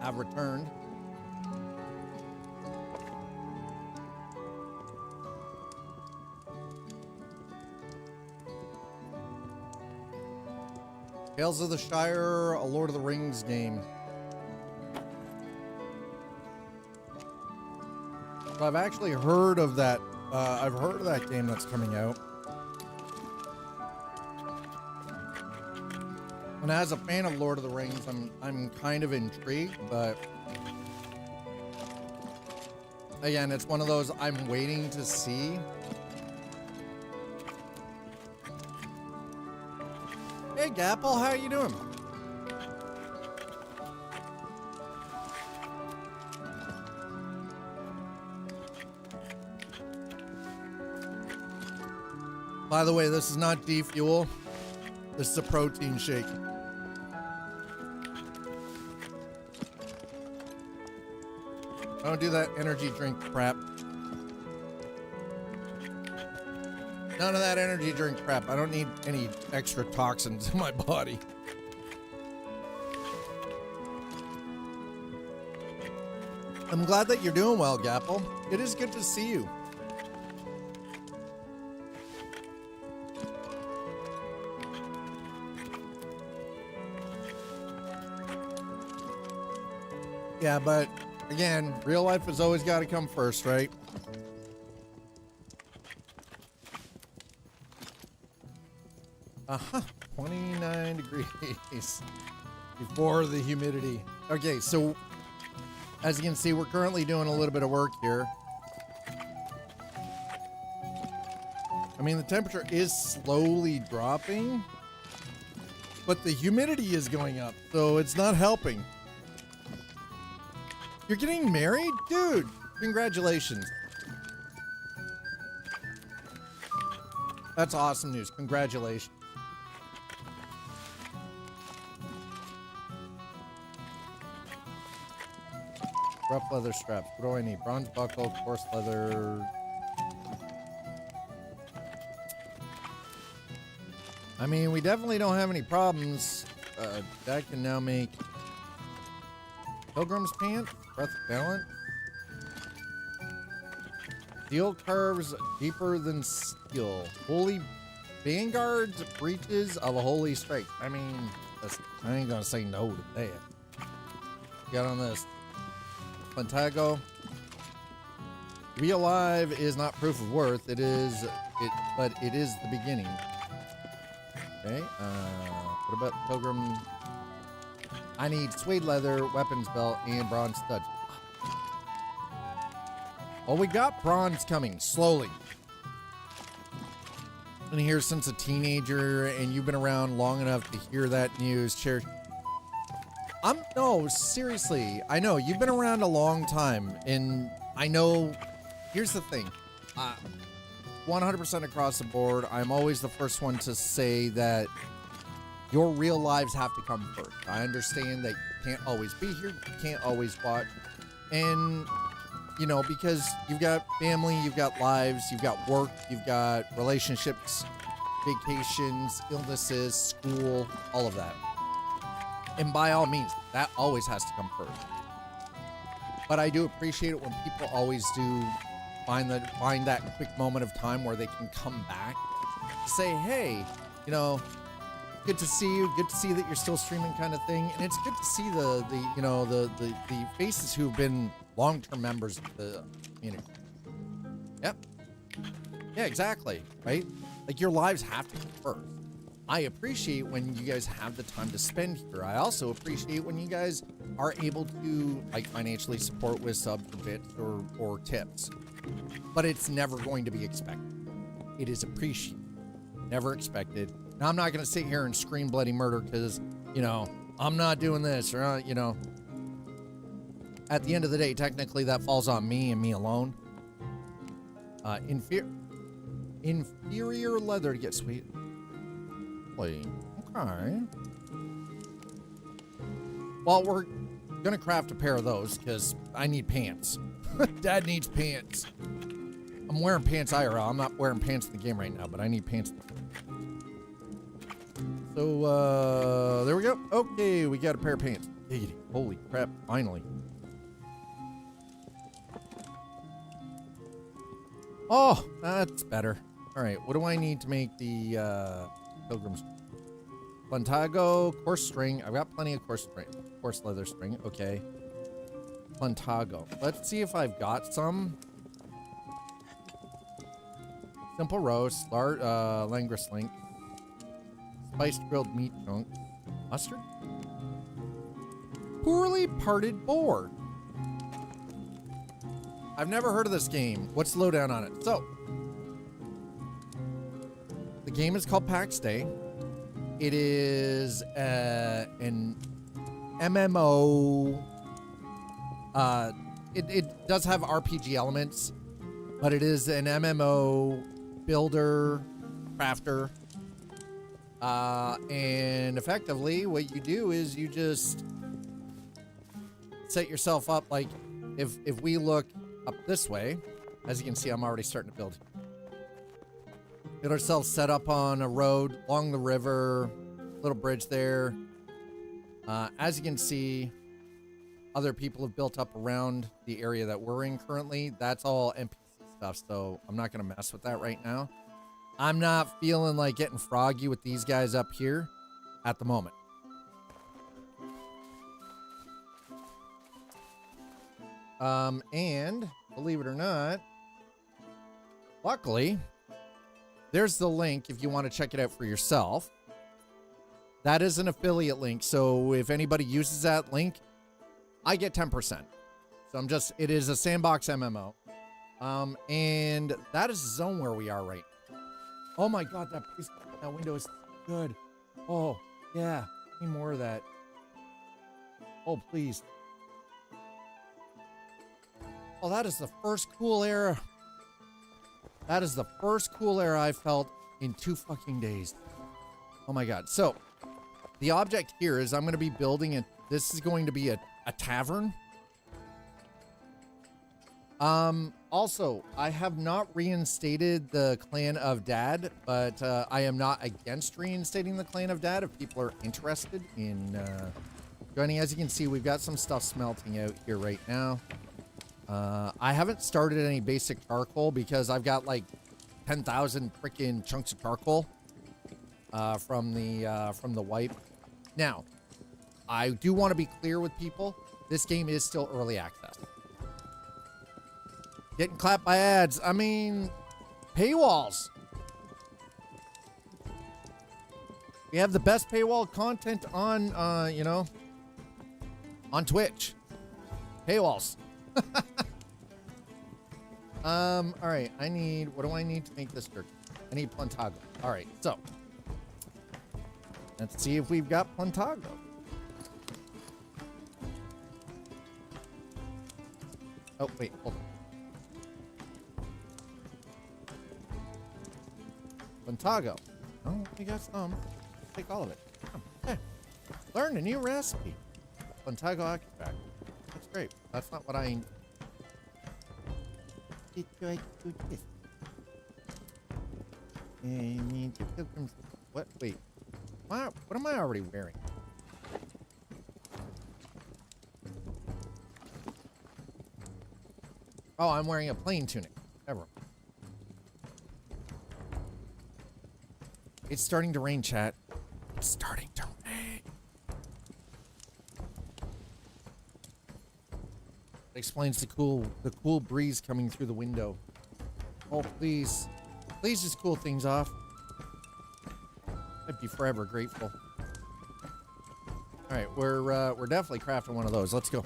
I've returned. Tales of the Shire, a Lord of the Rings game. So I've actually heard of that. I've heard of that game that's coming out. And as a fan of Lord of the Rings, I'm kind of intrigued, but again, it's one of those I'm waiting to see. Hey Gapple, how you doing? By the way, this is not D-Fuel. This is a protein shake. Don't do that energy drink crap. None of that energy drink crap. I don't need any extra toxins in my body. I'm glad that you're doing well, Gapple. It is good to see you. Yeah, but again, real life has always got to come first, right? Uh-huh, 29 degrees before the humidity. Okay, so as you can see, we're currently doing a little bit of work here. I mean, the temperature is slowly dropping, but the humidity is going up, so it's not helping. You're getting married? Dude, congratulations. That's awesome news. Congratulations. Rough leather straps. What do I need? Bronze buckle, coarse leather. I mean, we definitely don't have any problems. That can now make Pilgrim's pants. Breath balance. Steel curves deeper than steel. Holy vanguards, breaches of a holy strike. I mean, I ain't gonna say no to that. Got on this. Plantago. To be alive is not proof of worth. But it is the beginning. Okay. What about Pilgrim? I need suede leather, weapons belt, and bronze studs. Well, we got bronze coming slowly. Been here since a teenager, and you've been around long enough to hear that news. No, seriously. I know you've been around a long time, and I know. Here's the thing. 100% across the board, I'm always the first one to say that your real lives have to come first. I understand that you can't always be here, you can't always watch, and you know, because you've got family, you've got lives, you've got work, you've got relationships, vacations, illnesses, school, all of that. And by all means, that always has to come first. But I do appreciate it when people always do find that quick moment of time where they can come back to say, hey, you know, good to see you, good to see that you're still streaming, kind of thing. And it's good to see the faces who've been long-term members of the community. Yep. Yeah, exactly. Right? Like, your lives have to come first. I appreciate when you guys have the time to spend here. I also appreciate when you guys are able to, like, financially support with subs or bits or tips. But it's never going to be expected. It is appreciated. Never expected. Now, I'm not going to sit here and scream bloody murder because, you know, I'm not doing this or, you know. At the end of the day, technically that falls on me and me alone. Inferior leather to get sweet. Okay. Well, we're gonna craft a pair of those because I need pants. Dad needs pants. I'm wearing pants IRL. I'm not wearing pants in the game right now, but I need pants. So, there we go. Okay, we got a pair of pants. Giggity. Holy crap, finally. Oh, that's better. All right, what do I need to make the pilgrim's? Plantago, coarse string. I've got plenty of coarse string. Coarse leather string. Okay. Plantago. Let's see if I've got some. Simple roast, langrus link, spiced grilled meat chunk, mustard, poorly parted board. I've never heard of this game. What's the lowdown on it? So, the game is called Pax Dei. It is an MMO. It does have RPG elements, but it is an MMO builder, crafter. And effectively, what you do is you just set yourself up like if we look up this way, as you can see, I'm already starting to build. Get ourselves set up on a road along the river, little bridge there. As you can see, other people have built up around the area that we're in currently. That's all NPC stuff, so I'm not going to mess with that right now. I'm not feeling like getting froggy with these guys up here at the moment. And believe it or not, luckily, there's the link if you want to check it out for yourself. That is an affiliate link, so if anybody uses that link, I get 10%. So it is a sandbox MMO. And that is the zone where we are right now. Oh my God, that window is good. Oh, yeah, need more of that. Oh, please. Oh, that is the first cool era. That is the first cool era I felt in 2 fucking days. Oh my God. So, the object here is I'm going to be building this is going to be a tavern. Also, I have not reinstated the Clan of Dad, but I am not against reinstating the Clan of Dad if people are interested in joining. As you can see, we've got some stuff smelting out here right now. I haven't started any basic charcoal because I've got like 10,000 freaking chunks of charcoal from the wipe. Now, I do want to be clear with people. This game is still early access. Getting clapped by ads. I mean, paywalls. We have the best paywall content on, on Twitch. Paywalls. All right. What do I need to make this jerky? I need plantago. All right. So, let's see if we've got plantago. Oh, wait. Hold on. Plantago. Oh, we got some. Take all of it. Okay. Learn a new recipe. Plantago occupac. That's great. That's not what I did. I do this? What? Wait. What am I already wearing? Oh, I'm wearing a plain tunic. Never. It's starting to rain, chat. It's starting to rain. That explains the cool breeze coming through the window. Oh, please. Please just cool things off. I'd be forever grateful. All right, we're definitely crafting one of those. Let's go.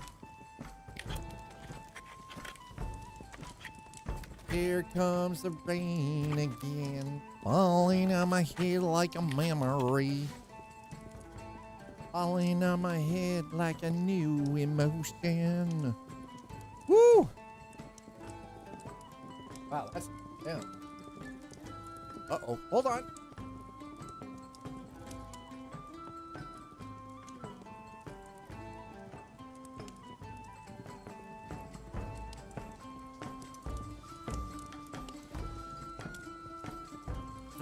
Here comes the rain again, falling on my head like a memory. Falling on my head like a new emotion. Woo! Wow, that's down. Uh-oh, hold on.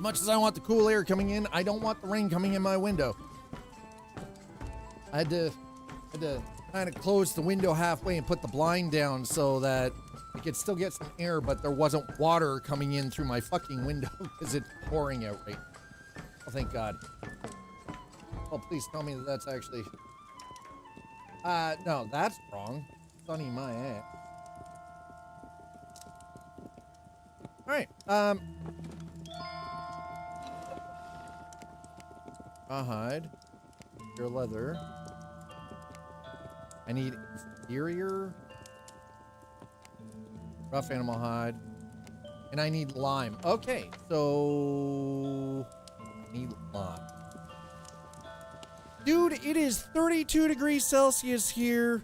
much as I want the cool air coming in, I don't want the rain coming in my window. I had to kind of close the window halfway and put the blind down so that I could still get some air, but there wasn't water coming in through my fucking window because it's pouring out right now. Oh, thank God. Oh, please tell me that that's actually... no, that's wrong. Sunny my ass. Alright, rawhide. Your leather. I need exterior. Rough animal hide. And I need lime. Okay, so... I need lime. Dude, it is 32 degrees Celsius here.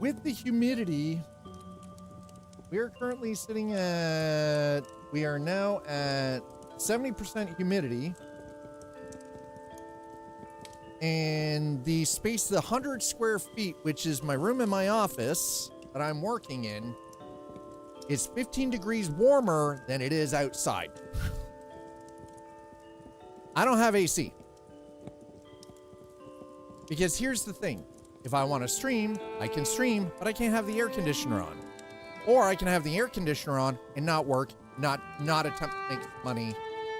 With the humidity... We are currently sitting at... We are now at 70% humidity. And the space, the 100 square feet, which is my room and my office that I'm working in, is 15 degrees warmer than it is outside. I don't have AC. Because here's the thing. If I want to stream, I can stream, but I can't have the air conditioner on. Or I can have the air conditioner on and not work, not attempt to make money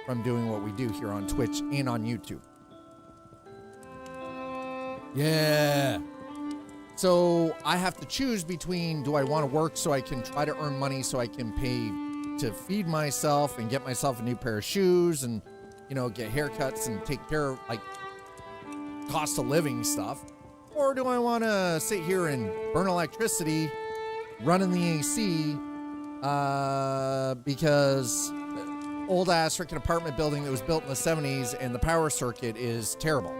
from doing what we do here on Twitch and on YouTube. Yeah. So I have to choose between, do I want to work so I can try to earn money so I can pay to feed myself and get myself a new pair of shoes and, you know, get haircuts and take care of, like, cost of living stuff? Or do I want to sit here and burn electricity running the AC because old ass freaking apartment building that was built in the 70s and the power circuit is terrible.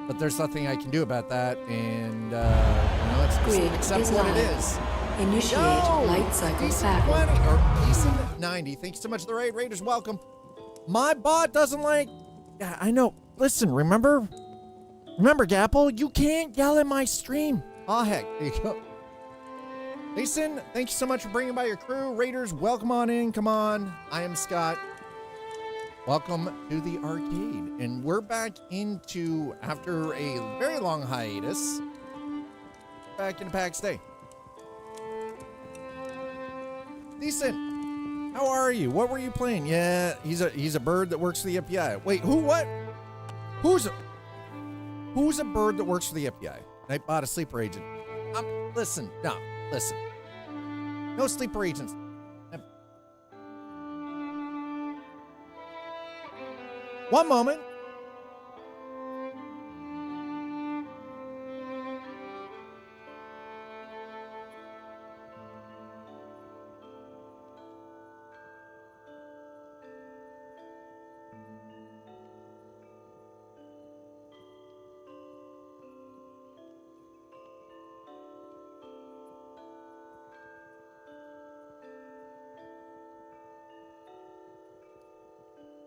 But there's nothing I can do about that, and you know, it's just accept what it is. Initiate light cycle fabric. Decent 90. Thank you so much for the raid. Raiders, welcome. My bot doesn't like... Yeah, I know. Listen, remember, Gapple, you can't yell at my stream. Oh, heck. There you go. Mason, thank you so much for bringing by your crew. Raiders, welcome on in. Come on. I am Scott. Welcome to the arcade. And we're back into, after a very long hiatus, back into Pax Dei. Decent. How are you? What were you playing? Yeah, he's a bird that works for the FBI. Wait, who? What? Who's a bird that works for the FBI? Nightbot, a sleeper agent. Listen. No sleeper agents. One moment.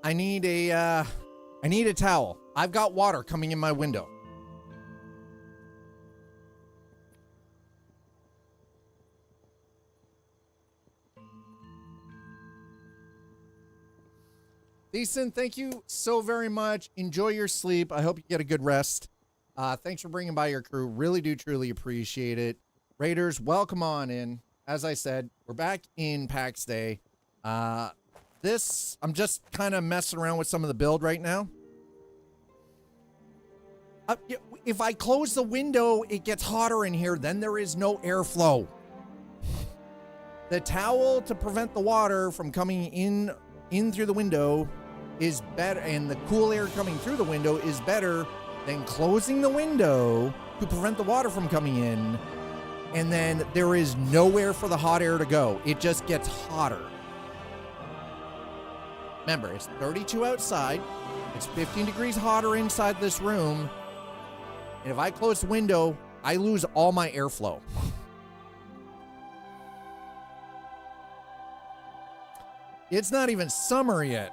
I need a towel. I've got water coming in my window. Decent, thank you so very much. Enjoy your sleep. I hope you get a good rest. Thanks for bringing by your crew. Really do truly appreciate it. Raiders, welcome on in. As I said, we're back in Pax Dei. I'm just kind of messing around with some of the build right now. If I close the window, it gets hotter in here. Then there is no airflow. The towel to prevent the water from coming in through the window is better, and the cool air coming through the window is better than closing the window to prevent the water from coming in. And then there is nowhere for the hot air to go. It just gets hotter. Remember, it's 32 outside. It's 15 degrees hotter inside this room. And if I close the window, I lose all my airflow. It's not even summer yet.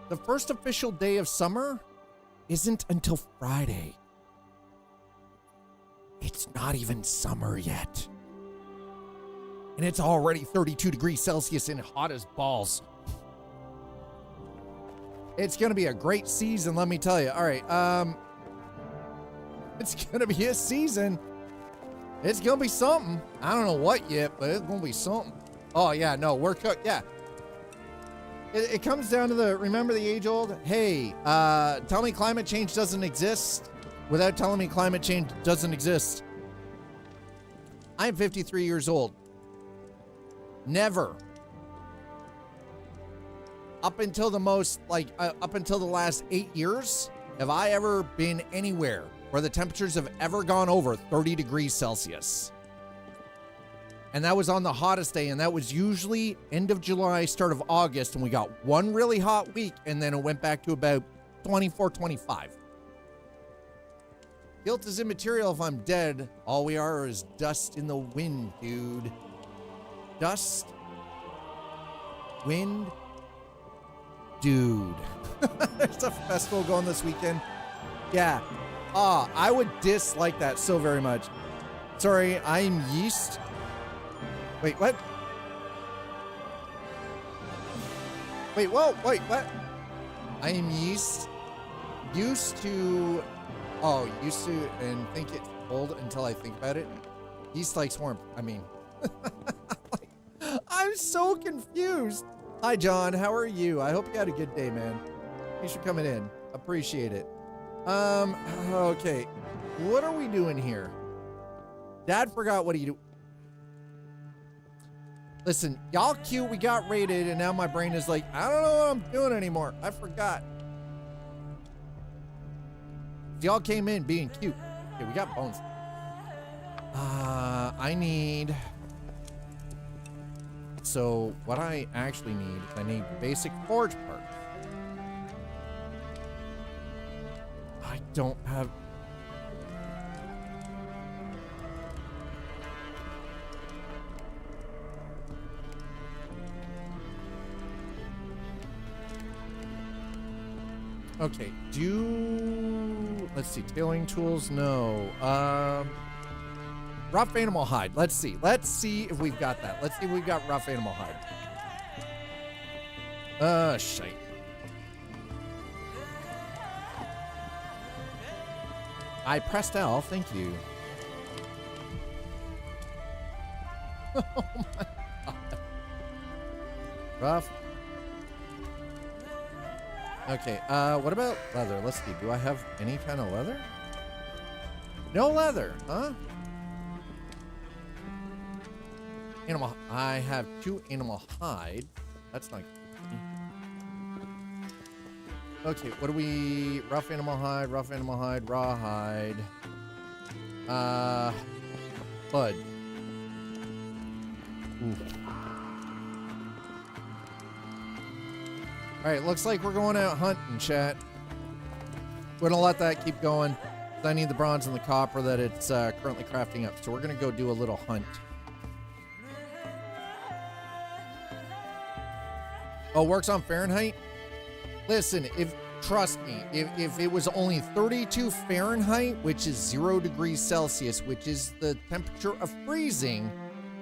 The first official day of summer isn't until Friday. It's not even summer yet. And it's already 32 degrees Celsius and hot as balls. It's going to be a great season, let me tell you. All right. It's going to be a season. It's going to be something. I don't know what yet, but it's going to be something. Oh, yeah, no, we're cooked. Yeah. It comes down to remember the age old? Hey, tell me climate change doesn't exist without telling me climate change doesn't exist. I'm 53 years old. Never. Up until the last 8 years, have I ever been anywhere where the temperatures have ever gone over 30 degrees Celsius. And that was on the hottest day, and that was usually end of July, start of August, and we got one really hot week, and then it went back to about 24, 25. Guilt is immaterial if I'm dead. All we are is dust in the wind, dude. Dust, wind, dude. There's a festival going this weekend. Yeah. I would dislike that so very much. Sorry, I'm yeast. Wait, what? Wait, whoa, wait, what? I am yeast. Used to and think it's cold until I think about it. Yeast likes warmth. I mean, I'm so confused. Hi, John. How are you? I hope you had a good day, man. Thanks for coming in. Appreciate it. Okay. What are we doing here? Dad forgot what he do. Listen, y'all cute. We got rated, and now my brain is like, I don't know what I'm doing anymore. I forgot. Y'all came in being cute. Okay, we got bones. I need... So, what I actually need is I need basic forge parts. I don't have... Okay, let's see, tailing tools, no. Rough animal hide, let's see if we've got that. Let's see if we've got rough animal hide. Shite. I pressed L, thank you. Oh my god. Rough. Okay, what about leather? Let's see, do I have any kind of leather? No leather, huh? Animal, I have 2 animal hide. That's not good. Okay, what do we, rough animal hide, raw hide. Bud. Ooh. All right, looks like we're going out hunting, chat. We're gonna let that keep going. I need the bronze and the copper that it's currently crafting up. So we're gonna go do a little hunt. Oh, works on Fahrenheit? Listen, trust me, if it was only 32 Fahrenheit, which is 0 degrees Celsius, which is the temperature of freezing,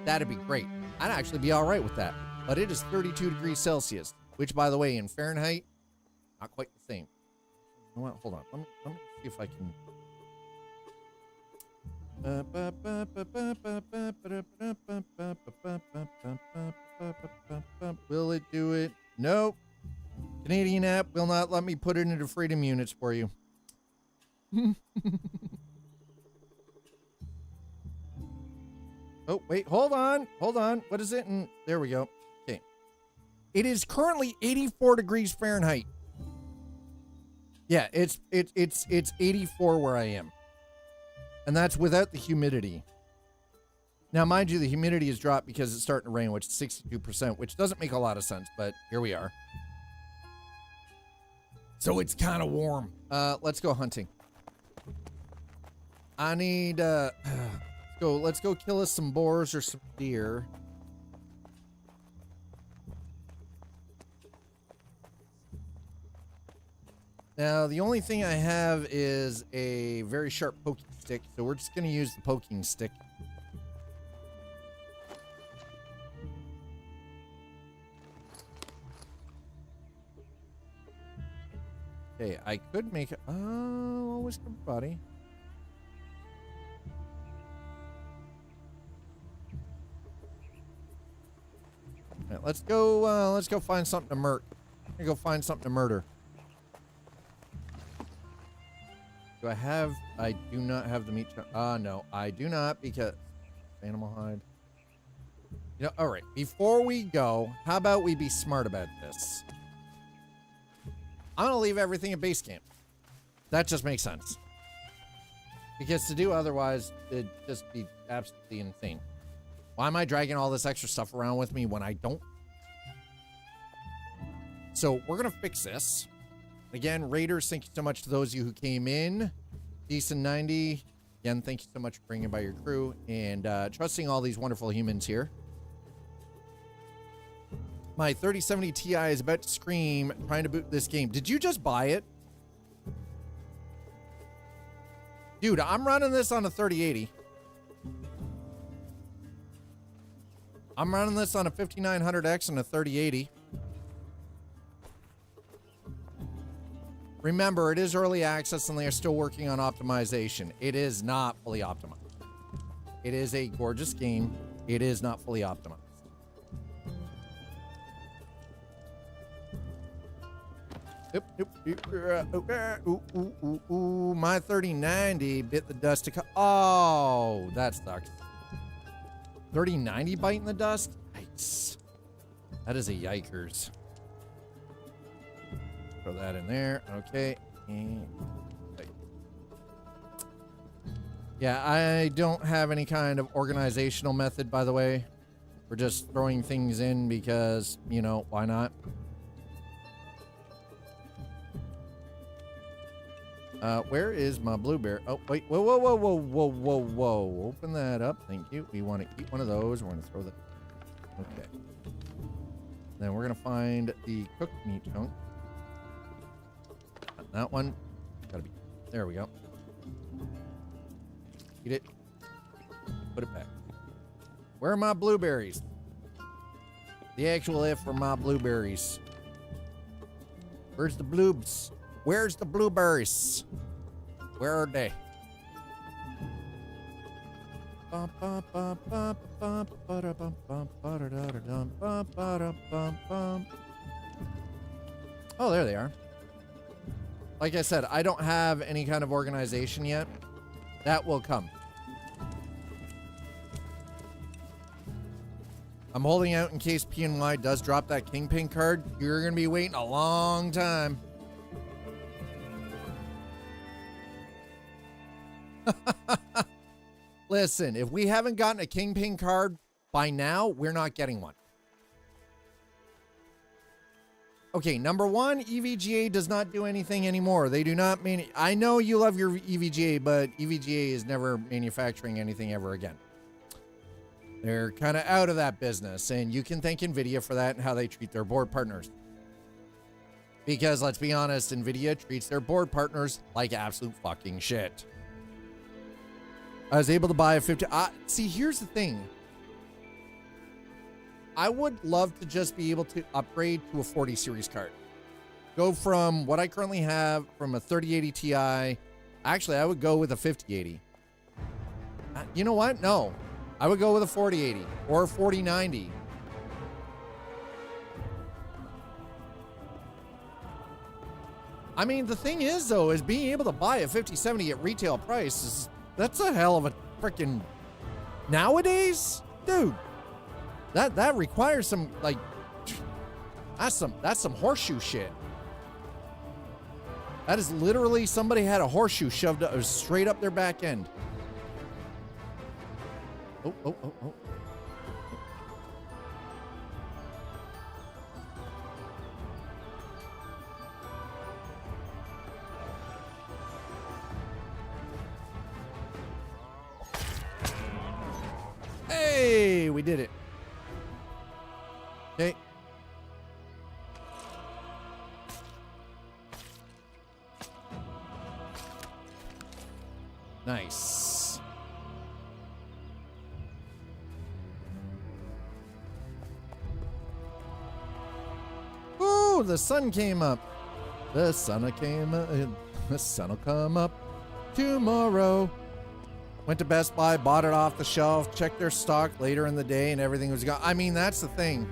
that'd be great. I'd actually be all right with that. But it is 32 degrees Celsius. Which, by the way, in Fahrenheit, not quite the same. You know what? Hold on. Let me see if I can... Will it do it? Nope. Canadian app will not let me put it into freedom units for you. Oh, wait. Hold on. What is it? There we go. It is currently 84 degrees Fahrenheit. Yeah, it's 84 where I am. And that's without the humidity. Now, mind you, the humidity has dropped because it's starting to rain, which is 62%, which doesn't make a lot of sense, but here we are. So it's kind of warm. Let's go hunting. I need, let's go kill us some boars or some deer. Now, the only thing I have is a very sharp poking stick, so we're just going to use the poking stick. Okay, I could make it. Oh, what was the buddy? All right, let's go. Let's go find something to murk. Go find something to murder. Do I have? I do not have the meat. No, I do not because animal hide. You know, all right. Before we go, how about we be smart about this? I'm gonna leave everything at base camp. That just makes sense. Because to do otherwise, it'd just be absolutely insane. Why am I dragging all this extra stuff around with me when I don't? So we're gonna fix this. Again, Raiders, thank you so much to those of you who came in. Decent 90. Again, thank you so much for bringing by your crew and trusting all these wonderful humans here. My 3070 Ti is about to scream trying to boot this game. Did you just buy it? Dude, I'm running this on a 3080. I'm running this on a 5900X and a 3080. Remember, it is early access and they are still working on optimization. It is not fully optimized. It is a gorgeous game. It is not fully optimized. My 3090 bit the dust. Oh, that sucks. 3090 biting the dust? Yikes. That is a yikers. Throw that in there. Okay. And yeah, I don't have any kind of organizational method, by the way. We're just throwing things in because, you know, why not? Where is my blueberry? Oh, wait. Whoa, whoa, whoa, whoa, whoa, whoa, whoa. Open that up. Thank you. We want to eat one of those. We're going to throw that. Okay. Then we're going to find the cooked meat chunk. Not that one. Gotta be. There we go. Eat it. Put it back. Where are my blueberries? The actual F for my blueberries. Where's the bloobs? Where's the blueberries? Where are they? Oh, there they are. Like I said, I don't have any kind of organization yet. That will come. I'm holding out in case PNY does drop that Kingpin card. You're going to be waiting a long time. Listen, if we haven't gotten a Kingpin card by now, we're not getting one. Okay, number one, EVGA does not do anything anymore. They do not I know you love your EVGA, but EVGA is never manufacturing anything ever again. They're kind of out of that business, and you can thank NVIDIA for that and how they treat their board partners. Because let's be honest, NVIDIA treats their board partners like absolute fucking shit. I was able to buy a 50. See, here's the thing. I would love to just be able to upgrade to a 40 series card. Go from what I currently have from a 3080 Ti. Actually, I would go with a 5080. You know what? No. I would go with a 4080 or a 4090. I mean, the thing is, though, is being able to buy a 5070 at retail price that's a hell of a freaking nowadays, dude. That requires some like that's some horseshoe shit. That is literally somebody had a horseshoe shoved straight up their back end. Oh. Hey, we did it. Okay. Nice. Ooh, the sun came up. The sun will come up tomorrow. Went to Best Buy, bought it off the shelf, checked their stock later in the day, and everything was gone. I mean, that's the thing.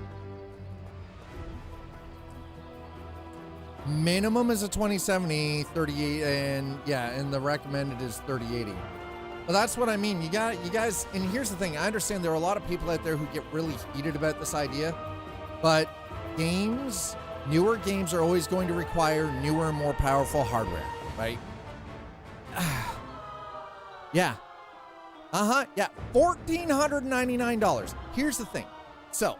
Minimum is a 2070, 38, and the recommended is 3080. But that's what I mean. You guys, and here's the thing. I understand there are a lot of people out there who get really heated about this idea, but newer games are always going to require newer and more powerful hardware, right? Yeah. Yeah, $1,499. Here's the thing. So,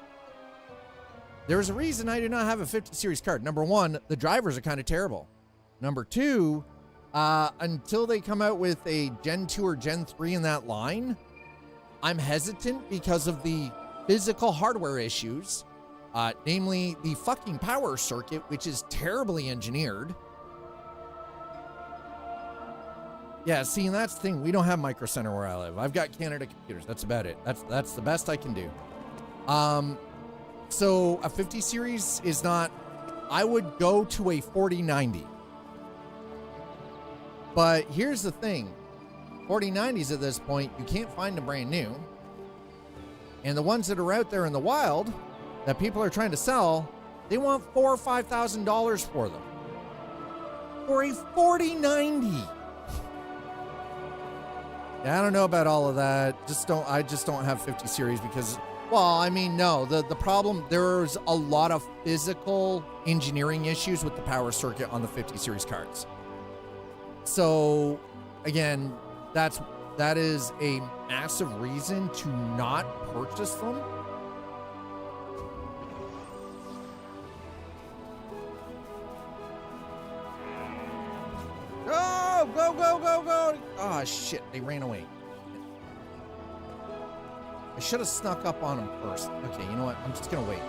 there's a reason I do not have a 50 series card. Number one, the drivers are kind of terrible. Number two, until they come out with a Gen 2 or Gen 3 in that line, I'm hesitant because of the physical hardware issues, namely the fucking power circuit, which is terribly engineered. Yeah, see, and that's the thing. We don't have Micro Center where I live. I've got Canada Computers. That's about it. That's the best I can do. So a 50 series is not... I would go to a 4090. But here's the thing. 4090s at this point, you can't find them brand new. And the ones that are out there in the wild that people are trying to sell, they want $4,000 or $5,000 for them. For a 4090. Yeah, I don't know about all of that. I just don't have 50 series because, well, I mean, no, the problem, there's a lot of physical engineering issues with the power circuit on the 50 series cards. So again, that is a massive reason to not purchase them. Go. Oh, shit. They ran away. I should have snuck up on them first. Okay, you know what? I'm just going to wait.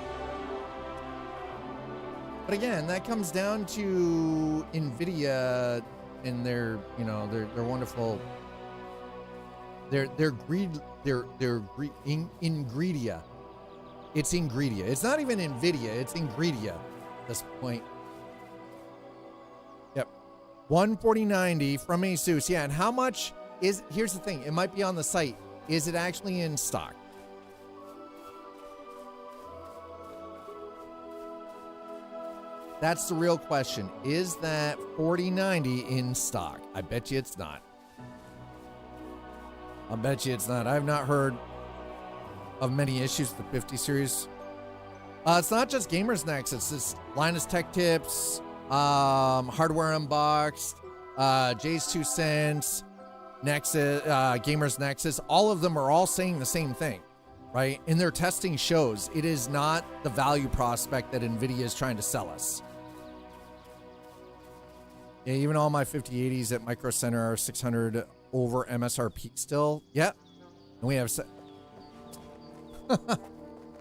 But again, that comes down to NVIDIA and their wonderful... Their Ingredia. It's Ingredia. It's not even NVIDIA. It's Ingredia at this point. 14090 from Asus. Yeah, and how much is... Here's the thing. It might be on the site. Is it actually in stock? That's the real question. Is that 4090 in stock? I bet you it's not. I'll bet you it's not. I've not heard of many issues with the 50 series. It's not just Gamers Nexus. It's Linus Tech Tips, Hardware Unboxed, Jay's 2 Cents, Nexus, Gamers Nexus. All of them are all saying the same thing, right? And their testing shows it is not the value prospect that NVIDIA is trying to sell us. Yeah, even all my 5080s at Micro Center are 600 over MSRP still. Yep. And we have...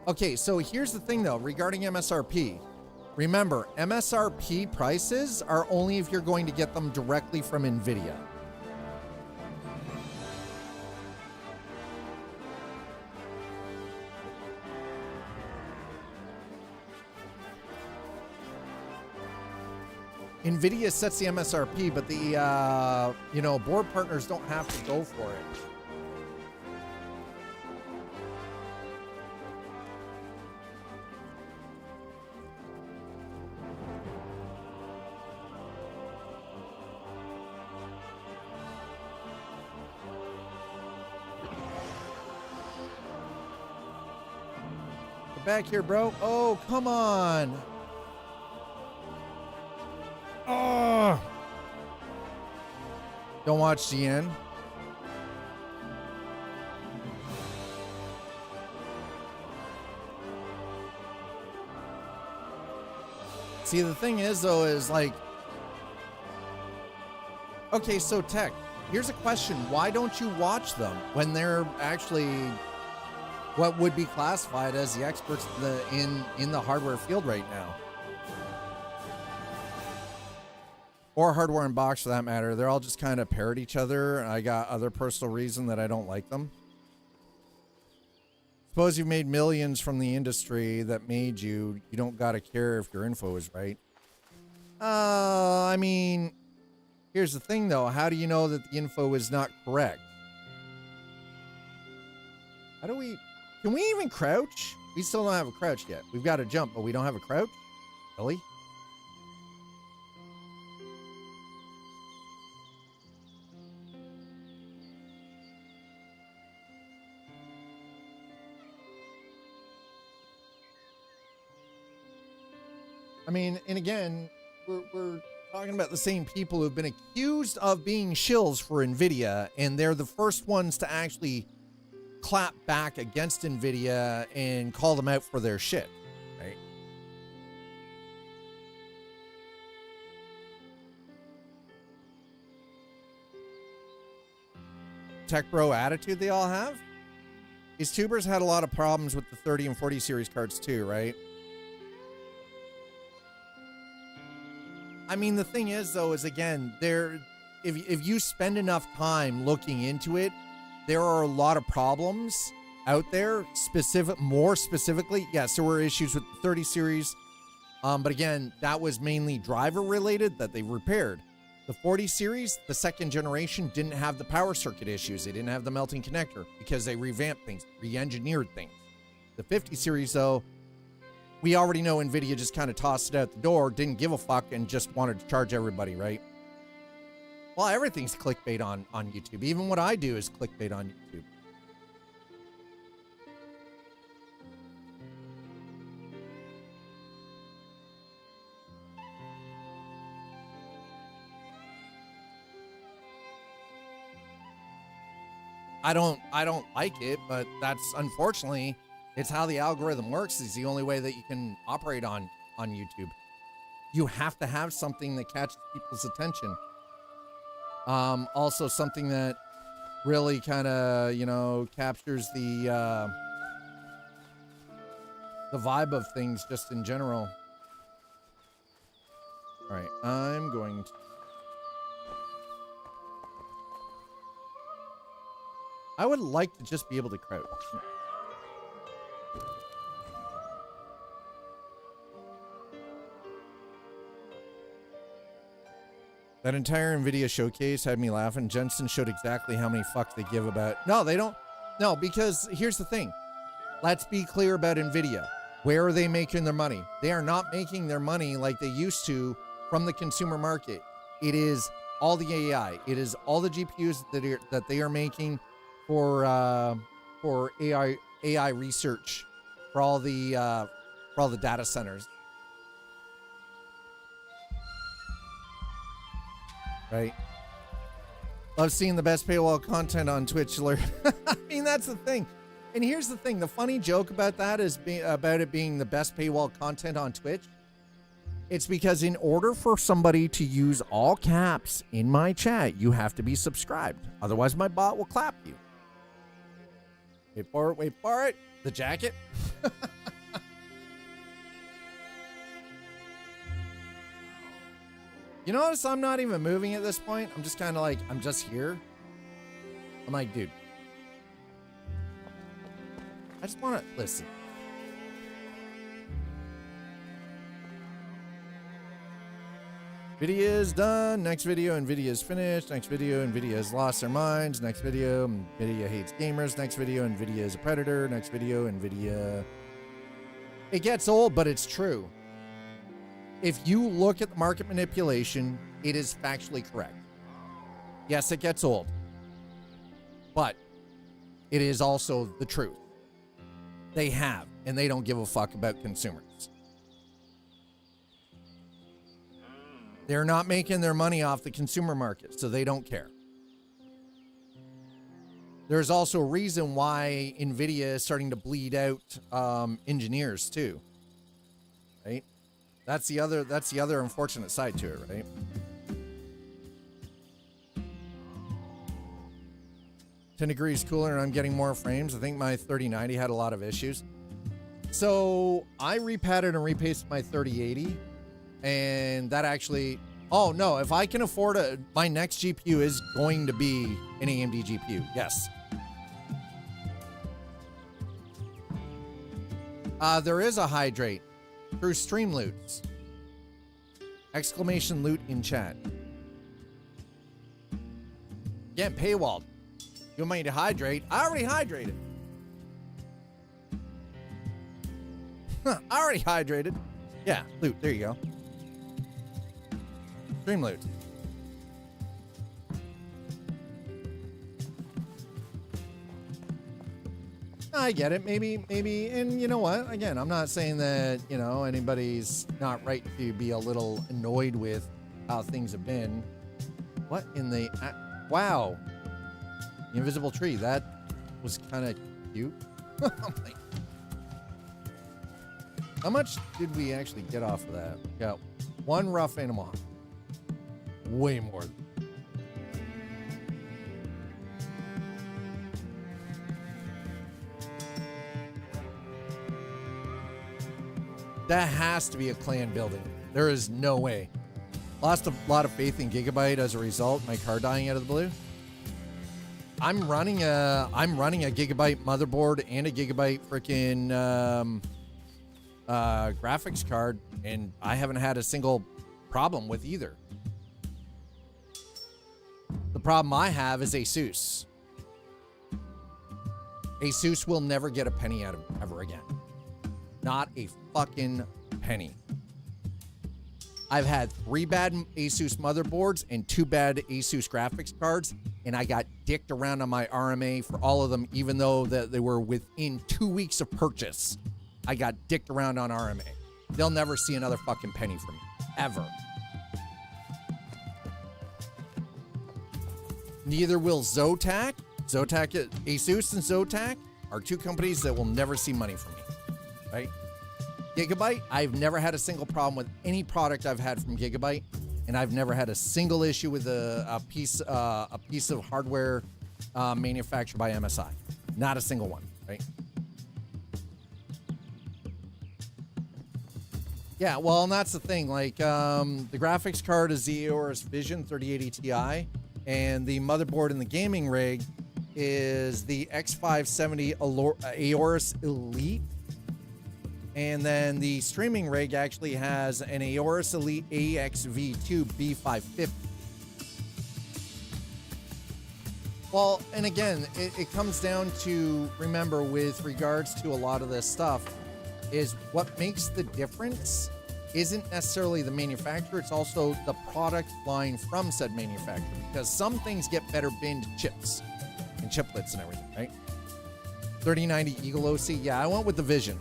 Okay, so here's the thing, though, regarding MSRP. Remember, MSRP prices are only if you're going to get them directly from NVIDIA. NVIDIA sets the MSRP, but the, board partners don't have to go for it. Get back here, bro. Oh, come on. Oh! Don't watch GN. See, the thing is, though, is like... Okay, so Tech, here's a question. Why don't you watch them when they're actually what would be classified as the experts in the hardware field right now? Or Hardware Unboxed, for that matter. They're all just kind of parrot each other. I got other personal reason that I don't like them. Suppose you've made millions from the industry that made you. You don't gotta care if your info is right. I mean, here's the thing though. How do you know that the info is not correct? How do we, can we even crouch? We still don't have a crouch yet. We've got to jump, but we don't have a crouch? Really? I mean, and again, we're talking about the same people who've been accused of being shills for NVIDIA, and they're the first ones to actually clap back against NVIDIA and call them out for their shit, right? Tech bro attitude they all have? These tubers had a lot of problems with the 30 and 40 series cards too, right? I mean, the thing is, though, is again, if you spend enough time looking into it, there are a lot of problems out there. More specifically, yes, there were issues with the 30 series, but again, that was mainly driver related that they repaired. The 40 series, the second generation, didn't have the power circuit issues. They didn't have the melting connector because they revamped things, re-engineered things. The 50 series, though, we already know NVIDIA just kind of tossed it out the door, didn't give a fuck, and just wanted to charge everybody, right? Well, everything's clickbait on YouTube. Even what I do is clickbait on YouTube. I don't like it, but that's unfortunately, it's how the algorithm works. Is the only way that you can operate on YouTube. You have to have something that catches people's attention. Also something that really kind of, you know, captures the vibe of things just in general. All right, I'm going to. I would like to just be able to crouch. That entire NVIDIA showcase had me laughing. Jensen showed exactly how many fucks they give about. No, they don't. No, because here's the thing. Let's be clear about NVIDIA. Where are they making their money? They are not making their money like they used to from the consumer market. It is all the AI. It is all the GPUs that they are making for AI research, for all the data centers. Right. Love seeing the best paywall content on Twitch. I mean, that's the thing. And here's the thing. The funny joke about that is about it being the best paywall content on Twitch. It's because in order for somebody to use all caps in my chat, you have to be subscribed. Otherwise, my bot will clap you. Wait for it. Wait for it. The jacket. You notice I'm not even moving at this point? I'm just kind of like, I'm just here. I'm like, dude. I just want to listen. Video is done. Next video, NVIDIA is finished. Next video, NVIDIA has lost their minds. Next video, NVIDIA hates gamers. Next video, NVIDIA is a predator. Next video, NVIDIA... It gets old, but it's true. If you look at the market manipulation, it is factually correct. Yes, it gets old, but it is also the truth. They have, and they don't give a fuck about consumers. They're not making their money off the consumer market, so they don't care. There's also a reason why NVIDIA is starting to bleed out engineers too, right? That's the other unfortunate side to it, right? "10 degrees cooler and I'm getting more frames." I think my 3090 had a lot of issues. So I repatted and repasted my 3080, and that actually, oh no, if I can afford my next GPU is going to be an AMD GPU. Yes. There is a hydrate through Streamloots. Exclamation loot in chat. Again, paywalled. You want me to hydrate? I already hydrated. I already hydrated. Yeah, loot. There you go. Stream loot. I get it. Maybe, and you know what? Again, I'm not saying that, you know, anybody's not right to be a little annoyed with how things have been. What in the... wow. The invisible tree. That was kind of cute. Like, how much did we actually get off of that? We got one rough animal. Way more. That has to be a clan building. There is no way. Lost a lot of faith in Gigabyte as a result. My car dying out of the blue. I'm running a Gigabyte motherboard and a Gigabyte freaking graphics card, and I haven't had a single problem with either. The problem I have is Asus. Asus will never get a penny out of me ever again. Not a fucking penny. I've had 3 bad Asus motherboards and 2 bad Asus graphics cards, and I got dicked around on my RMA for all of them, even though that they were within 2 weeks of purchase. I got dicked around on RMA. They'll never see another fucking penny from me. Ever. Neither will Zotac. Asus and Zotac are 2 companies that will never see money from me. Right? Gigabyte, I've never had a single problem with any product I've had from Gigabyte, and I've never had a single issue with a piece of hardware manufactured by MSI. Not a single one, right? Yeah, well, and that's the thing. Like, the graphics card is the Aorus Vision 3080 Ti, and the motherboard in the gaming rig is the X570 Aorus Elite. And then the streaming rig actually has an Aorus Elite AXV2 B550. Well, and again, it comes down to, remember, with regards to a lot of this stuff, is what makes the difference isn't necessarily the manufacturer, it's also the product line from said manufacturer. Because some things get better binned chips and chiplets and everything, right? 3090 Eagle OC, yeah, I went with the Vision.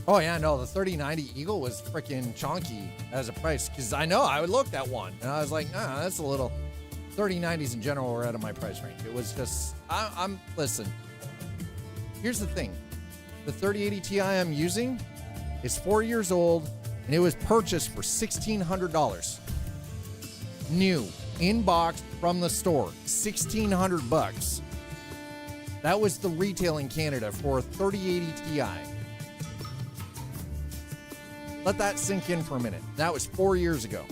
Oh, yeah, no, the 3090 Eagle was freaking chonky as a price, because I know I looked at one, and I was like, nah, that's a little... 3090s in general were out of my price range. It was just... Listen, here's the thing. The 3080 Ti I'm using is 4 years old, and it was purchased for $1,600. New, in box from the store, $1,600. That was the retail in Canada for a 3080 Ti. Let that sink in for a minute. That was 4 years ago.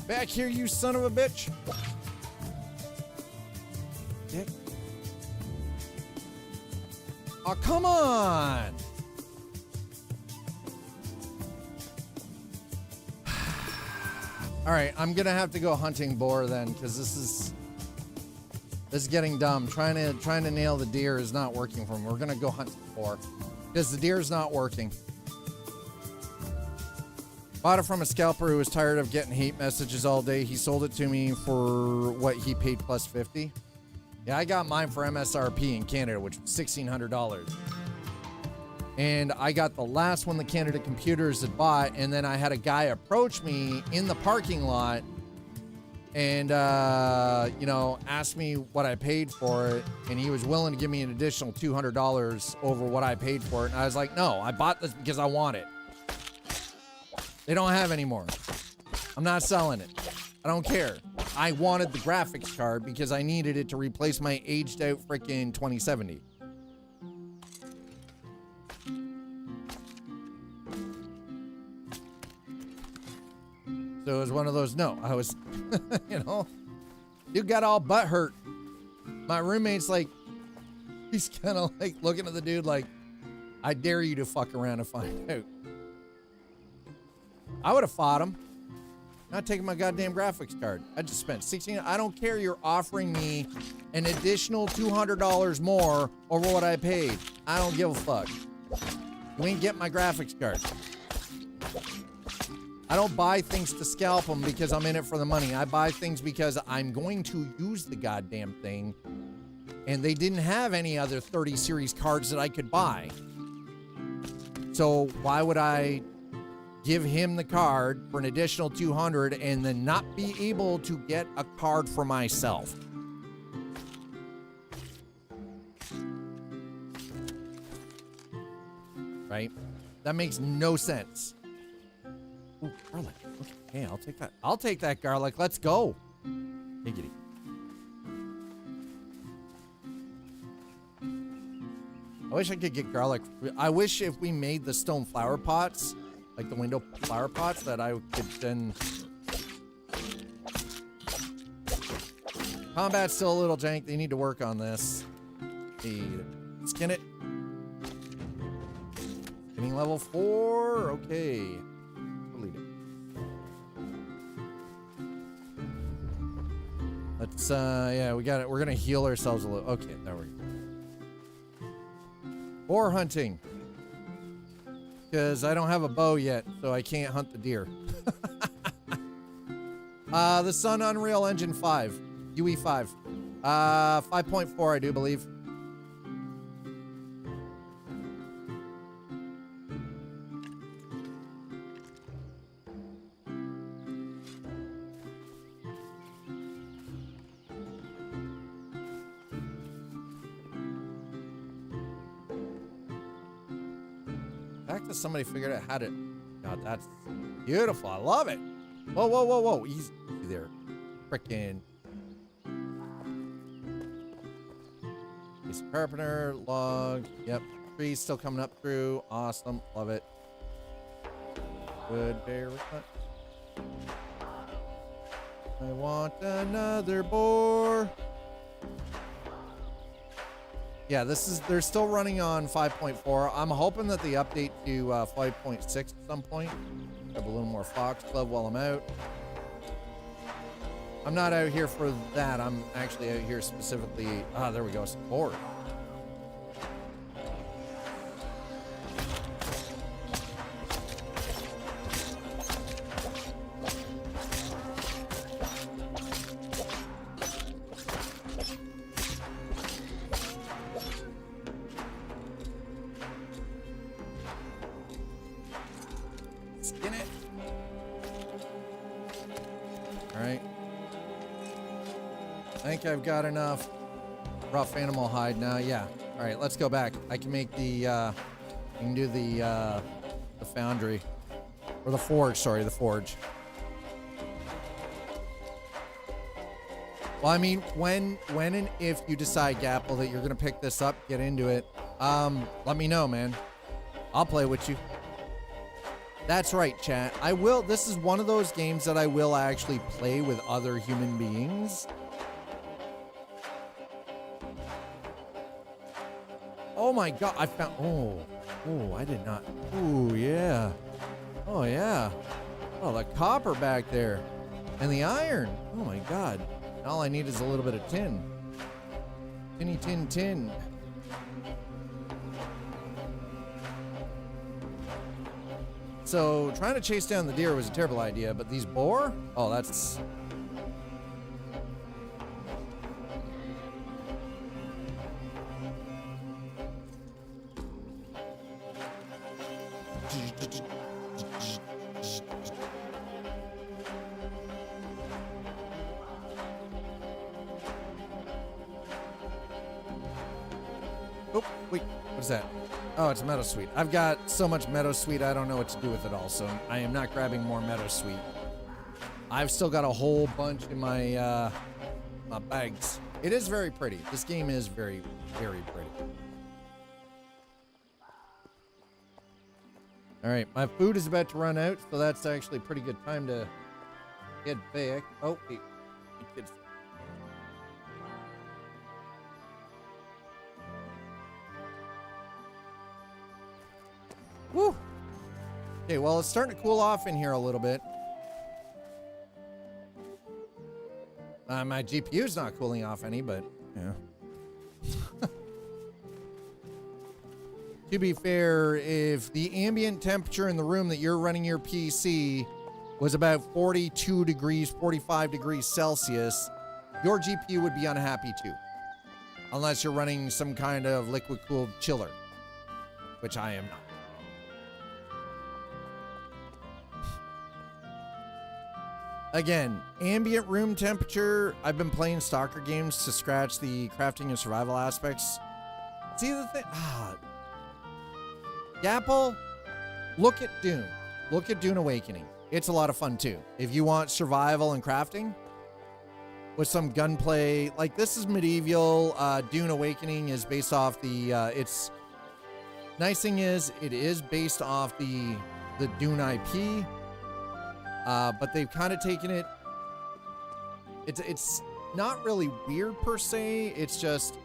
Back here, you son of a bitch. Dick. Oh, come on. All right, I'm gonna have to go hunting boar then, because this is getting dumb. Trying to nail the deer is not working for me. We're gonna go hunt boar because the deer is not working. Bought it from a scalper who was tired of getting hate messages all day. He sold it to me for what he paid plus 50. Yeah, I got mine for MSRP in Canada, which was $1,600. And I got the last one the Canada Computers had bought, and then I had a guy approach me in the parking lot and, asked me what I paid for it, and he was willing to give me an additional $200 over what I paid for it. And I was like, no, I bought this because I want it. They don't have any more. I'm not selling it. I don't care. I wanted the graphics card because I needed it to replace my aged out freaking 2070. So it was one of those, no, I was, you know, you got all butt hurt. My roommate's like, he's kind of like looking at the dude like, I dare you to fuck around and find out. I would have fought him. Not taking my goddamn graphics card. I just spent $16. I don't care. You're offering me an additional $200 more over what I paid. I don't give a fuck. You ain't get my graphics card. I don't buy things to scalp them because I'm in it for the money. I buy things because I'm going to use the goddamn thing. And they didn't have any other 30 series cards that I could buy. So why would I give him the card for an additional $200 and then not be able to get a card for myself? Right? That makes no sense. Ooh, garlic. Okay, I'll take that. I'll take that garlic. Let's go. Higgity. I wish I could get garlic. I wish if we made the stone flower pots, like the window flower pots, that I could then... Combat's still a little jank. They need to work on this. Skin it. Skinning level 4. Okay. Delete it. Let's, yeah, we got it. We're gonna heal ourselves a little. Okay, there we go. Boar hunting. Because I don't have a bow yet, so I can't hunt the deer. The Sun Unreal Engine 5. UE5. 5.4, I do believe. Somebody figured out how to... God, that's beautiful. I love it. Whoa, whoa, whoa, whoa. Easy there. Frickin'. Piece of carpenter, log. Yep. Trees still coming up through. Awesome. Love it. Good. Very much. I want another boar. Yeah, this is, they're still running on 5.4. I'm hoping that they update to 5.6 at some point. Have a little more Foxglove while I'm out. I'm not out here for that. I'm actually out here specifically. Ah, there we go. Support. I've got enough rough animal hide now. Yeah. All right, let's go back. I can make the I can do the foundry or the forge. Sorry, the forge. Well, I mean, when and if you decide, Gapple, that you're gonna pick this up, get into it. Let me know, man. I'll play with you. That's right, chat. I will. This is one of those games that I will actually play with other human beings. Oh my God, I found, oh, I did not, oh yeah, oh yeah, oh, the copper back there, and the iron, oh my God, all I need is a little bit of tin, tinny tin tin. So, trying to chase down the deer was a terrible idea, but these boar, oh, that's... Oh, wait, what is that? Oh, it's Meadow Sweet. I've got so much Meadow Sweet, I don't know what to do with it all, so I am not grabbing more Meadow Sweet. I've still got a whole bunch in my, my bags. It is very pretty. This game is very, very pretty. All right, my food is about to run out, so that's actually a pretty good time to get back. Oh, wait. Kids. Woo! Okay, well, it's starting to cool off in here a little bit. My GPU's not cooling off any, but yeah. To be fair, if the ambient temperature in the room that you're running your PC was about 42 degrees, 45 degrees Celsius, your GPU would be unhappy too. Unless you're running some kind of liquid-cooled chiller, which I am not. Again, ambient room temperature. I've been playing stalker games to scratch the crafting and survival aspects. See the thing? Gapple, look at Dune. Look at Dune Awakening. It's a lot of fun too. If you want survival and crafting with some gunplay, like this is medieval. Dune Awakening is based off the, it's nice thing is it is based off the Dune IP. But they've kind of taken it, it's not really weird per se. It's just,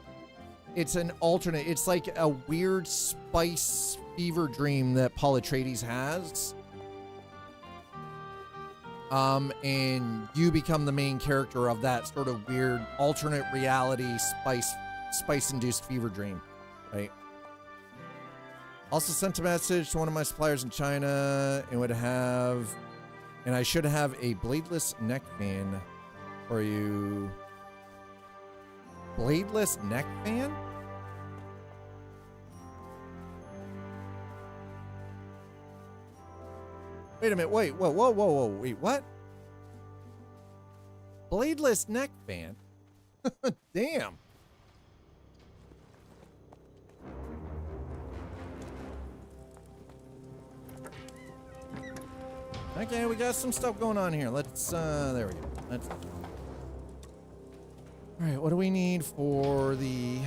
it's an alternate. It's like a weird spice fever dream that Paul Atreides has. And you become the main character of that sort of weird alternate reality spice induced fever dream, right? Also sent a message to one of my suppliers in China and would have, and I should have a bladeless neck fan for you. Bladeless neck fan? Wait a minute, wait, whoa, wait, what? Bladeless neck fan? Damn. Okay, we got some stuff going on here. Let's, there we go. Let's. All right, what do we need for the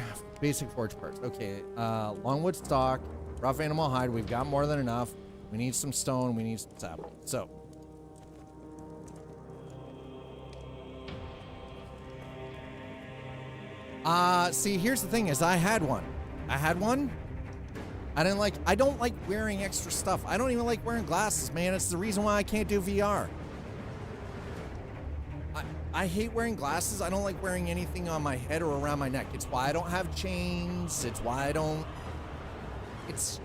basic forge parts? Okay, longwood stock, rough animal hide. We've got more than enough. We need some stone. We need some sapling. So. See, here's the thing is I had one. I don't like wearing extra stuff. I don't even like wearing glasses, man. It's the reason why I can't do VR. I hate wearing glasses. I don't like wearing anything on my head or around my neck. It's why I don't have chains. It's why I don't, it's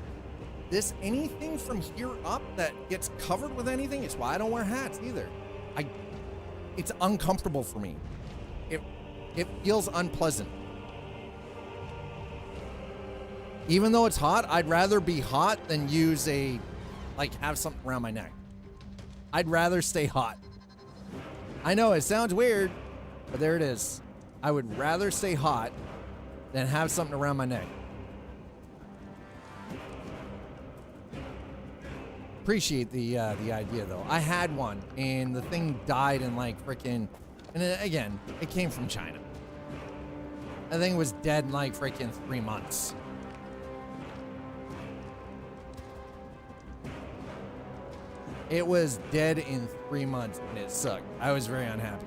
this anything from here up that gets covered with anything. It's why I don't wear hats either. It's uncomfortable for me. It feels unpleasant. Even though it's hot, I'd rather be hot than use have something around my neck. I'd rather stay hot. I know it sounds weird, but there it is. I would rather stay hot than have something around my neck. Appreciate the idea though. I had one and the thing died in freaking, and again, it came from China. That thing was dead in freaking 3 months. It was dead in 3 months and it sucked. I was very unhappy.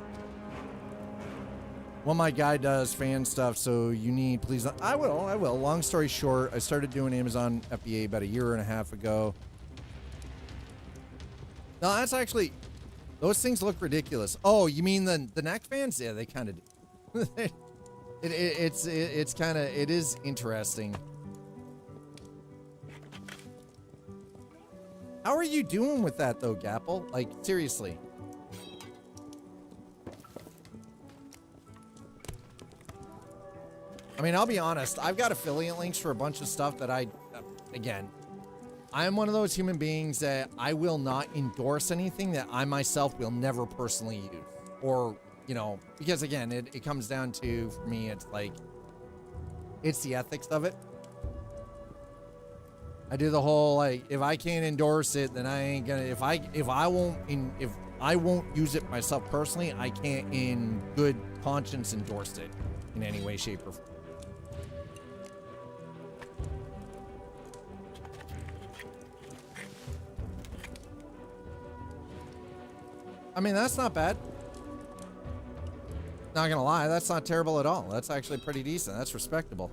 Well, my guy does fan stuff, so you need, please. I will. Long story short, I started doing Amazon FBA about 1.5 years ago. No, that's actually, those things look ridiculous. Oh, you mean the neck fans? Yeah, they kind of do. It's kind of, it is interesting. How are you doing with that though, Gapple? Seriously. I mean, I'll be honest. I've got affiliate links for a bunch of stuff that again, I'm one of those human beings that I will not endorse anything that I myself will never personally use. Or, because again, it comes down to, for me, it's it's the ethics of it. I do the whole like, if I can't endorse it, then I ain't gonna. If I won't use it myself personally, I can't in good conscience endorse it in any way, shape, or form. I mean, that's not bad. Not gonna lie, that's not terrible at all. That's actually pretty decent. That's respectable.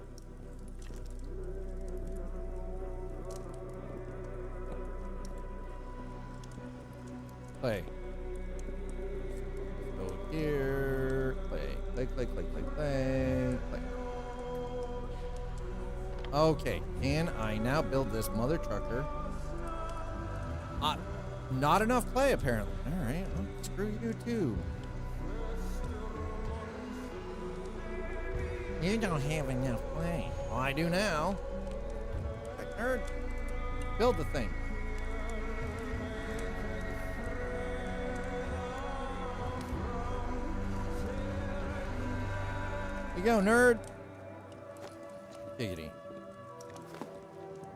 Play. Go here. Play. Play. Okay, can I now build this mother trucker? Not enough play, apparently. All right, well, screw you too. You don't have enough play. Well, I do now. Like, nerd. Build the thing. Here you go, nerd. Giggity.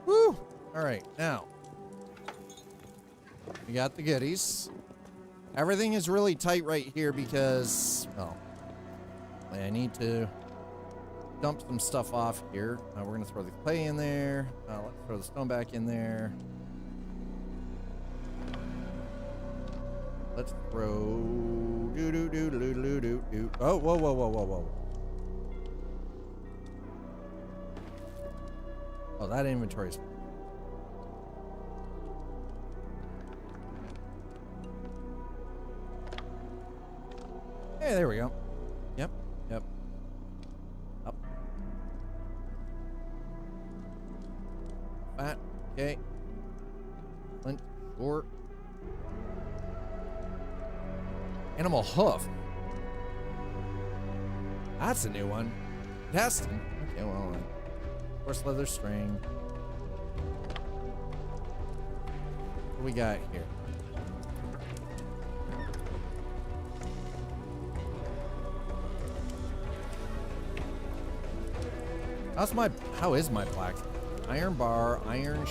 Woo! All right, now. We got the goodies. Everything is really tight right here because, well, I need to dump some stuff off here. We're going to throw the clay in there. Let's throw the stone back in there. Let's throw... Oh, whoa. Oh, that inventory's... Hey, there we go. Yep. Up. Fat. Okay. Flint. Short. Animal hoof. That's a new one. Testing. Okay, well, horse leather string. What we got here? How is my blacksmith? Iron bar, iron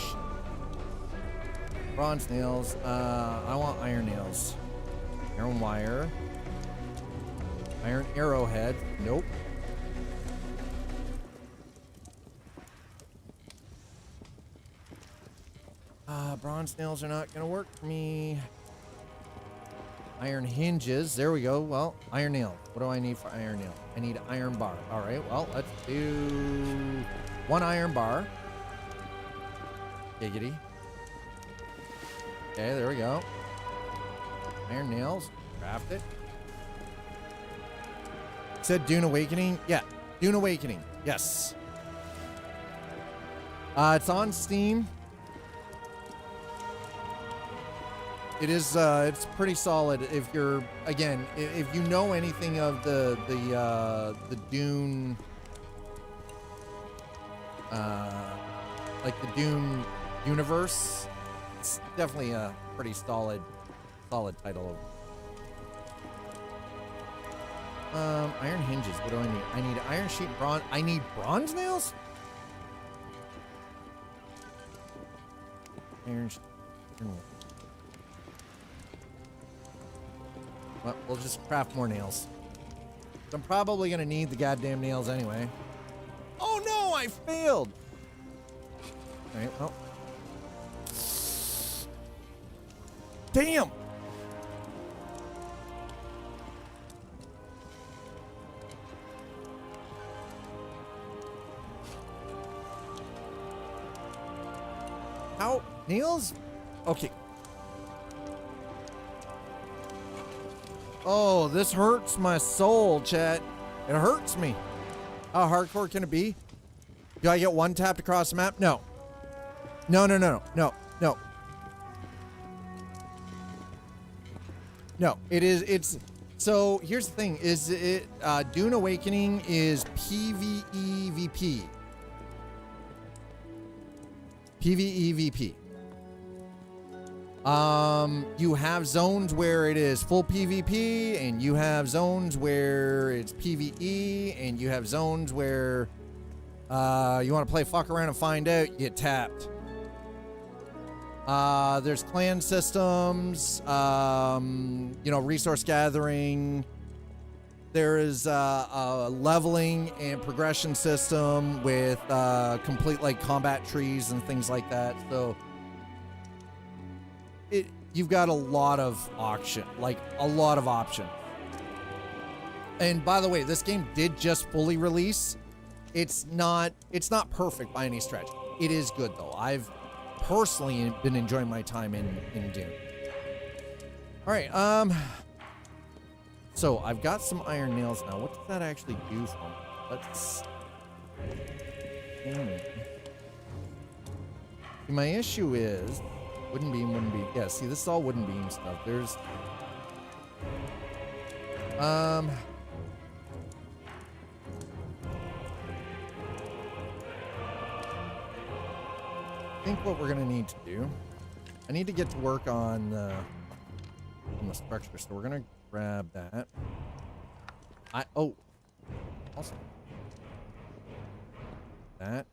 bronze nails. I want iron nails. Iron wire. Iron arrowhead. Nope. Bronze nails are not gonna work for me. Iron hinges. There we go. Well, iron nail. What do I need for iron nail? I need iron bar. All right. Well, let's do one iron bar. Giggity. Okay, there we go. Iron nails. Craft it. Said Dune Awakening. Yeah, Dune Awakening. Yes. It's on Steam. It is, it's pretty solid if you're, again, if you know anything of the Dune, like the Dune universe, it's definitely a pretty solid title. Iron hinges, what do I need? I need iron sheet, bronze, I need bronze nails? Iron sheet. Well, we'll just craft more nails. I'm probably gonna need the goddamn nails anyway. Oh no, I failed! Alright, well. Damn! How? Nails? Okay. Oh, this hurts my soul, chat. It hurts me. How hardcore can it be? Do I get one tapped across the map? No. No. No, it's, so here's the thing, is it, Dune Awakening is PvEVP. PvEVP. You have zones where it is full PvP, and you have zones where it's PvE, and you have zones where you want to play fuck around and find out, you get tapped. There's clan systems, you know, resource gathering. There is a leveling and progression system with complete like combat trees and things like that. So you've got a lot of options. And by the way, this game did just fully release. It's not perfect by any stretch. It is good though. I've personally been enjoying my time in Dune. All right, so I've got some iron nails now. What does that actually do for me? Let's. My issue is wooden beam. Yeah, see, this is all wooden beam stuff. There's. I think what we're gonna need to do. I need to get to work on the structure, so we're gonna grab that. Also that.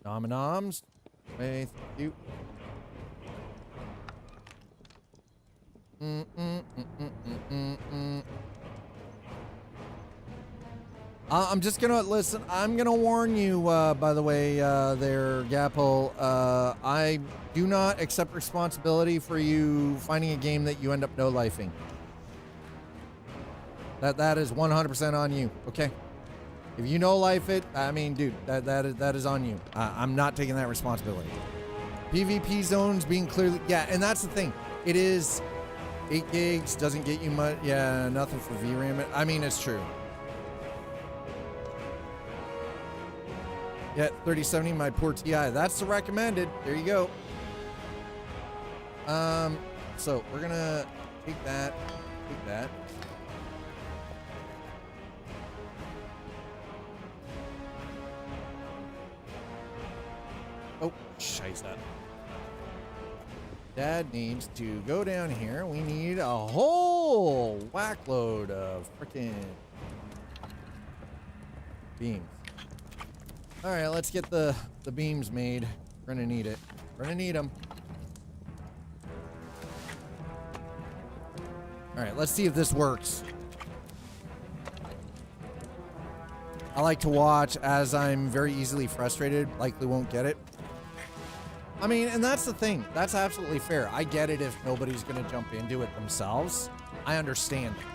Nom-noms. Thank you. I'm just gonna listen. I'm gonna warn you, by the way, there, Gapple. I do not accept responsibility for you finding a game that you end up no-lifing. That is 100% on you. Okay. If you no-life it, I mean, dude, that is on you. I'm not taking that responsibility. PvP zones being clearly, yeah, and that's the thing. It is 8 gigs, doesn't get you much. Yeah, nothing for VRAM. I mean, it's true. Yeah, 3070, my poor TI. That's the recommended. There you go. So we're gonna take that. Oh, shize that. Dad needs to go down here. We need a whole whackload of freaking beams. All right, let's get the beams made. We're gonna need it. We're gonna need them. All right, let's see if this works. I like to watch as I'm very easily frustrated. Likely won't get it. I mean, and that's the thing. That's absolutely fair. I get it if nobody's gonna jump into it themselves. I understand it.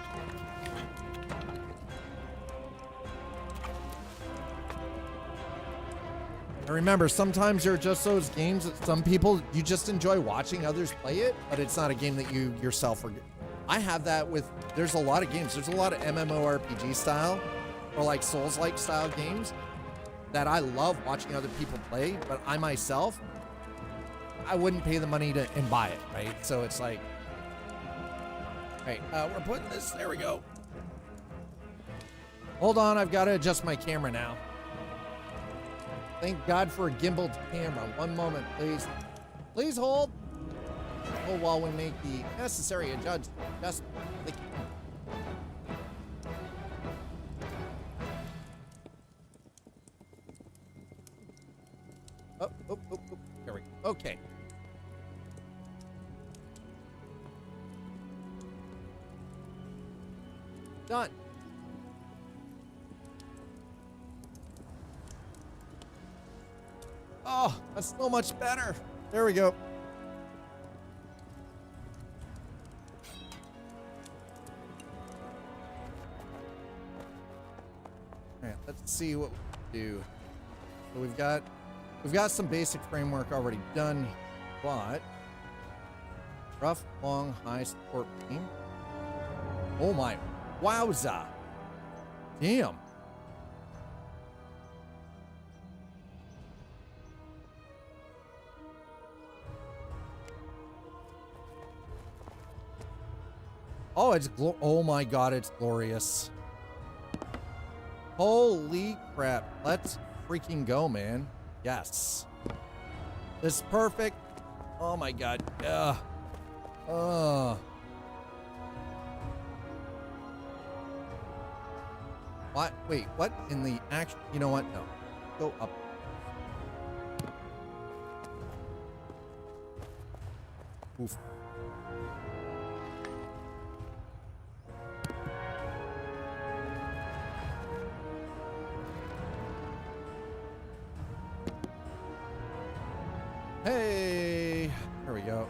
And remember, sometimes there are just those games that some people, you just enjoy watching others play it, but it's not a game that you yourself are. I have that with, there's a lot of games. There's a lot of MMORPG style or like Souls-like style games that I love watching other people play, but I myself, I wouldn't pay the money to and buy it, right? So it's like, right, we're putting this, there we go. Hold on, I've got to adjust my camera now. Thank God for a gimbaled camera. One moment, please. Please hold. Hold while we make the necessary adjustment. Thank you. Oh. There we go. Okay. Done. Oh, that's so much better. There we go. All right, let's see what we do. So we've got some basic framework already done, but rough, long, high support beam. Oh my, wowza. Damn. Oh, oh my God, it's glorious. Holy crap. Let's freaking go, man. Yes. This is perfect. Oh my God. What? Wait, what in the action? You know what? No. Go up. Oof. Hey, there we go.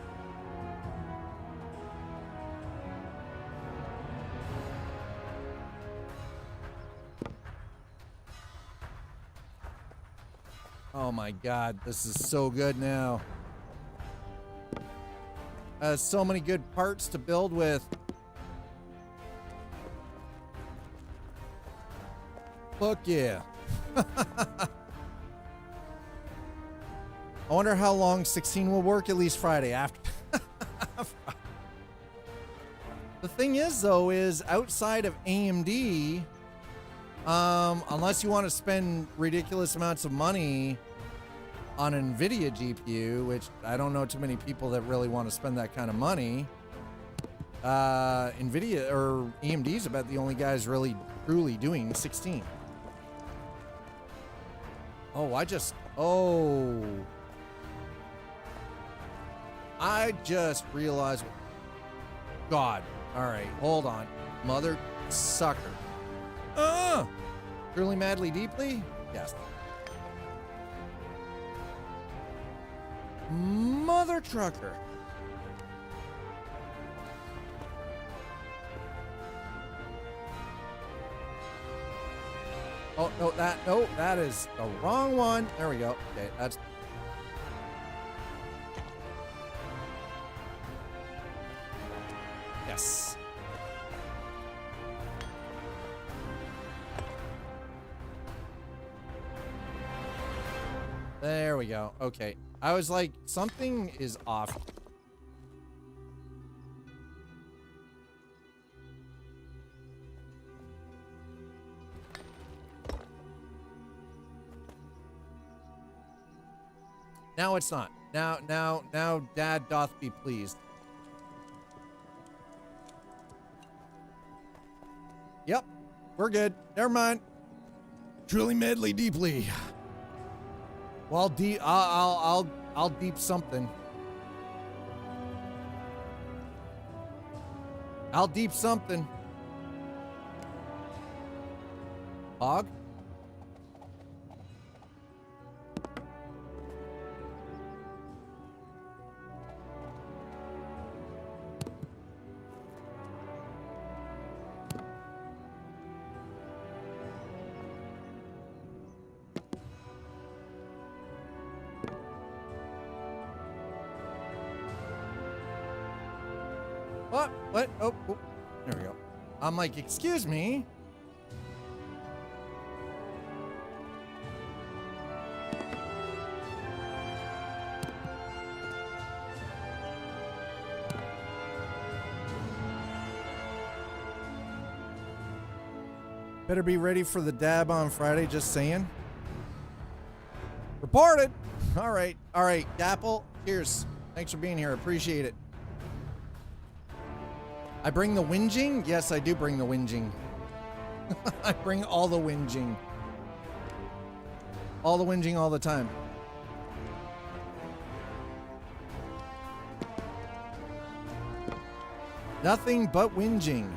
Oh my God, this is so good now. So many good parts to build with. Fuck yeah. I wonder how long 16 will work, at least Friday after. The thing is, though, is outside of AMD, unless you want to spend ridiculous amounts of money on an NVIDIA GPU, which I don't know too many people that really want to spend that kind of money, NVIDIA or AMD is about the only guys really truly doing 16. Oh, I just realized. God. All right, hold on. Mother sucker. Truly, madly, deeply? Yes. Mother trucker. Oh, no, that is the wrong one. There we go. Okay, that's... Yes. There we go. Okay. I was like, something is off. Now it's not. Now, Dad doth be pleased. Yep, we're good. Never mind. Truly, madly, deeply. Well, I'll deep something. I'll deep something. Hog? What? Oh, there we go. I'm like, excuse me. Better be ready for the dab on Friday, just saying. Reported. All right. Dapple, cheers. Thanks for being here. Appreciate it. I bring the whinging? Yes, I do bring the whinging. I bring all the whinging. All the whinging all the time. Nothing but whinging.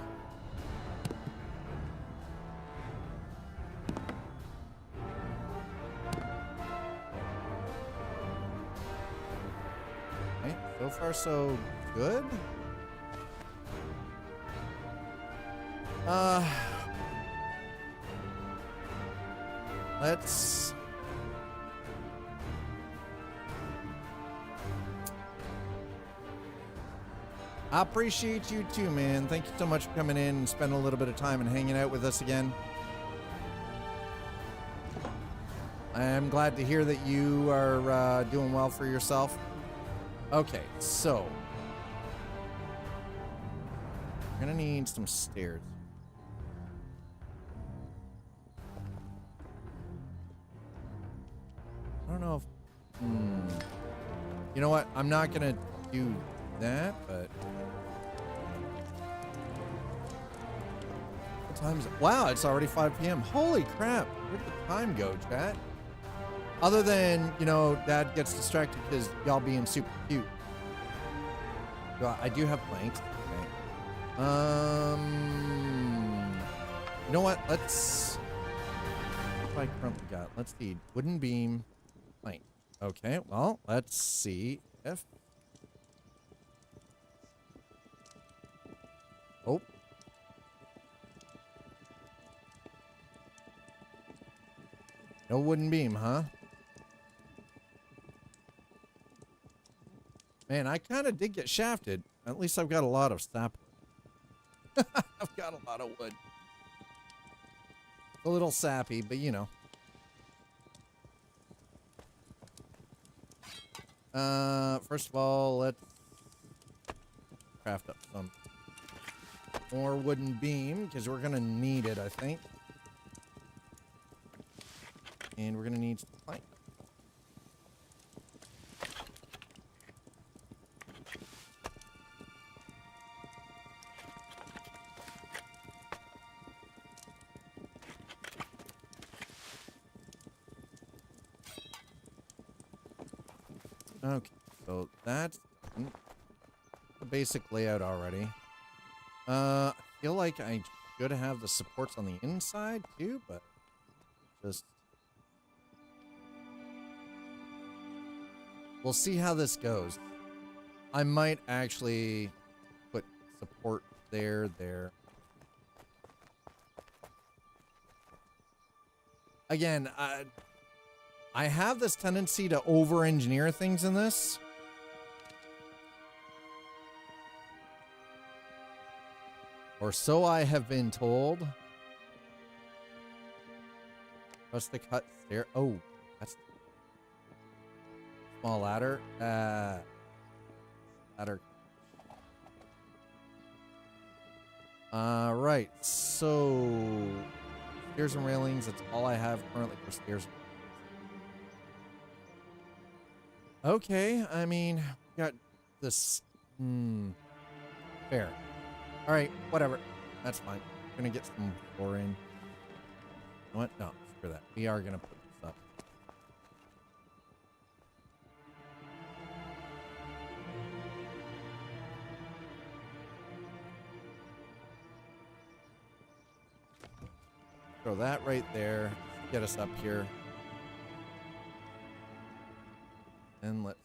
Okay, so far so good. Let's... I appreciate you too, man. Thank you so much for coming in and spending a little bit of time and hanging out with us again. I am glad to hear that you are doing well for yourself. Okay, so... we're gonna need some stairs. I don't know if... You know what? I'm not gonna do that, but... what time is it? Wow, it's already 5 p.m. Holy crap! Where'd the time go, chat? Other than, you know, Dad gets distracted because y'all being super cute. Well, I do have planks. Okay. You know what? Let's. What have I currently got? Let's see. Wooden beam, plank. Okay. Well, let's see if. Oh. No wooden beam, huh? Man, I kind of did get shafted. At least I've got a lot of sap. I've got a lot of wood. A little sappy, but you know. First of all, let's craft up some more wooden beam because we're gonna need it, I think. And we're gonna need some plank. Okay, so that's the basic layout already. I feel like I should have the supports on the inside too, but just we'll see how this goes. I might actually put support there. Again, I have this tendency to over-engineer things in this. Or so I have been told. Rustic hut stair. Oh, that's small ladder. Ladder. Right. So stairs and railings. That's all I have currently for stairs. Okay. I mean, we got this. Fair. All right, whatever. That's fine. We're gonna get some floor in. You know what? No, screw that. We are gonna put this up. Throw that right there. Get us up here. And let's.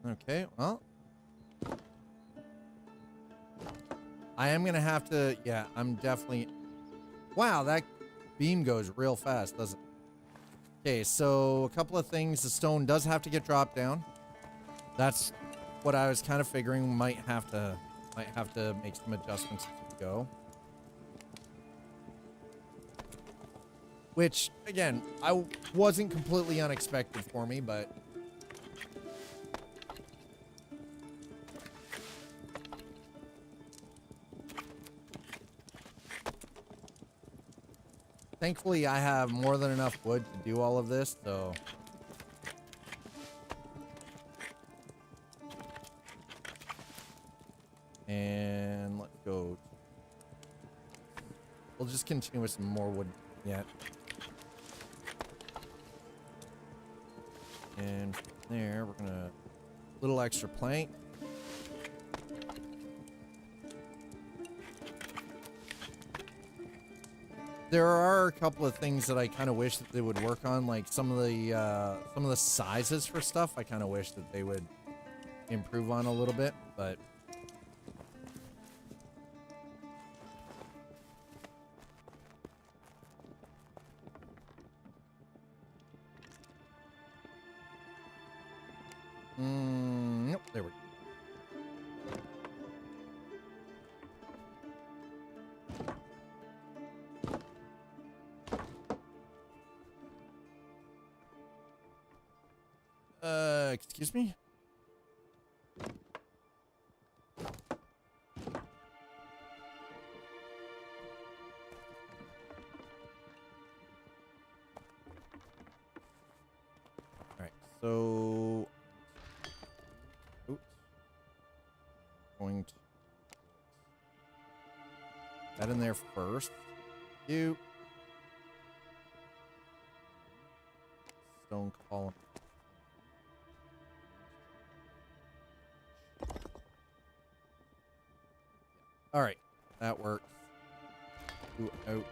Okay, well. I am gonna have to, yeah, I'm definitely, wow, that beam goes real fast, doesn't it? Okay, so a couple of things. The stone does have to get dropped down. That's what I was kind of figuring. Might have to make some adjustments as we go. Which, again, I wasn't completely unexpected for me, but thankfully, I have more than enough wood to do all of this, so. And let's go. We'll just continue with some more wood yet. And from there, we're gonna little extra plank. There are a couple of things that I kind of wish that they would work on, like some of the sizes for stuff. I kind of wish that they would improve on a little bit, but nope, there we go. Excuse me? Alright, so oops. That in there first. You. Stone column. All right, that works. Ooh, out.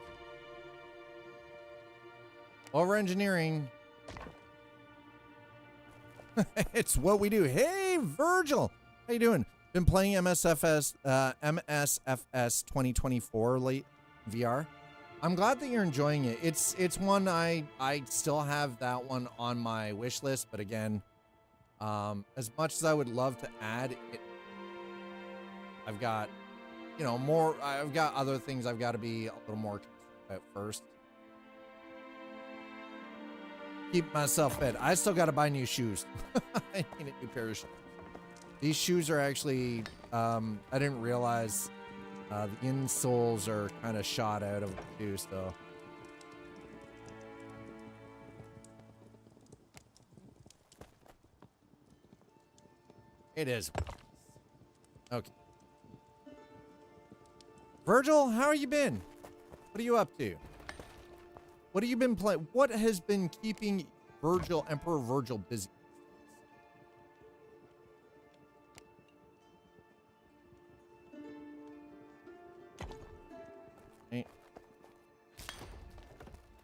Over engineering. It's what we do. Hey, Virgil, how you doing? Been playing MSFS 2024 late VR. I'm glad that you're enjoying it. It's one I still have that one on my wish list, but again, as much as I would love to add it, I've got, you know, more. I've got other things I've got to be a little more concerned about first. Keep myself fed. I still got to buy new shoes. I need a new pair of shoes. These shoes are actually, I didn't realize the insoles are kind of shot out of the shoe, so. It is. Okay. Virgil, how are you been? What are you up to? What have you been playing? What has been keeping Virgil, Emperor Virgil, busy? Okay.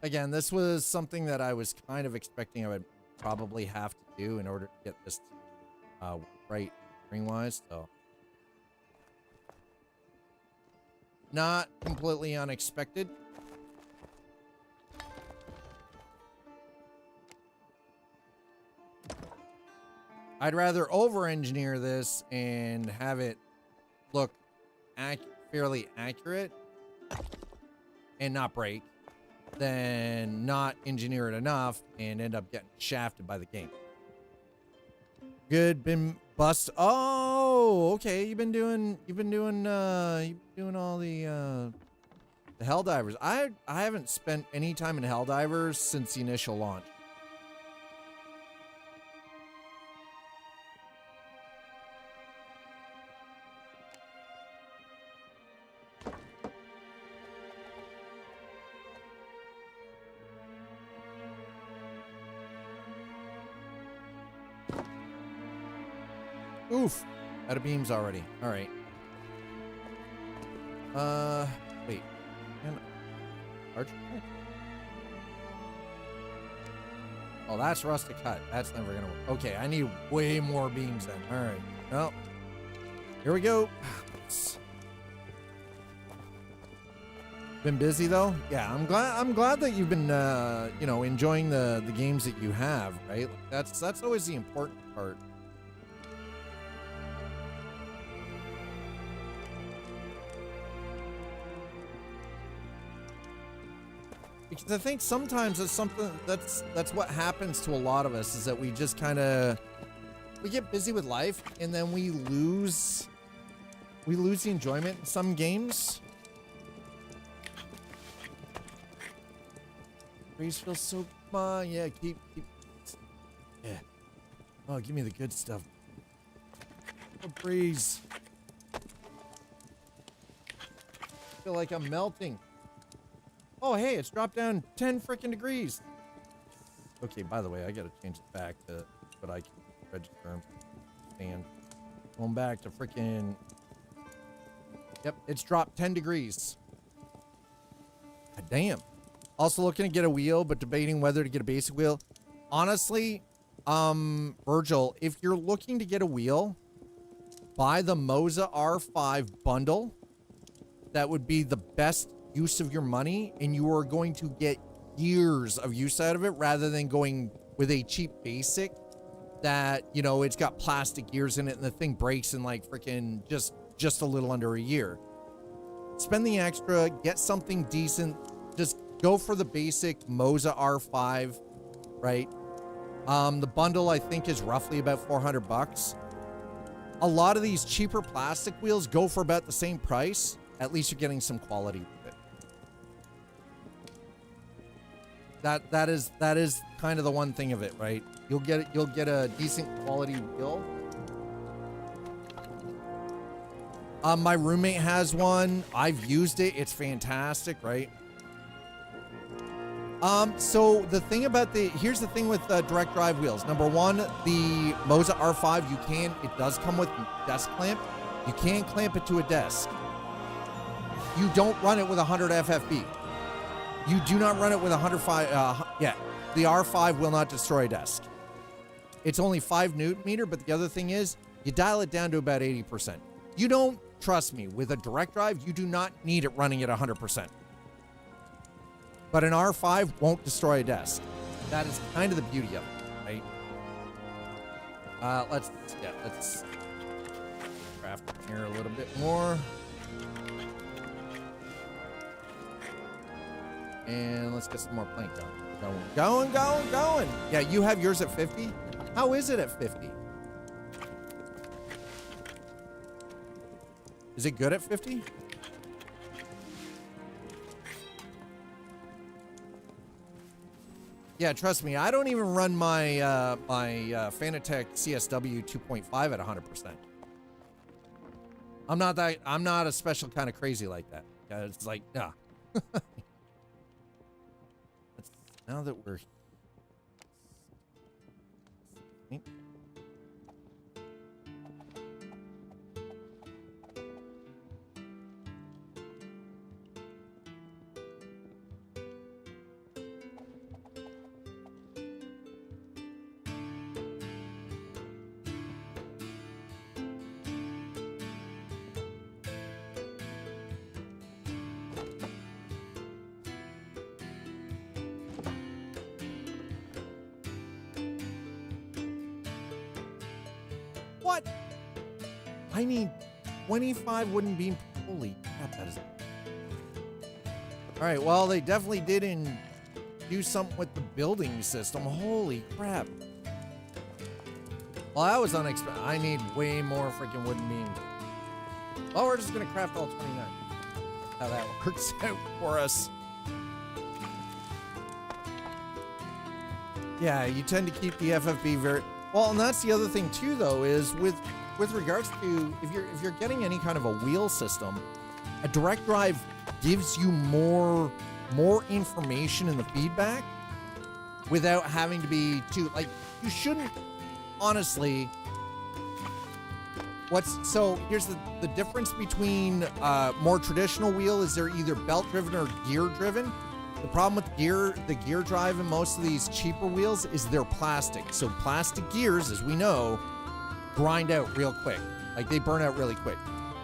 Again, this was something that I was kind of expecting I would probably have to do in order to get this right ring-wise, so. Not completely unexpected. I'd rather over-engineer this and have it look fairly accurate and not break than not engineer it enough and end up getting shafted by the game. Good, been bust. Oh, okay. You've been doing all the Helldivers. I haven't spent any time in Helldivers since the initial launch. Oof. Out of beams already. All right. Wait. Archer? Oh, that's rustic cut. That's never gonna work. Okay, I need way more beams then. All right. Well, here we go. Been busy though? Yeah, I'm glad that you've been you know, enjoying the games that you have, right? Like that's always the important part. Because I think sometimes it's something that's what happens to a lot of us, is that we just kind of we get busy with life and then we lose the enjoyment in some games. Breeze feels so fun. Yeah, keep yeah. Oh, give me the good stuff. Oh, breeze. I feel like I'm melting. Oh, hey, it's dropped down 10 freaking degrees. Okay, by the way, I gotta change it back to what I can register and going back to freaking. Yep, it's dropped 10 degrees. God damn. Also looking to get a wheel, but debating whether to get a basic wheel. Honestly, Virgil, if you're looking to get a wheel, buy the Moza R5 bundle. That would be the best use of your money, and you are going to get years of use out of it rather than going with a cheap basic that, you know, it's got plastic gears in it and the thing breaks in like freaking just a little under a year. Spend the extra, get something decent. Just go for the basic Moza R5, right? The bundle I think is roughly about 400 bucks. A lot of these cheaper plastic wheels go for about the same price. At least you're getting some quality with it. That is kind of the one thing of it, right? You'll get a decent quality wheel. My roommate has one. I've used it. It's fantastic, right? So the thing about here's the thing with direct drive wheels. Number one, the Moza R5, it does come with desk clamp. You can clamp it to a desk. You don't run it with 100 FFB. You do not run it with 105. The R5 will not destroy a desk. It's only 5 Newton meter, but the other thing is you dial it down to about 80%. You don't, trust me, with a direct drive, you do not need it running at 100%. But an R5 won't destroy a desk. That is kind of the beauty of it, right? Let's craft here a little bit more. And let's get some more plank going. Going. Yeah, you have yours at 50? How is it at 50? Is it good at 50? Yeah, trust me, I don't even run my Fanatec CSW 2.5 at 100%. I'm not a special kind of crazy like that. It's like, nah. Now that we're what? I need 25 wooden beam. Holy crap, that is. All right, well, they definitely did do something with the building system. Holy crap. Well, that was unexpected. I need way more freaking wooden beam. Well, we're just going to craft all 29. How that works out for us. Yeah, you tend to keep the FFB very... Well, and that's the other thing too, though, is with regards to if you're getting any kind of a wheel system, a direct drive gives you more information in the feedback without having to be too like you shouldn't honestly. Here's the difference between more traditional wheel is they're either belt driven or gear driven. The problem with the gear drive in most of these cheaper wheels is they're plastic. So plastic gears, as we know, grind out real quick. Like they burn out really quick.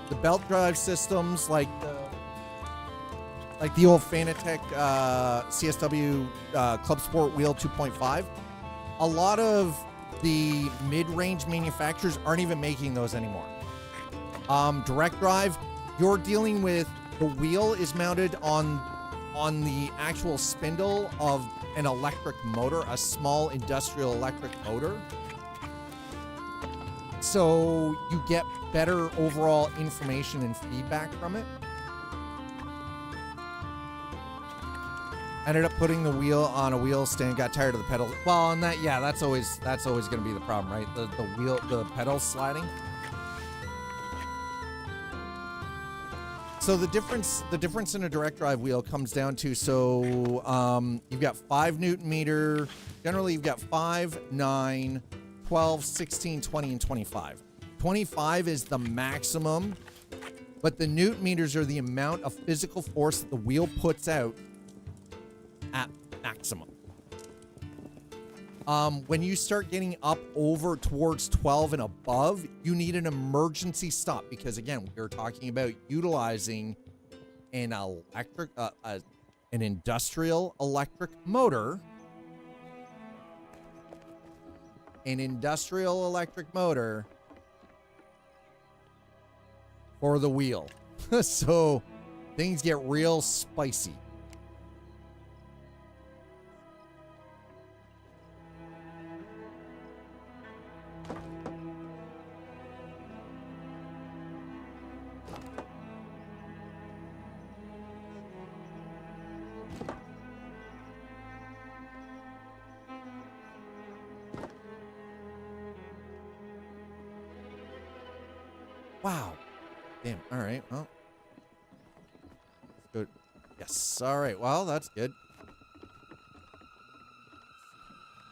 The belt drive systems, like the old Fanatec CSW Club Sport Wheel 2.5, a lot of the mid-range manufacturers aren't even making those anymore. Direct drive, you're dealing with the wheel is mounted on the actual spindle of an electric motor, a small industrial electric motor. So you get better overall information and feedback from it. Ended up putting the wheel on a wheel stand, got tired of the pedal. Well, and that's always going to be the problem, right? The pedal sliding. So the difference in a direct drive wheel comes down to, you've got 5 Newton meter. Generally, you've got 5, 9, 12, 16, 20, and 25. 25 is the maximum, but the Newton meters are the amount of physical force that the wheel puts out at maximum. When you start getting up over towards 12 and above, you need an emergency stop because, again, we're talking about utilizing an industrial electric motor. An industrial electric motor for the wheel. So things get real spicy. Wow. Damn. All right. Well. Good. Yes. All right. Well, that's good.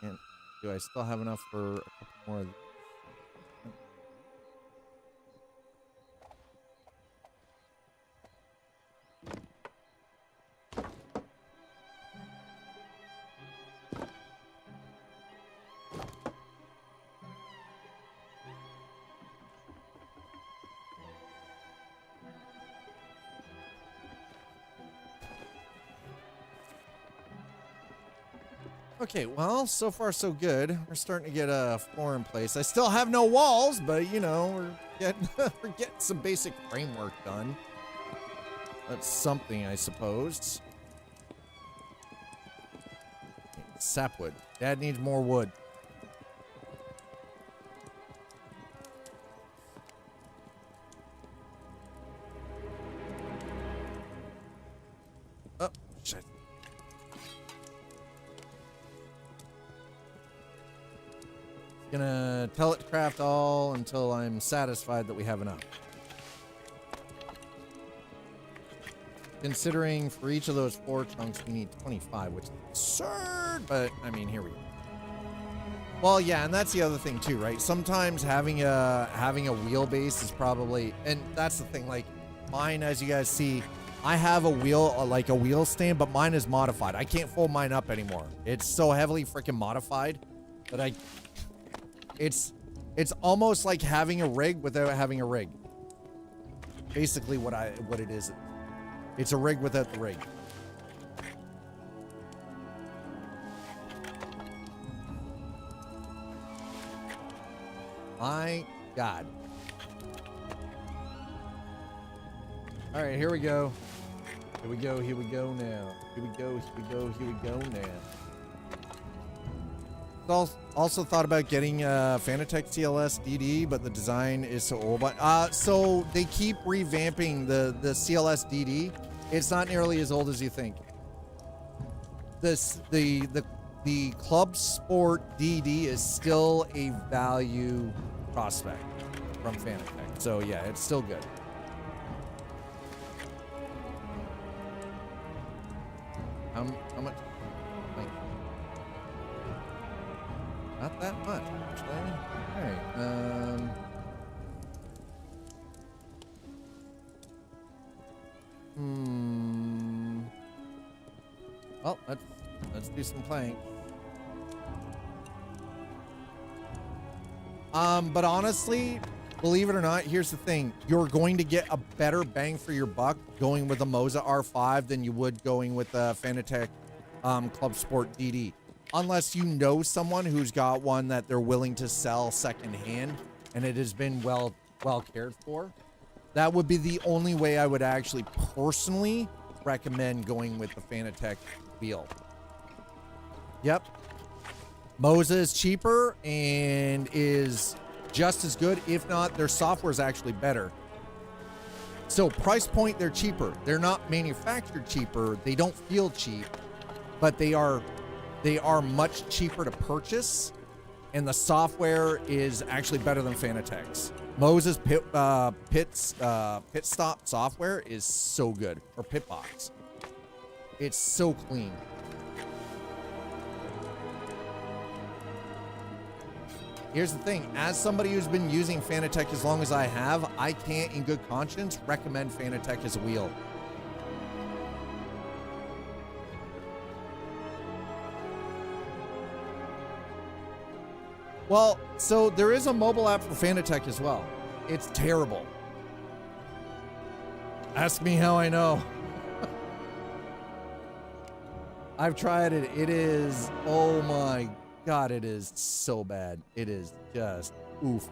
And do I still have enough for a couple more of these? Okay, well, so far so good. We're starting to get a floor in place. I still have no walls, but you know, we're getting some basic framework done. That's something, I suppose. Sapwood. Dad needs more wood. Oh, shit. Gonna tell it to craft all until I'm satisfied that we have enough. Considering for each of those 4 chunks we need 25, which is absurd, but I mean, here we go. Well, yeah, and that's the other thing too, right? Sometimes having a wheelbase is probably, and that's the thing, like mine, as you guys see, I have a wheel, like a wheel stand, but mine is modified. I can't fold mine up anymore. It's so heavily freaking modified that it's almost like having a rig without having a rig. Basically what it is. It's a rig without the rig. My God. All right, here we go. Here we go, here we go now. Here we go, here we go, here we go now. Also thought about getting Fanatec CLS DD, but the design is so old. But so they keep revamping the CLS DD. It's not nearly as old as you think. The Club Sport DD is still a value prospect from Fanatec. So yeah, it's still good. How much? Not that much, actually. All right. Well, let's do some playing. But honestly, believe it or not, here's the thing: you're going to get a better bang for your buck going with a Moza R5 than you would going with a Fanatec Club Sport DD. Unless you know someone who's got one that they're willing to sell secondhand and it has been well cared for. That would be the only way I would actually personally recommend going with the Fanatec wheel. Yep. Moza is cheaper and is just as good. If not, their software is actually better. So price point, they're cheaper. They're not manufactured cheaper. They don't feel cheap, but they are much cheaper to purchase, and the software is actually better than Fanatec's. Moza's pit stop software is so good, or pit box. It's so clean. Here's the thing: as somebody who's been using Fanatec as long as I have, I can't, in good conscience, recommend Fanatec as a wheel. Well, so there is a mobile app for Fanatec as well. It's terrible. Ask me how I know. I've tried it. It is, oh my God, it is so bad. It is just oof.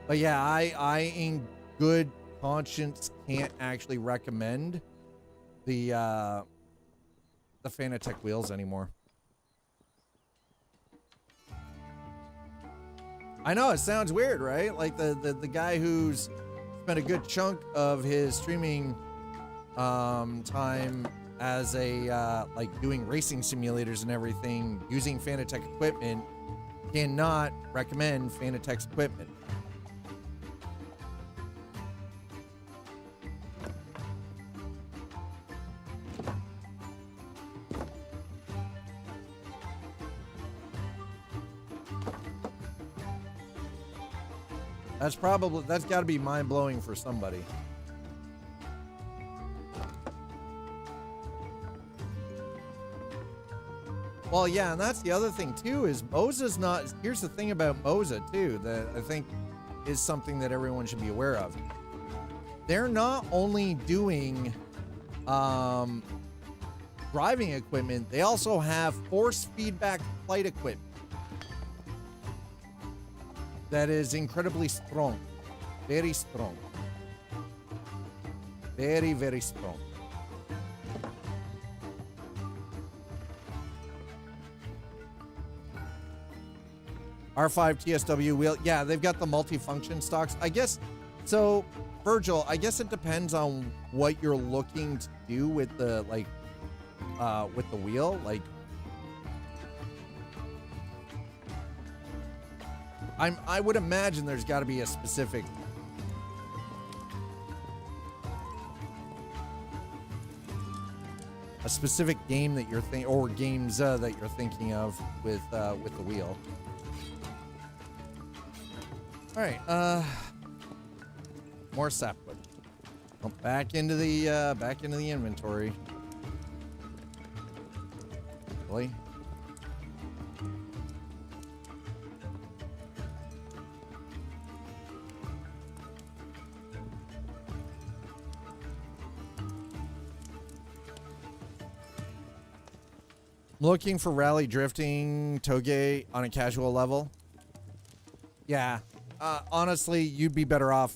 But yeah, I in good conscience can't actually recommend the Fanatec wheels anymore. I know, it sounds weird, right? Like the guy who's spent a good chunk of his streaming time as a like doing racing simulators and everything using Fanatec equipment cannot recommend Fanatec's equipment. That's got to be mind-blowing for somebody. Well, yeah, and that's the other thing too, is Moza's not, here's the thing about Moza too, that I think is something that everyone should be aware of. They're not only doing driving equipment, they also have force feedback flight equipment that is incredibly strong. Very strong. Very, very strong. R5 TSW wheel. Yeah, they've got the multifunction stocks. I guess, so Virgil, I guess it depends on what you're looking to do with the, like, with the wheel. Like, I would imagine there's got to be a specific game that you're thinking, or games that you're thinking of with the wheel. All right, more sapwood. Oh, back into the inventory. Really? Looking for rally drifting toge on a casual level. Yeah. Honestly, you'd be better off.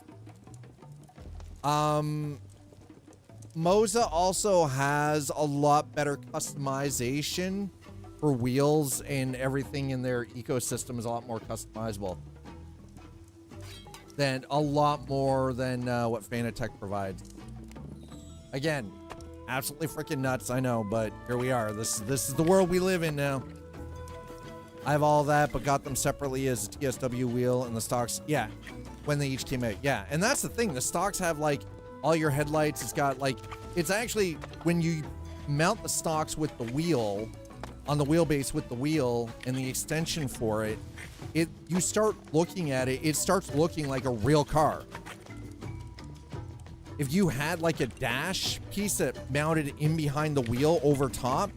Moza also has a lot better customization for wheels, and everything in their ecosystem is a lot more customizable. A lot more than what Fanatec provides. Again, absolutely freaking nuts, I know, but here we are. This is the world we live in now. I have all that, but got them separately as a TSW wheel and the stocks. Yeah, when they each came out. Yeah, and that's the thing. The stocks have, like, all your headlights. It's got, like, it's actually, when you mount the stocks with the wheel, on the wheelbase with the wheel and the extension for it, you start looking at it, it starts looking like a real car. If you had, like, a dash piece that mounted in behind the wheel over top,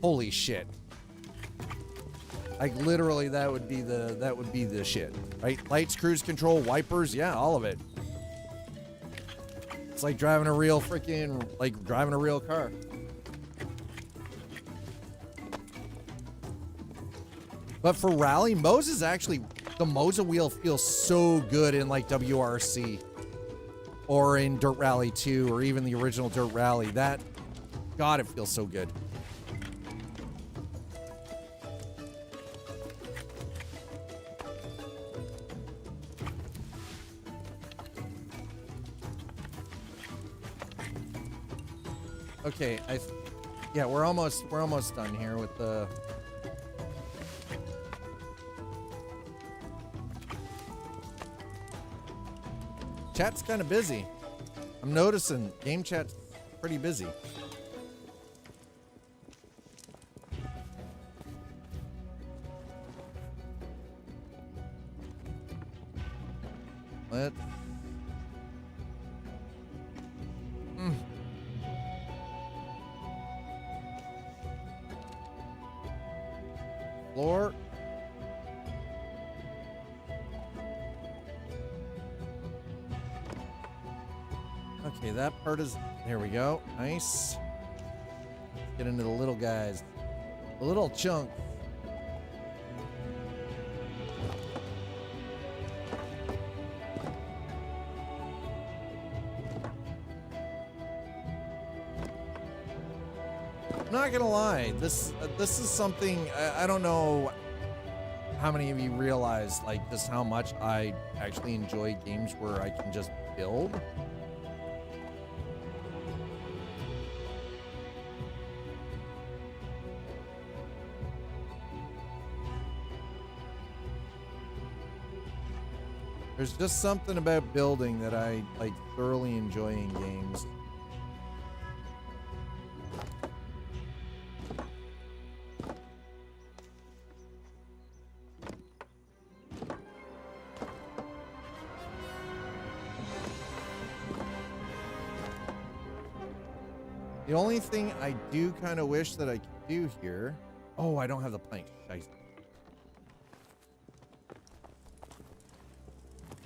holy shit. Like, literally, that would be the shit, right? Lights, cruise control, wipers, yeah, all of it. It's like driving a real driving a real car. But for rally, Moza's actually, the Moza wheel feels so good in, like, WRC or in Dirt Rally 2 or even the original Dirt Rally. God, it feels so good. Okay, yeah, we're almost done here with the. Chat's kind of busy. I'm noticing game chat's pretty busy. Let's. Floor. Okay, that part is, there we go. Nice. Let's get into the little guys. The little chunk. I'm not gonna lie, this is something, I don't know how many of you realize, like, just how much I actually enjoy games where I can just build. There's just something about building that I, like, thoroughly enjoy in games. The only thing I do kind of wish that I could do here. Oh, I don't have the plank. Nice.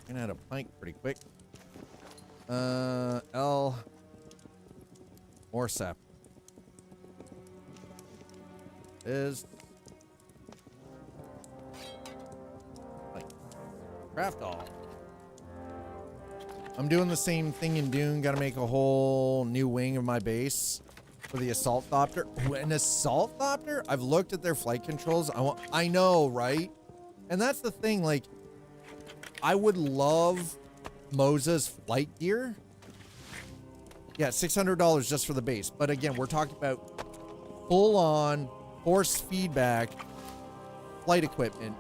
Gonna add a plank pretty quick. L. More sap. Is. Plank. Craft all. I'm doing the same thing in Dune. Got to make a whole new wing of my base for the assault thopter. Ooh, an assault thopter? I've looked at their flight controls. I know, right? And that's the thing. Like, I would love Moza's flight gear. Yeah, $600 just for the base. But again, we're talking about full-on force feedback flight equipment.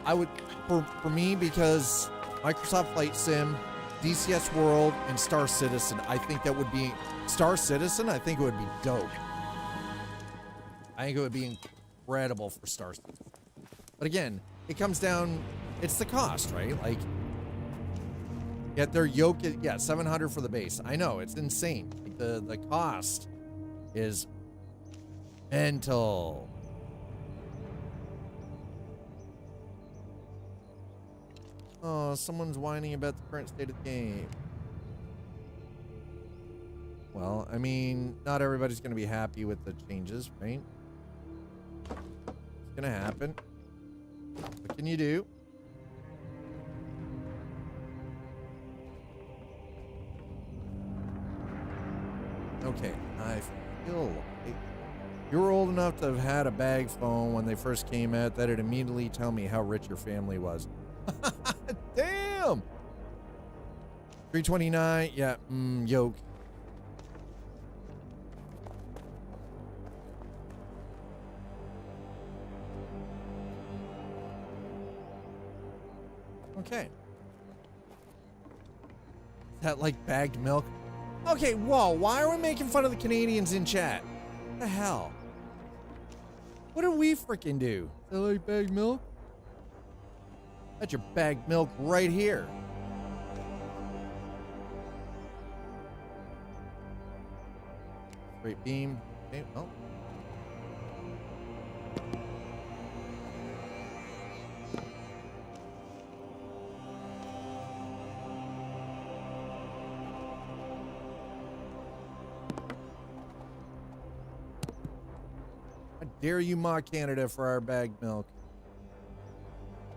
I would, for me, because Microsoft Flight Sim, DCS World, and Star Citizen. I think that would be Star Citizen. I think it would be dope. I think it would be incredible for Star Citizen. But again, it comes down. It's the cost, right? Like, yet their yoke, yeah, $700 for the base. I know it's insane. Like the cost is mental. Oh, someone's whining about the current state of the game. Well, I mean, not everybody's going to be happy with the changes, right? It's going to happen. What can you do? Okay, I feel like you were old enough to have had a bag phone when they first came out. That'd immediately tell me how rich your family was. Damn. 329. Yeah. Yoke. Okay. Is that like bagged milk? Okay, whoa. Why are we making fun of the Canadians in chat? What the hell? What did we freaking do? Is that like bagged milk? That's your bagged milk right here. Straight beam. Okay, well. How dare you mock Canada for our bagged milk?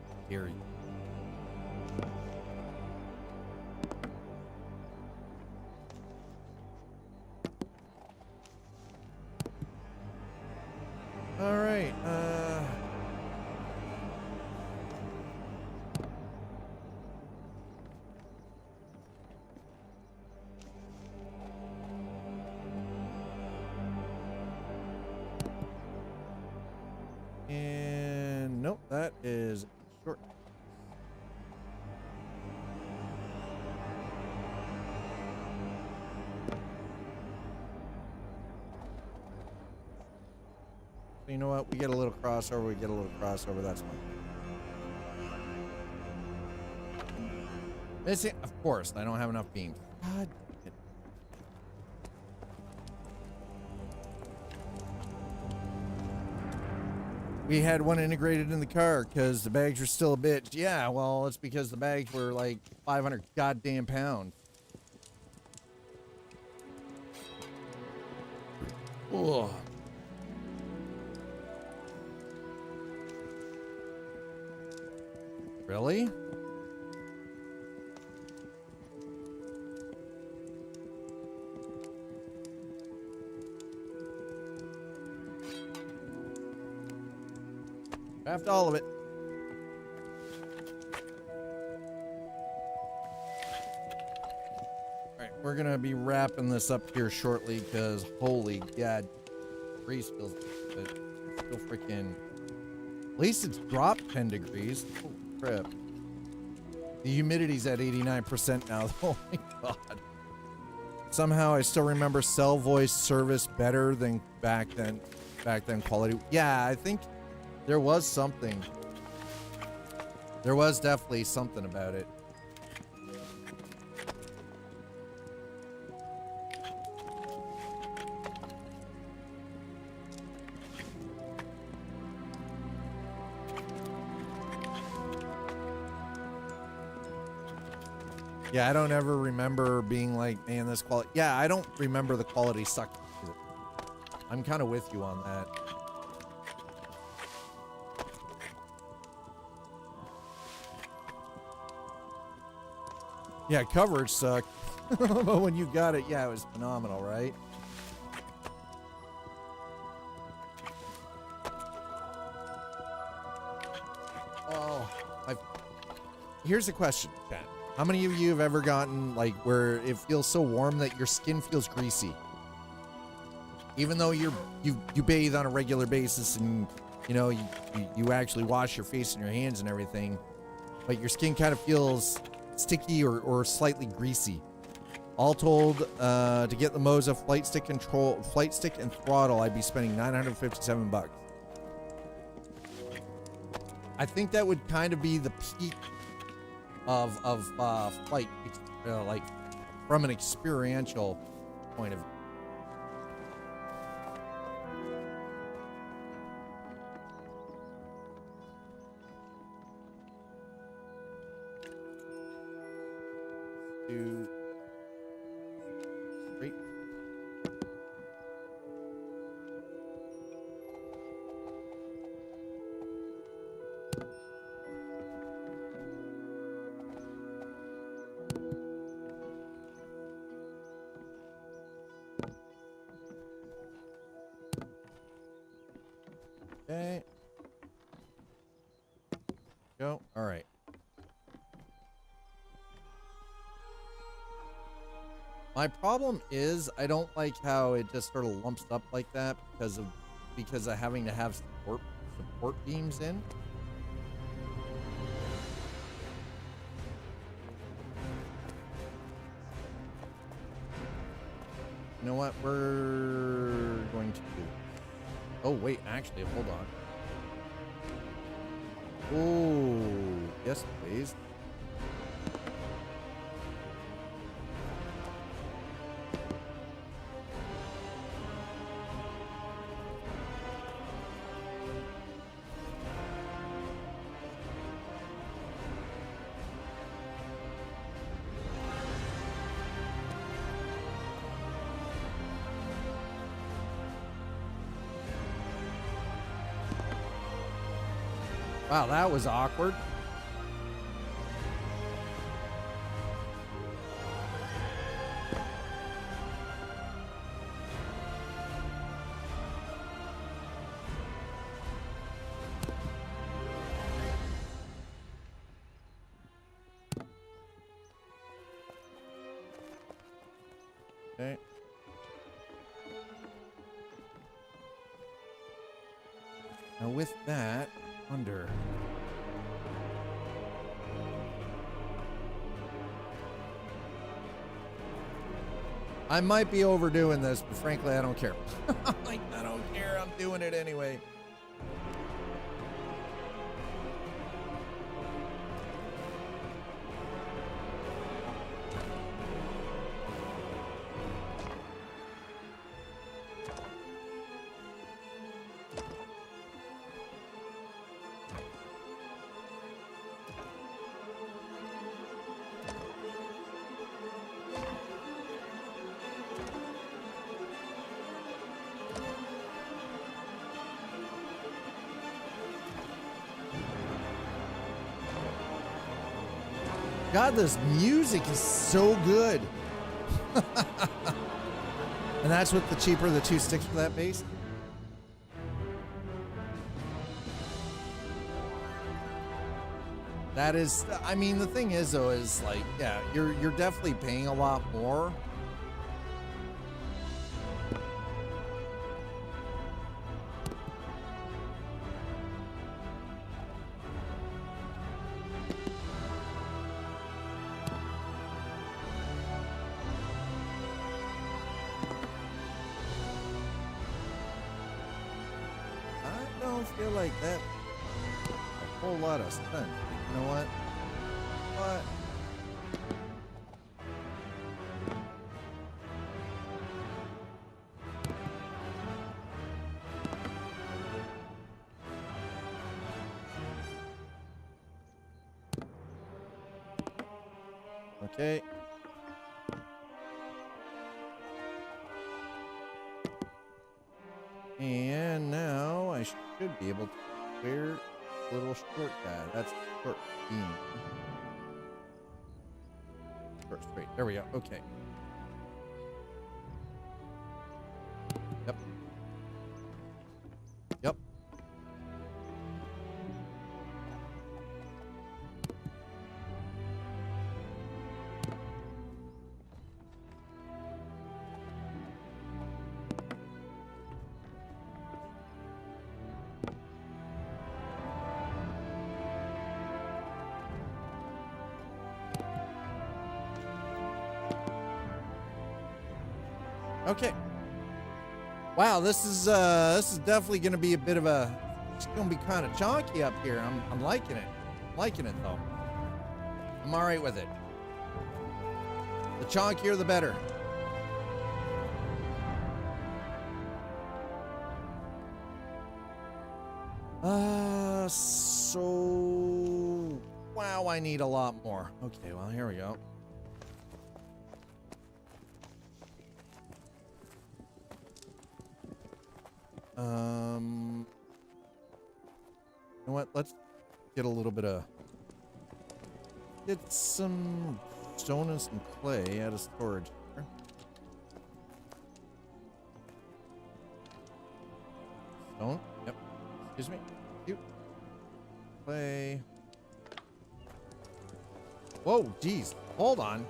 How dare you? All right. And nope, that is short. So you know what? We get a little crossover. We get a little crossover. That's fine. Missing, of course. I don't have enough beams. God. Damn it. We had one integrated in the car because the bags were still a bitch. Yeah, well, it's because the bags were like 500 goddamn pounds. Ugh. Really? Craft all of it. Alright, we're gonna be wrapping this up here shortly because holy god, grease feels but still freaking. At least it's dropped 10 degrees. Holy crap. The humidity's at 89% now. Oh my god. Somehow I still remember cell voice service better than back then quality. Yeah, I think there was something. There was definitely something about it. Yeah, I don't ever remember being like, man, this quality. Yeah, I don't remember the quality sucked. I'm kind of with you on that. Yeah, coverage sucked. But when you got it, yeah, it was phenomenal, right? Oh, here's a question, Ken. How many of you have ever gotten like where it feels so warm that your skin feels greasy? Even though you bathe on a regular basis and you know you actually wash your face and your hands and everything, but your skin kind of feels sticky or slightly greasy. All told, to get the Moza flight stick and throttle, I'd be spending $957. I think that would kind of be the peak of flight, like from an experiential point of view. Do straight. Okay. Go. All right. My problem is I don't like how it just sort of lumps up like that because of having to have support beams in. You know what we're going to do? Oh wait, actually, hold on. Oh, yes, please. Wow, that was awkward. Okay. Now with that, under. I might be overdoing this, but frankly, I don't care. Like, I don't care. I'm doing it anyway. God, this music is so good. And that's with the cheaper the 2 sticks for that bass. That is, I mean, the thing is though, is like, yeah, you're definitely paying a lot more. I don't feel like that a whole lot of stunt. You know what? What? Okay. And now I should be able to clear a little short guy. That's short beam. Short straight. There we go. Okay. Yep. Yep. Okay. Wow, this is definitely gonna be a bit of a. It's gonna be kind of chonky up here. I'm liking it. I'm liking it though. I'm all right with it. The chonkier, the better. So wow, I need a lot more. Okay, well here we go. You know what? Let's get a little bit of some stone and some clay out of storage here. Stone. Yep. Excuse me. Cute. Clay. Whoa, geez. Hold on.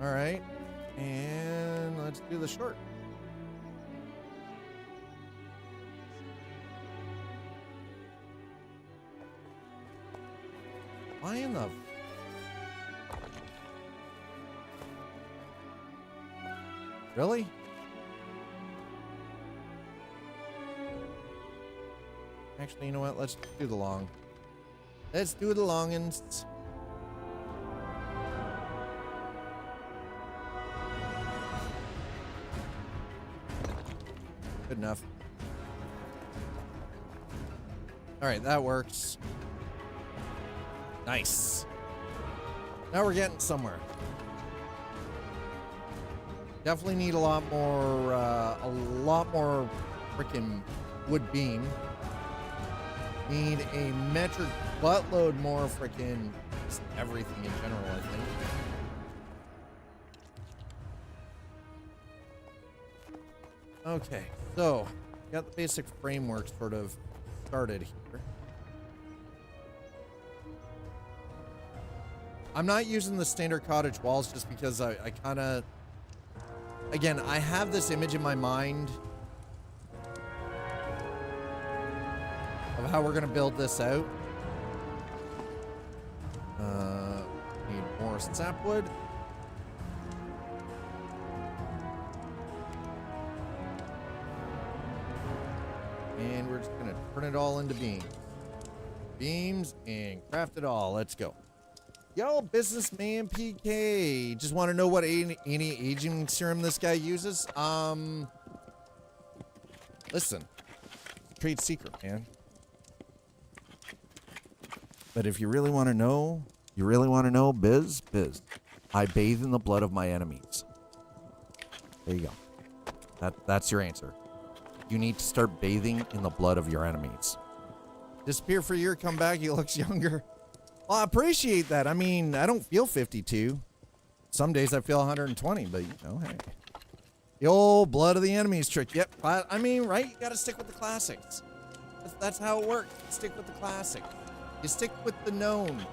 All right, and let's do the short. Why in the... Really? Actually, you know what? Let's do the long. Let's do the longins. Good enough. All right, that works. Nice. Now we're getting somewhere. Definitely need a lot more freaking wood beam. Need a metric buttload more freaking everything in general, I think. Okay, so got the basic framework sort of started here. I'm not using the standard cottage walls just because I kind of, again, I have this image in my mind of how we're going to build this out. Need more sapwood. And we're just going to turn it all into beams. Beams and craft it all. Let's go. Yo, businessman PK. Just want to know what any aging serum this guy uses. Listen. Trade secret, man. But if you really want to know, Biz. I bathe in the blood of my enemies. There you go. That's your answer. You need to start bathing in the blood of your enemies. Disappear for a year, come back, he looks younger. Well, I appreciate that. I mean, I don't feel 52. Some days I feel 120, but you know, hey. The old blood of the enemies trick. Yep. I mean, right? You got to stick with the classics. That's how it works. Stick with the classic. You stick with the known.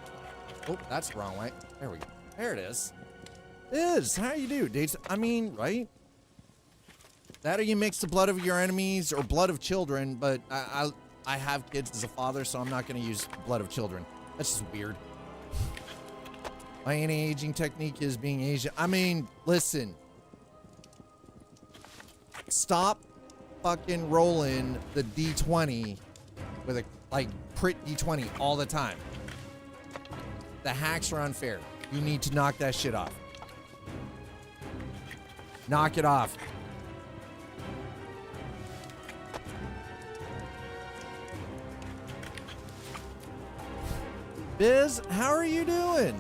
Oh, that's the wrong way. There we go. There it is. How you do, dates? I mean, right? That or you mix the blood of your enemies or blood of children, but I have kids as a father, so I'm not going to use blood of children. That's just weird. My anti-aging technique is being Asian. I mean, listen. Stop fucking rolling the D20 with a, like, crit D20 all the time. The hacks are unfair. You need to knock that shit off. Knock it off. Biz, how are you doing?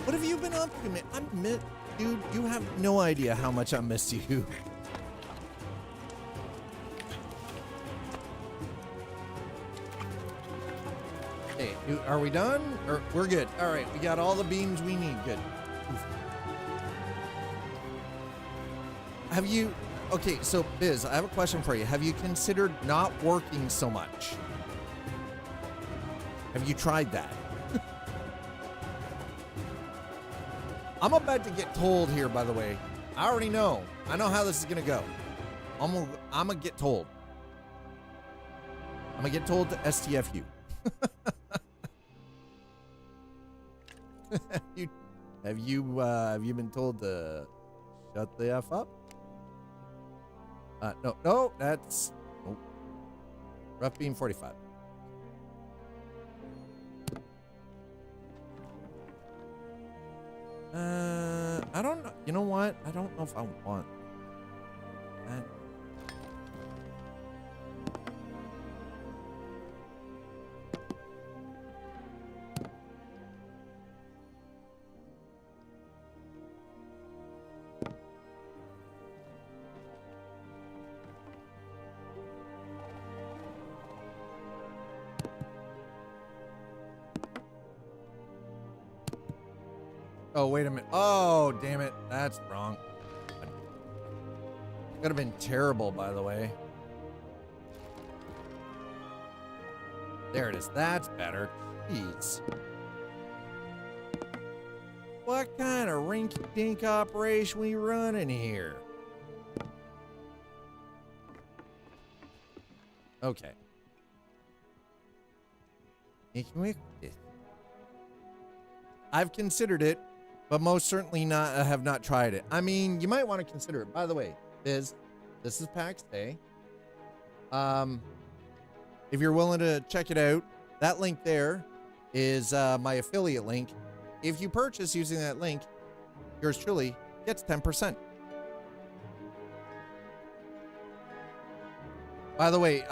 What have you been up to, man? Dude, you have no idea how much I miss you. Hey, are we done? Or we're good. All right, we got all the beams we need. Good. Have you... Okay, so Biz, I have a question for you. Have you considered not working so much? Have you tried that? I'm about to get told here, by the way. I already know. I know how this is gonna go. I'm gonna get told. I'm gonna get told to STFU. Have you been told to shut the F up? No, that's nope. Rough beam 45. I don't know. You know what? I don't know if I want that. Oh, wait a minute. Oh, damn it. That's wrong. Could have been terrible, by the way. There it is. That's better. Jeez. What kind of rinky-dink operation we running here? Okay. I've considered it, but most certainly have not tried it. I mean, you might want to consider it. By the way, Biz, this is Pax Dei. If you're willing to check it out, that link there is my affiliate link. If you purchase using that link, yours truly gets 10%. By the way,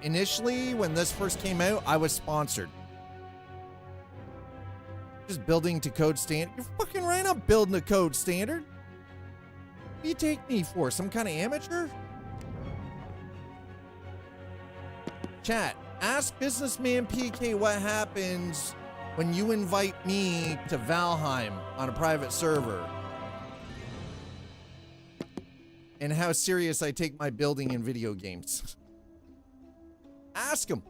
initially when this first came out, I was sponsored. Just building to code standard. You're fucking right, I'm building to code standard. What do you take me for? Some kind of amateur? Chat, ask Businessman PK what happens when you invite me to Valheim on a private server. And how serious I take my building in video games. Ask him.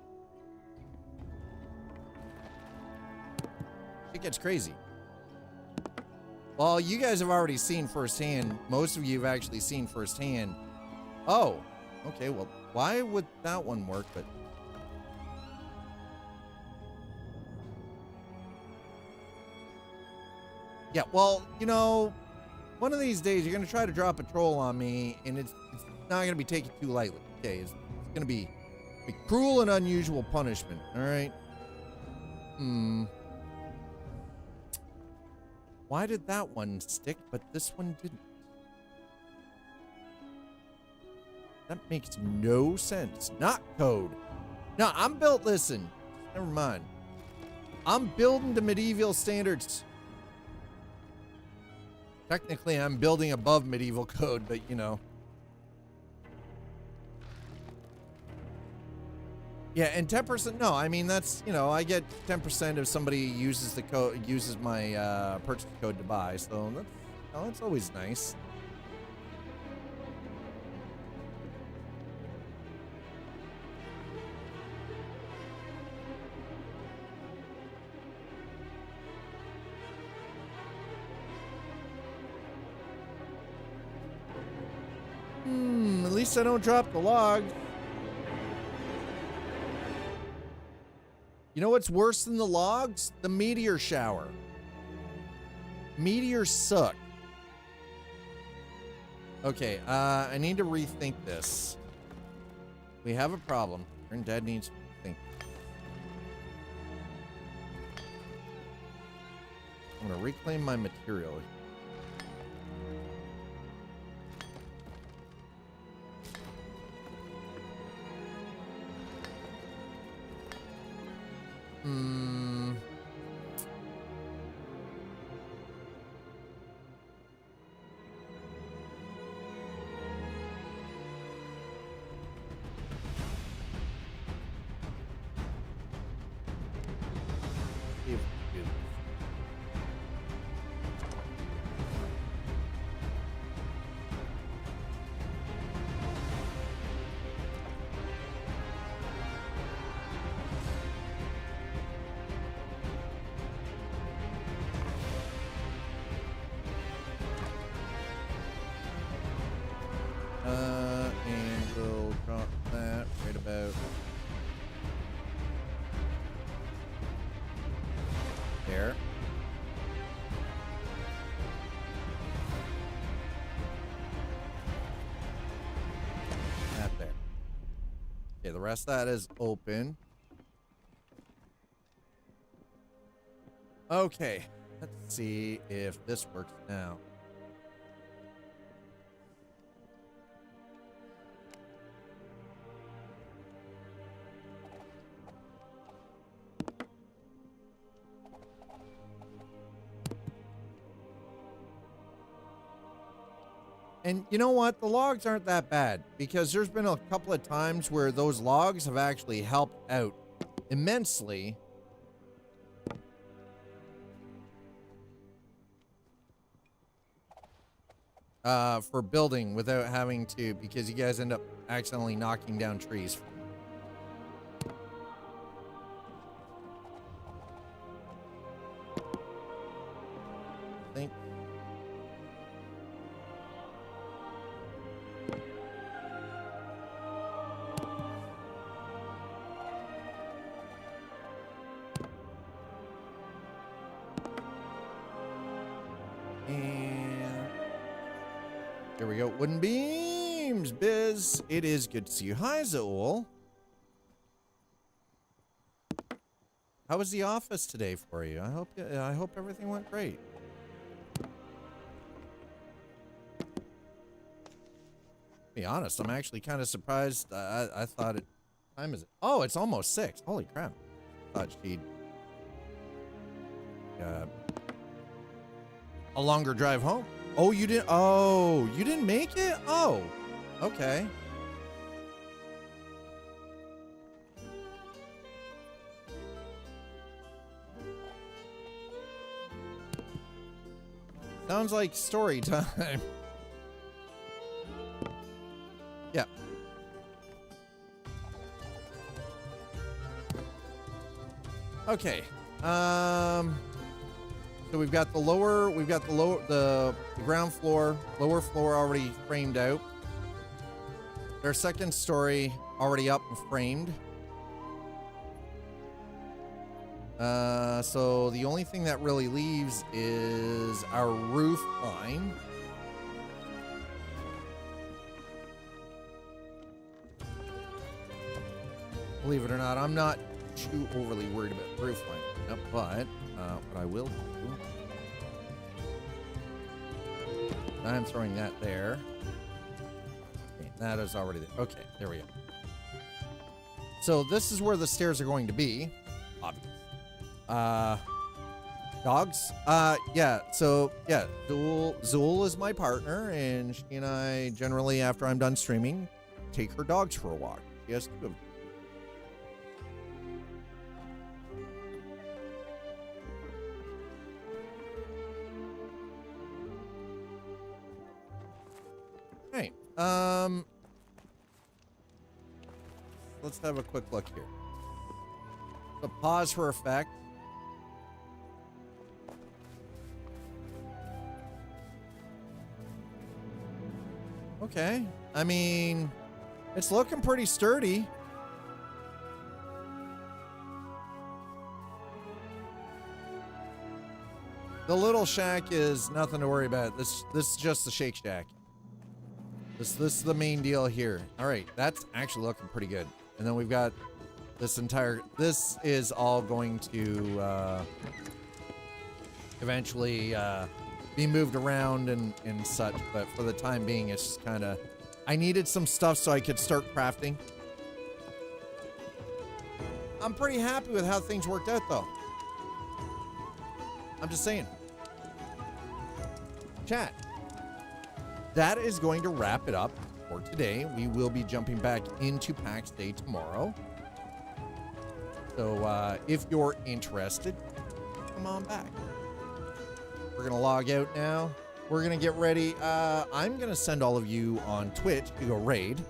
It gets crazy. Well, you guys have already seen firsthand. Most of you have actually seen firsthand. Oh, okay. Well, why would that one work? But yeah, well, you know, one of these days you're gonna try to drop a troll on me, and it's not gonna be taken too lightly. Okay, it's gonna be a cruel and unusual punishment. All right. Why did that one stick, but this one didn't? That makes no sense. Not code. No, I'm built, listen. Never mind. I'm building to medieval standards. Technically, I'm building above medieval code, but you know. Yeah, and 10%, no, I mean, that's, you know, I get 10% if somebody uses the code, uses my purchase code to buy, so that's always nice. At least I don't drop the log. You know what's worse than the logs? The meteor shower. Meteors suck. Okay, I need to rethink this. We have a problem. Your dad needs to think. I'm gonna reclaim my material. And we'll drop that right about there. That there. Okay, the rest of that is open. Okay, let's see if this works now. And you know what? The logs aren't that bad because there's been a couple of times where those logs have actually helped out immensely. For building without having to, because you guys end up accidentally knocking down trees. I think. There we go. Wooden beams, Biz. It is good to see you. Hi, Zool. How was the office today for you? I hope everything went great. To be honest, I'm actually kind of surprised. I thought it. What time is it? Oh, it's almost 6. Holy crap! Thought she'd a longer drive home. Oh, you didn't. Oh, you didn't make it. Oh, okay. Sounds like story time. Yeah. Okay. So we've got the ground floor, lower floor already framed out. Their second story already up and framed. So the only thing that really leaves is our roof line. Believe it or not, I'm not too overly worried about the roof line, but what I will do, I'm throwing that there. Okay, that is already there. Okay, there we go. So this is where the stairs are going to be. Obvious. Dogs? Yeah, so, yeah, Zool is my partner, and she and I generally, after I'm done streaming, take her dogs for a walk. She has 2 of them. Hey, let's have a quick look here. So pause for effect. Okay, I mean, it's looking pretty sturdy. The little shack is nothing to worry about. This is just the Shake Shack. This is the main deal here. All right, that's actually looking pretty good. And then we've got this entire. This is all going to eventually be moved around and such. But for the time being, it's just kind of. I needed some stuff so I could start crafting. I'm pretty happy with how things worked out, though. I'm just saying. Chat. That is going to wrap it up for today. We will be jumping back into Pax Day tomorrow. So if you're interested, come on back. We're going to log out now. We're going to get ready. I'm going to send all of you on Twitch to go raid.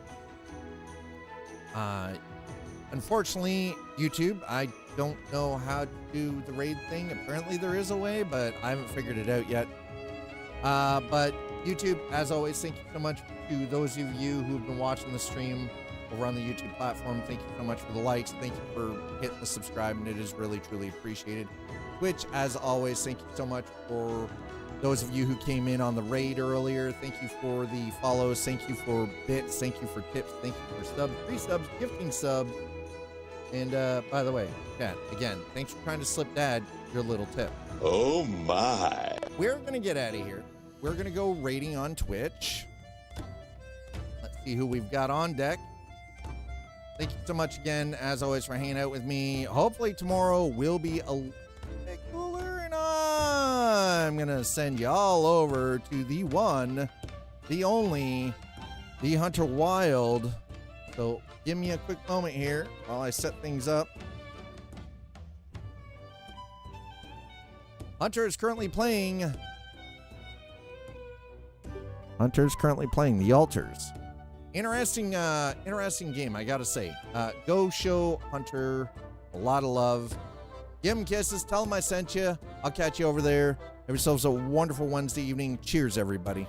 Unfortunately, YouTube, I don't know how to do the raid thing. Apparently there is a way, but I haven't figured it out yet. But YouTube, as always, thank you so much to those of you who've been watching the stream over on the YouTube platform. Thank you so much for the likes. Thank you for hitting the subscribe, and it is really, truly appreciated. Twitch, as always, thank you so much for those of you who came in on the raid earlier. Thank you for the follows. Thank you for bits. Thank you for tips. Thank you for subs, free subs, gifting subs. And by the way, Dad, again, thanks for trying to slip Dad your little tip. Oh my. We're going to get out of here. We're going to go raiding on Twitch. Let's see who we've got on deck. Thank you so much again, as always, for hanging out with me. Hopefully tomorrow will be a bit cooler, and I'm going to send you all over to the one, the only, the Hunter Wild. So give me a quick moment here while I set things up. Hunter is currently playing the Altars. Interesting game, I gotta say. Go show Hunter a lot of love. Give him kisses. Tell him I sent you. I'll catch you over there. Have yourselves a wonderful Wednesday evening. Cheers, everybody.